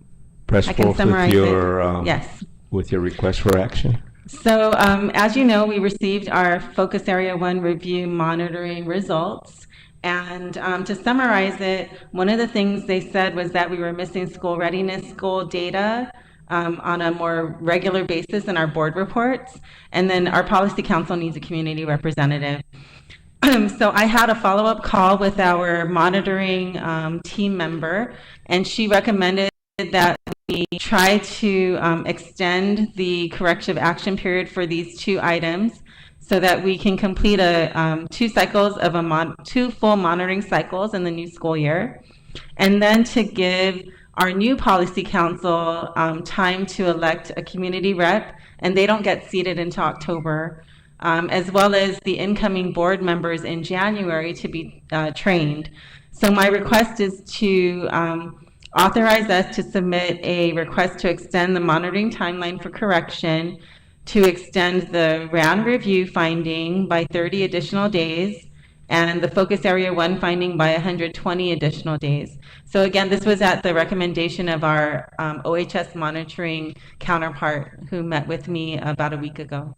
press I can forth with summarize your it. Yes. with your request for action? So, as you know, we received our Focus Area 1 review monitoring results. And to summarize it, one of the things they said was that we were missing school readiness goal data on a more regular basis in our board reports. And then our policy council needs a community representative. So I had a follow-up call with our monitoring team member, and she recommended that we try to extend the corrective action period for these 2 items so that we can complete two cycles of two full monitoring cycles in the new school year, and then to give our new policy council time to elect a community rep, and they don't get seated until October, as well as the incoming board members in January to be trained. So my request is to authorize us to submit a request to extend the monitoring timeline for correction, to extend the RAN review finding by 30 additional days, and the Focus Area 1 finding by 120 additional days. So again, this was at the recommendation of our OHS monitoring counterpart who met with me about a week ago.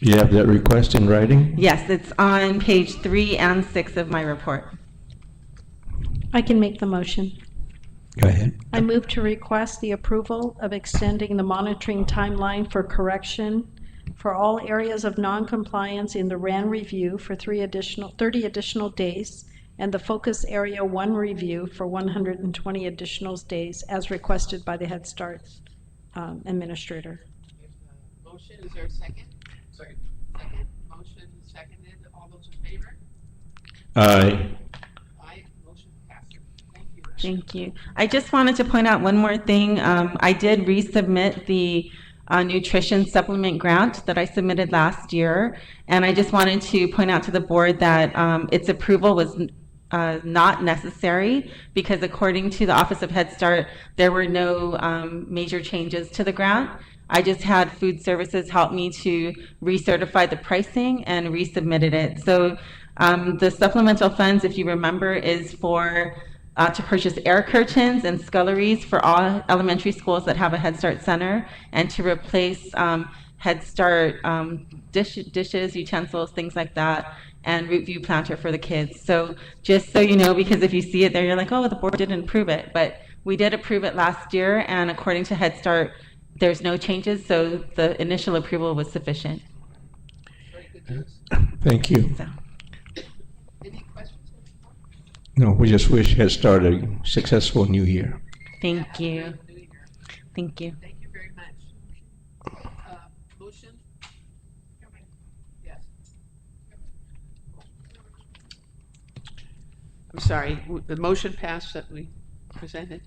You have that request in writing? Yes, it's on page 3 and 6 of my report. I can make the motion. Go ahead. I move to request the approval of extending the monitoring timeline for correction for all areas of noncompliance in the RAN review for 30 additional days, and the Focus Area 1 review for 120 additional days, as requested by the Head Start administrator. Motion, is there a second? Second. Second, motion seconded, all those in favor? Aye. Aye, motion passes. Thank you. Thank you. I just wanted to point out one more thing. I did resubmit the nutrition supplement grant that I submitted last year, and I just wanted to point out to the board that its approval was not necessary because according to the Office of Head Start, there were no major changes to the grant. I just had food services help me to recertify the pricing and resubmitted it. So the supplemental funds, if you remember, is for to purchase air curtains and sculleries for all elementary schools that have a Head Start center, and to replace Head Start dishes, utensils, things like that, and root view planter for the kids. So just so you know, because if you see it there, you're like, oh, the board didn't approve it. But we did approve it last year, and according to Head Start, there's no changes, so the initial approval was sufficient. Very good news. Thank you. So. Any questions? No, we just wish Head Start a successful new year. Thank you. Thank you. Thank you very much. Motion? Yes. I'm sorry, the motion passed that we presented?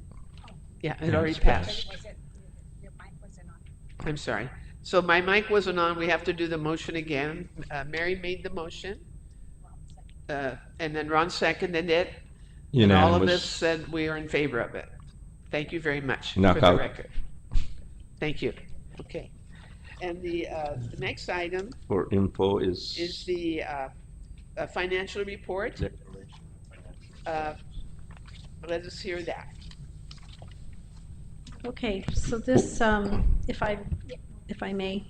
Yeah, it already passed. I'm sorry. So my mic wasn't on. We have to do the motion again. Mary made the motion. And then Ron seconded it. And all of us Unanimous. said we are in favor of it. Thank you very much for Knockout. the record. Thank you. Okay. And the next item For info is is the financial report. Let us hear that. Okay, so this, if I may,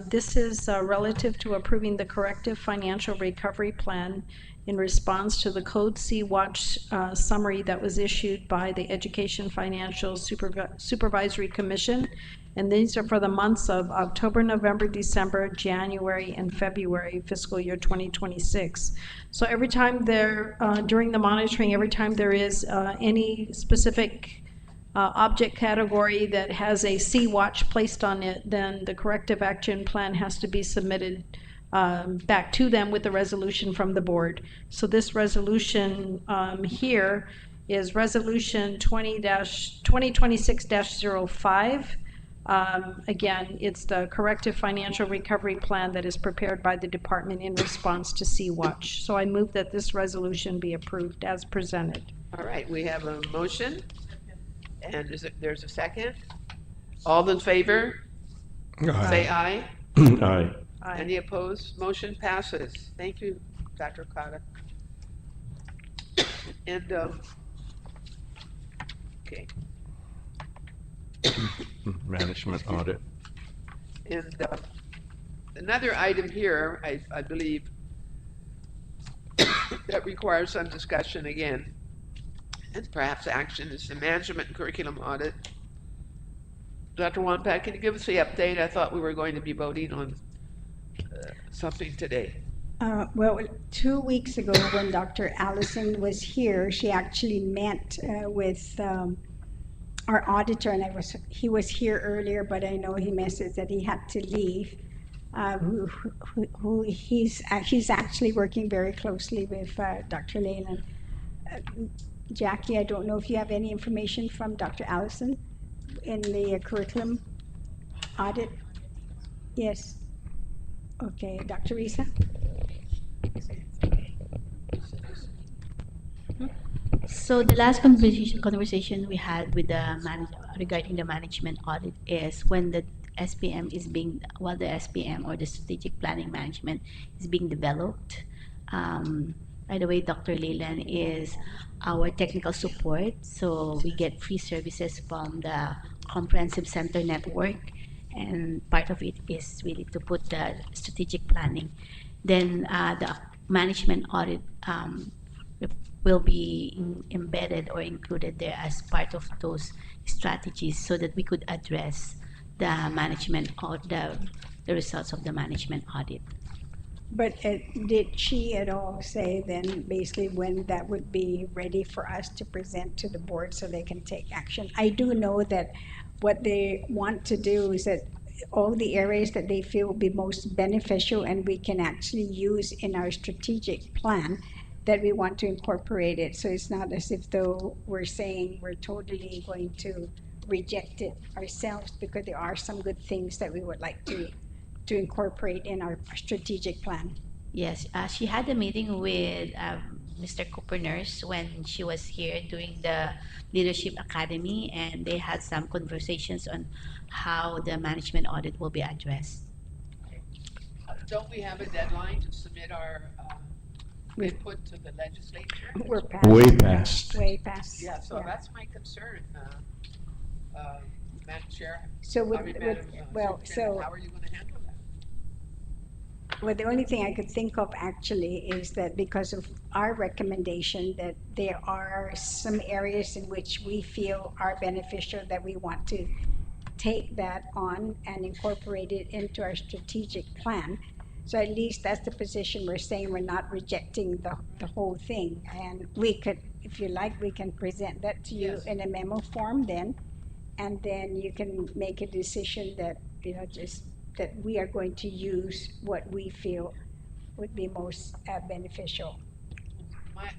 this is relative to approving the corrective financial recovery plan in response to the Code C Watch summary that was issued by the Education Financial Supervisory Commission. And these are for the months of October, November, December, January, and February, fiscal year 2026. So every time there, during the monitoring, every time there is any specific object category that has a C-Watch placed on it, then the corrective action plan has to be submitted back to them with a resolution from the board. So this resolution here is Resolution 2026-05. Again, it's the corrective financial recovery plan that is prepared by the department in response to C-Watch. So I move that this resolution be approved as presented. All right, we have a motion. And there's a second? All in favor? Say aye. Aye. Aye. Any opposed? Motion passes. Thank you, Dr. Okada. And, okay. Management audit. And another item here, I believe, that requires some discussion again, and perhaps action, is the management and curriculum audit. Dr. Wampak, can you give us the update? I thought we were going to be voting on something today. Well, 2 weeks ago when Dr. Allison was here, she actually met with our auditor, and he was here earlier, but I know he messaged that he had to leave. He's actually working very closely with Dr. Leyland. Jackie, I don't know if you have any information from Dr. Allison in the curriculum audit? Yes. Okay, Dr. Risa? So the last conversation we had with the regarding the management audit is when the SPM is being, while the SPM or the strategic planning management is being developed. By the way, Dr. Leyland is our technical support, so we get free services from the Comprehensive Center Network, and part of it is really to put the strategic planning. Then the management audit will be embedded or included there as part of those strategies so that we could address the management or the results of the management audit. But did she at all say then basically when that would be ready for us to present to the board so they can take action? I do know that what they want to do is that all the areas that they feel will be most beneficial and we can actually use in our strategic plan, that we want to incorporate it. So it's not as if though we're saying we're totally going to reject it ourselves, because there are some good things that we would like to incorporate in our strategic plan. Yes, she had a meeting with Mr. Cooper Nurse when she was here doing the Leadership Academy, and they had some conversations on how the management audit will be addressed. Don't we have a deadline to submit our input to the legislature? We're past. Way past. Way past. Yeah, so that's my concern, Madam Chair. So I mean, Madam well, Superintendent, so how are you going to handle that? well, the only thing I could think of actually is that because of our recommendation that there are some areas in which we feel are beneficial that we want to take that on and incorporate it into our strategic plan. So at least that's the position we're saying. We're not rejecting the whole thing. And we could, if you like, we can present that to you in a memo form then. And then you can make a decision that, just that we are going to use what we feel would be most beneficial. My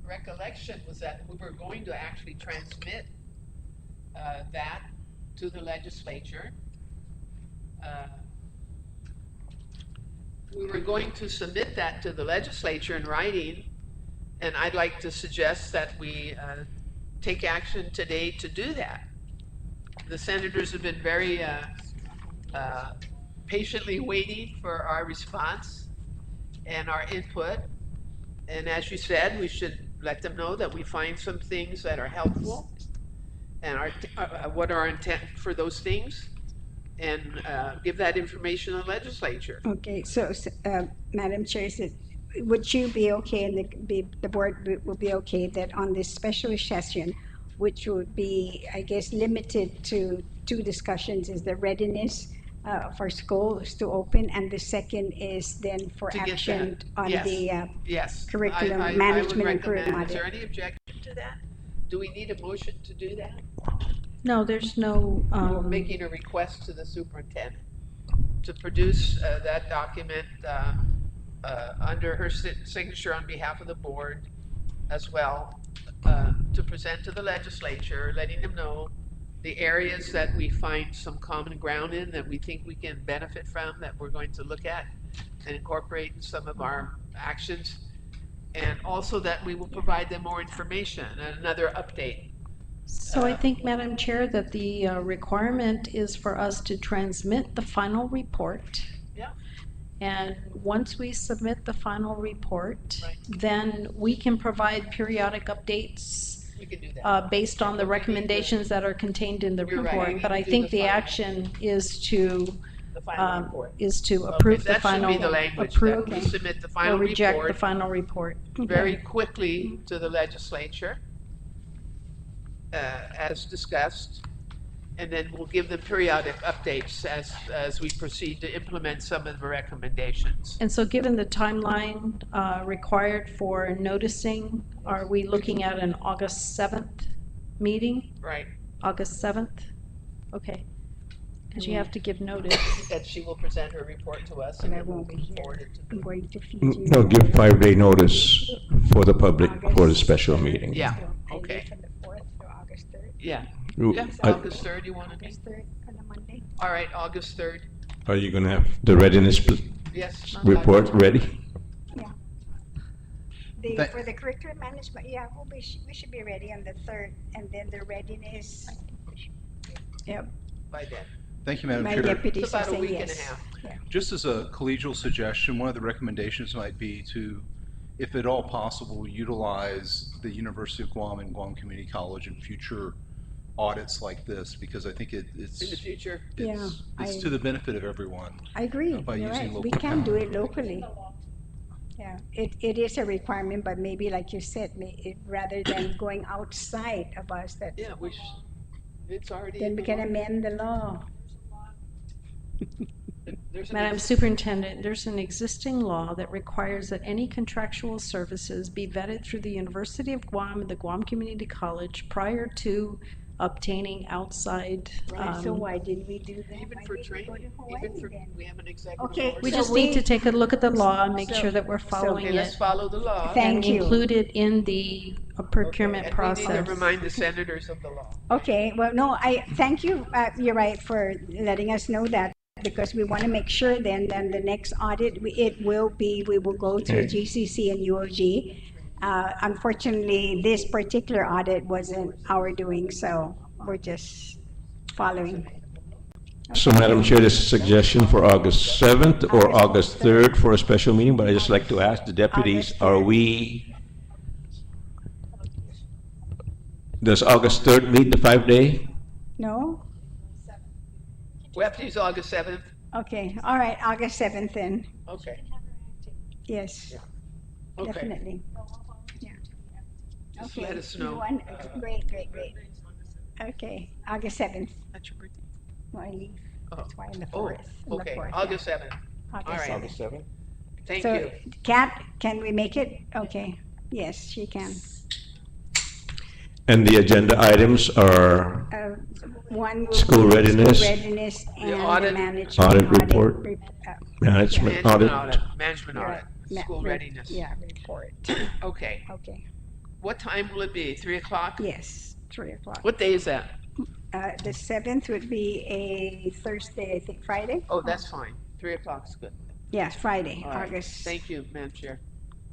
recollection was that we were going to actually transmit that to the legislature. We were going to submit that to the legislature in writing, and I'd like to suggest that we take action today to do that. The senators have been very patiently waiting for our response and our input. And as you said, we should let them know that we find some things that are helpful and what are our intent for those things, and give that information to the legislature. Okay, so Madam Chair, would you be okay, and the board will be okay that on this special session, which would be, I guess, limited to 2 discussions, is the readiness for schools to open, and the second is then for To get action that. on Yes. the Yes. curriculum I would management and recommend. curriculum Is there audit. any objection to that? Do we need a motion to do that? No, there's no, We're making a request to the superintendent to produce that document under her signature on behalf of the board as well, to present to the legislature, letting them know the areas that we find some common ground in, that we think we can benefit from, that we're going to look at and incorporate in some of our actions, and also that we will provide them more information and another update. So I think, Madam Chair, that the requirement is for us to transmit the final report. Yeah. And once we submit the final report, then we can provide periodic updates We can do that. based on the recommendations that are contained in the You're right. report. We But need I to do think the the final. action is to The final report. approve the That should final, be the language, approve that we submit the or final reject the report final report. very quickly to the legislature, as discussed, and then we'll give them periodic updates as we proceed to implement some of the recommendations. And so given the timeline required for noticing, are we looking at an August 7th meeting? Right. August 7th? Okay. Because you have to give notice. And she will present her report to us, And and I then we'll won't be here. forward it to I'm going to feed you. No, give 5-day notice for the public for the special meeting. Yeah, I leave okay. from the 4th to August 3rd. Yeah. Ooh, Yeah, I- August 3rd, you want to meet? August 3rd on a Monday. All right, August 3rd. Are you gonna have the readiness Yes. report ready? For the curriculum management, we should be ready on the 3rd, and then the readiness. Yep. By then. Thank you, Madam My Chair. deputy It's about a saying week and a yes. half. Yeah. Just as a collegial suggestion, one of the recommendations might be to, if at all possible, utilize the University of Guam and Guam Community College in future audits like this, because I think it's In the future. it's to the benefit of everyone. I agree, by you're using right. We local can do talent. it locally. Yeah, it is a requirement, but maybe like you said, rather than going outside of us, that Yeah, it's already then in we the can law. amend the law. There's an Madam exist- Superintendent, there's an existing law that requires that any contractual services be vetted through the University of Guam and the Guam Community College prior to obtaining outside. Right, so why didn't we do that? Even Why for did we go training, to Hawaii even for, then? we have an executive Okay, order. We so just need to take a look at the law and make so- sure that we're so- following Okay, let's it. follow the law. Thank And you. include it in the procurement And we need to process. remind the senators of the law. Okay, well, no, I thank you, you're right, for letting us know that, because we want to make sure then the next audit, we will go through Okay. GCC and UOG. Unfortunately, this particular audit wasn't our doing, so we're just following. So, Madam Chair, this is a suggestion for August 7th or August 3rd for a special meeting, but I just like to ask the deputies, does August 3rd meet the 5-day? No? We have to use August 7th. Okay, all right, August 7th then, Okay. yes, Okay. definitely. Yeah. Just Okay, let us you know. want- Great, great, great. Okay, August 7th. That's your birthday. No, I leave. Oh. That's why on the Oh, 4th. on the okay, 4th, August yeah. 7th. August All right. 7th. August 7th? Thank So, you. Kat, can we make it? Okay, yes, she can. And the agenda items are One will School be readiness. School readiness and the audit. management. Audit report. Management audit. Management Right. audit, school readiness. Yeah, report. Okay. Okay, What time will it be? 3 o'clock? yes, 3 o'clock. What day is that? The 7th would be a Thursday, I think, Friday? Oh, that's fine. 3 o'clock's good. Yes, Friday, All right. August. Thank you, Madam Chair.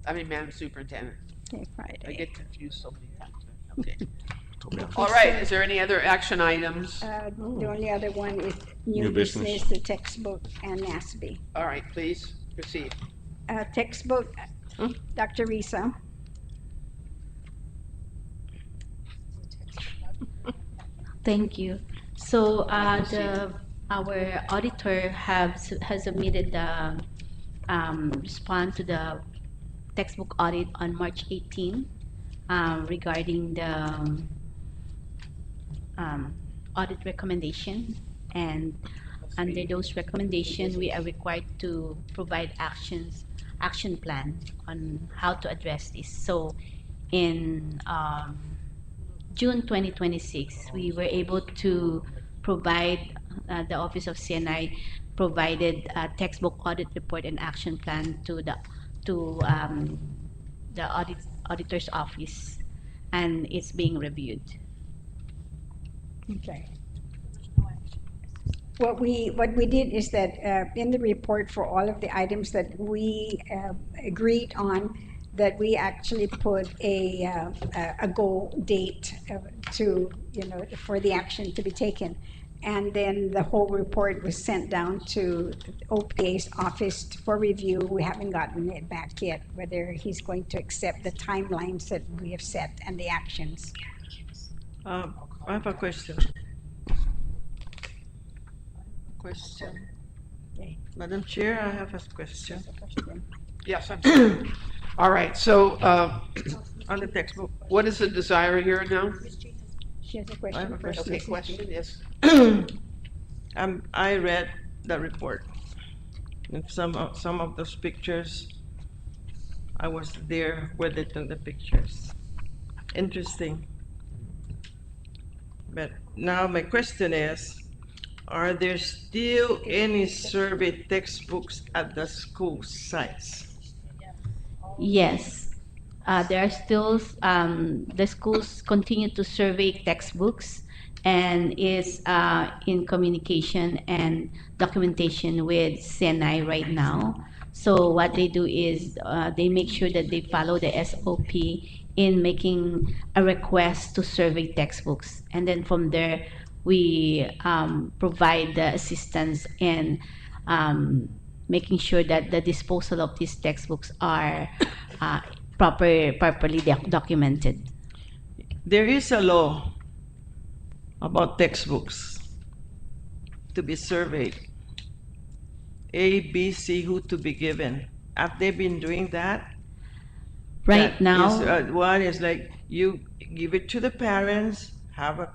Madam Superintendent. Okay, I Friday. get confused so many times. Okay. All right, is there any other action items? The only other one is New new business. business, the textbook and NASB. All right, please proceed. Textbook, Dr. Risa. Thank you. So, our auditor has submitted the response to the textbook audit on March 18 regarding the audit recommendation. And under those recommendations, we are required to provide action plan on how to address this. So, in June 2026, we were able to provide, the Office of CNI provided a textbook audit report and action plan to the auditor's office, and it's being reviewed. Okay. What we did is that in the report for all of the items that we agreed on, that we actually put a goal date to, for the action to be taken. And then the whole report was sent down to OPA's office for review. We haven't gotten it back yet, whether he's going to accept the timelines that we have set and the actions. I have a question. Okay. Madam Chair, I have a question Yes, I'm sorry. All right, so on the textbook. what is the desire here now? She has a I have question a first. Okay, question, yes. I read the report. And some of those pictures, I was there where they took the pictures. Interesting. But now my question is, are there still any survey textbooks at the school sites? Yes, there are still, the schools continue to survey textbooks and is in communication and documentation with CNI right now. So what they do is they make sure that they follow the SOP in making a request to survey textbooks. And then from there, we provide the assistance in making sure that the disposal of these textbooks are properly documented. There is a law about textbooks to be surveyed. A, B, C, who to be given. Have they been doing that? Right That now, is, one is like you give it to the parents, have a,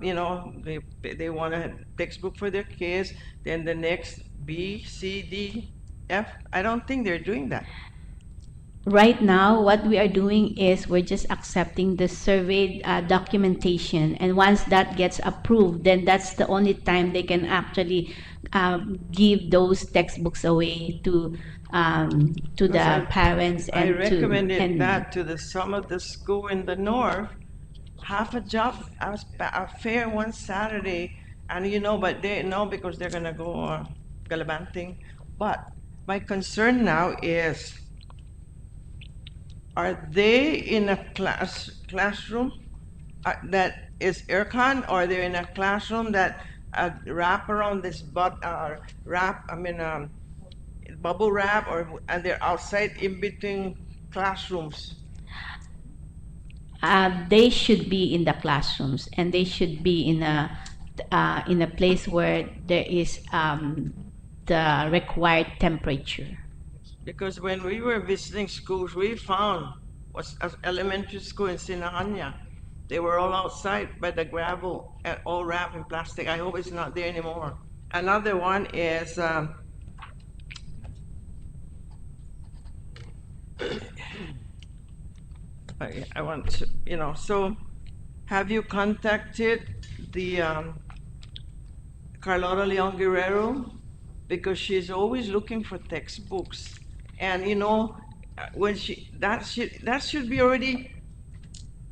they want a textbook for their kids, then the next B, C, D, F. I don't think they're doing that. right now, what we are doing is we're just accepting the survey documentation, and once that gets approved, then that's the only time they can actually give those textbooks away to Because the parents I and to recommended that to some of the school in the north. Half a job, a fair one Saturday, and but they know because they're gonna go gallivanting. But my concern now is, are they in a classroom that is aircon, or they're in a classroom that wrap around this bubble wrap, and they're outside in between classrooms? they should be in the classrooms, and they should be in a place where there is the required temperature. Because when we were visiting schools, we found was elementary school in Sinahanya. They were all outside by the gravel, and all wrapped in plastic. I hope it's not there anymore. Another one is I want to, so have you contacted the Carlota Leon Guerrero? Because she's always looking for textbooks. And when that should be already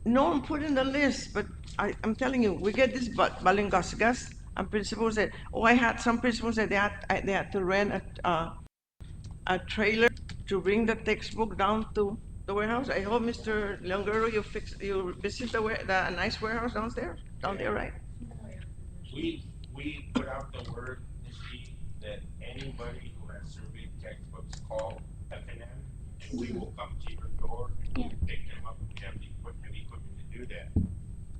known, put in the list. But I'm telling you, we get this balingasgas, and principals said, I had some principals said they had to rent a trailer to bring the textbook down to the warehouse. I hope, Mr. Leongero, you visit the nice warehouse down there, right? We put out the word this week that anybody who has surveyed textbooks call FNM, and we will come to your door and we will pick them up. We have the equipment to do that.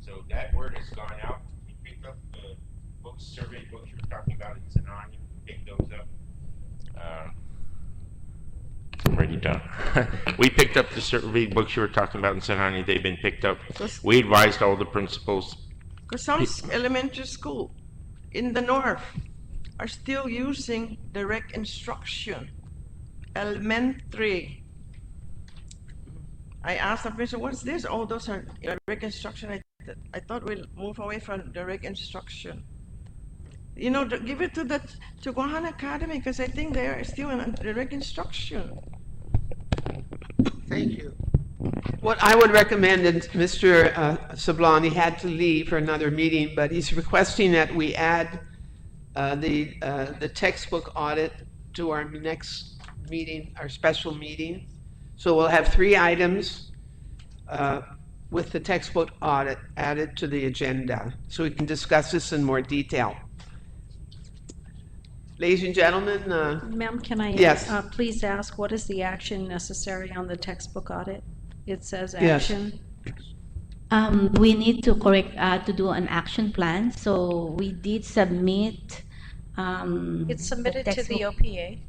So that word has gone out. We picked up the survey books you were talking about in Sananya. We picked those up. I'm already done. We picked up the survey books you were talking about in Sananya. They've been picked up. We advised all the principals. Because some elementary school in the north are still using direct instruction. Elementary. I asked the principal, what's this? Oh, those are direct instruction. I thought we'll move away from direct instruction. Give it to Guahan Academy, because I think they are still in direct instruction. Thank you. What I would recommend, and Mr. Sablani had to leave for another meeting, but he's requesting that we add the textbook audit to our next meeting, our special meeting. So we'll have 3 items with the textbook audit added to the agenda, so we can discuss this in more detail. Ladies and gentlemen. Ma'am, can I yes. Please ask, what is the action necessary on the textbook audit? It says Yes. action. We need to to do an action plan. So we did submit. It's submitted to the OPA.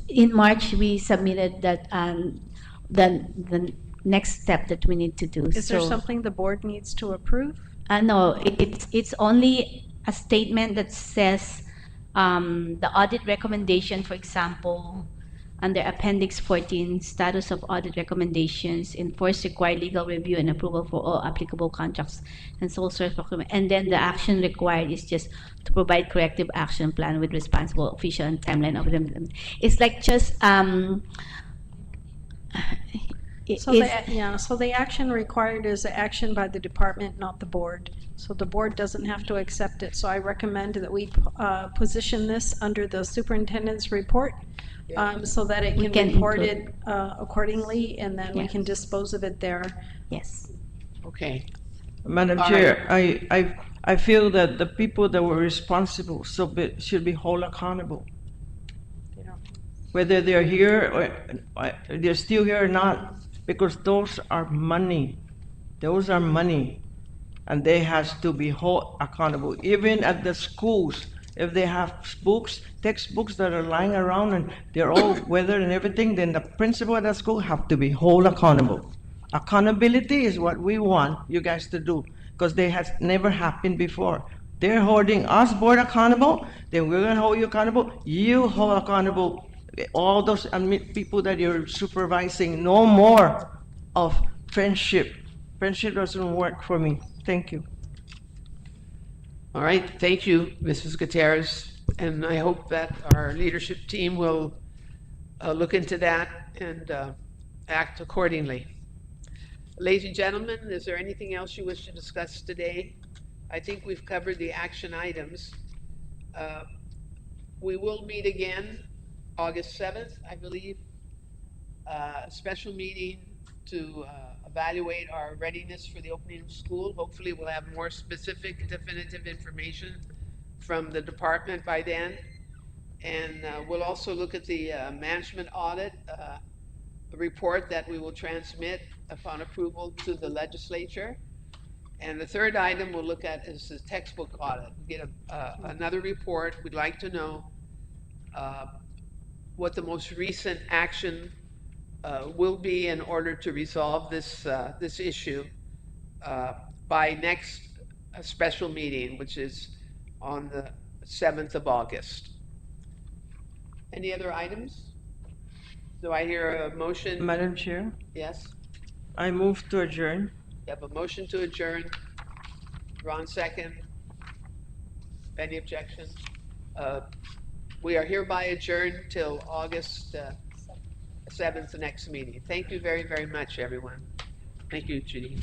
In March, we submitted that the next step that we need to do. Is there something the board needs to approve? No, it's only a statement that says the audit recommendation, for example, under Appendix 14, status of audit recommendations, enforce required legal review and approval for all applicable contracts and sole source procurement. And then the action required is just to provide corrective action plan with responsible official and timeline of them. It's like just So the action required is action by the department, not the board. So the board doesn't have to accept it. So I recommend that we position this under the superintendent's report, so that it can report it accordingly, and then we can dispose of it there. Yes. Okay. Madam Chair, I feel that the people that were responsible should be held accountable. Whether they're here or they're still here or not, because those are money. Those are money. And they have to be held accountable. Even at the schools, If they have books, textbooks that are lying around and they're all weathered and everything, then the principal at that school have to be held accountable. Accountability is what we want you guys to do, because they has never happened before. They're holding us board accountable, then we're gonna hold you accountable. You hold accountable all those people that you're supervising. No more of friendship. Friendship doesn't work for me. Thank you. All right, thank you, Mrs. Gutierrez, and I hope that our leadership team will look into that and act accordingly. Ladies and gentlemen, is there anything else you wish to discuss today? I think we've covered the action items. We will meet again August 7th, I believe, a special meeting to evaluate our readiness for the opening of school. Hopefully, we'll have more specific, definitive information from the department by then. And we'll also look at the management audit report that we will transmit upon approval to the legislature. And the third item we'll look at is the textbook audit. We get another report. We'd like to know what the most recent action will be in order to resolve this issue by next special meeting, which is on the 7th of August. Any other items? Do I hear a motion? Madam Chair, Yes? I move to adjourn. You have a motion to adjourn. Ron second. Any objections? We are hereby adjourned till August 7th, the next meeting. Thank you very, very much, everyone. Thank you, Judy.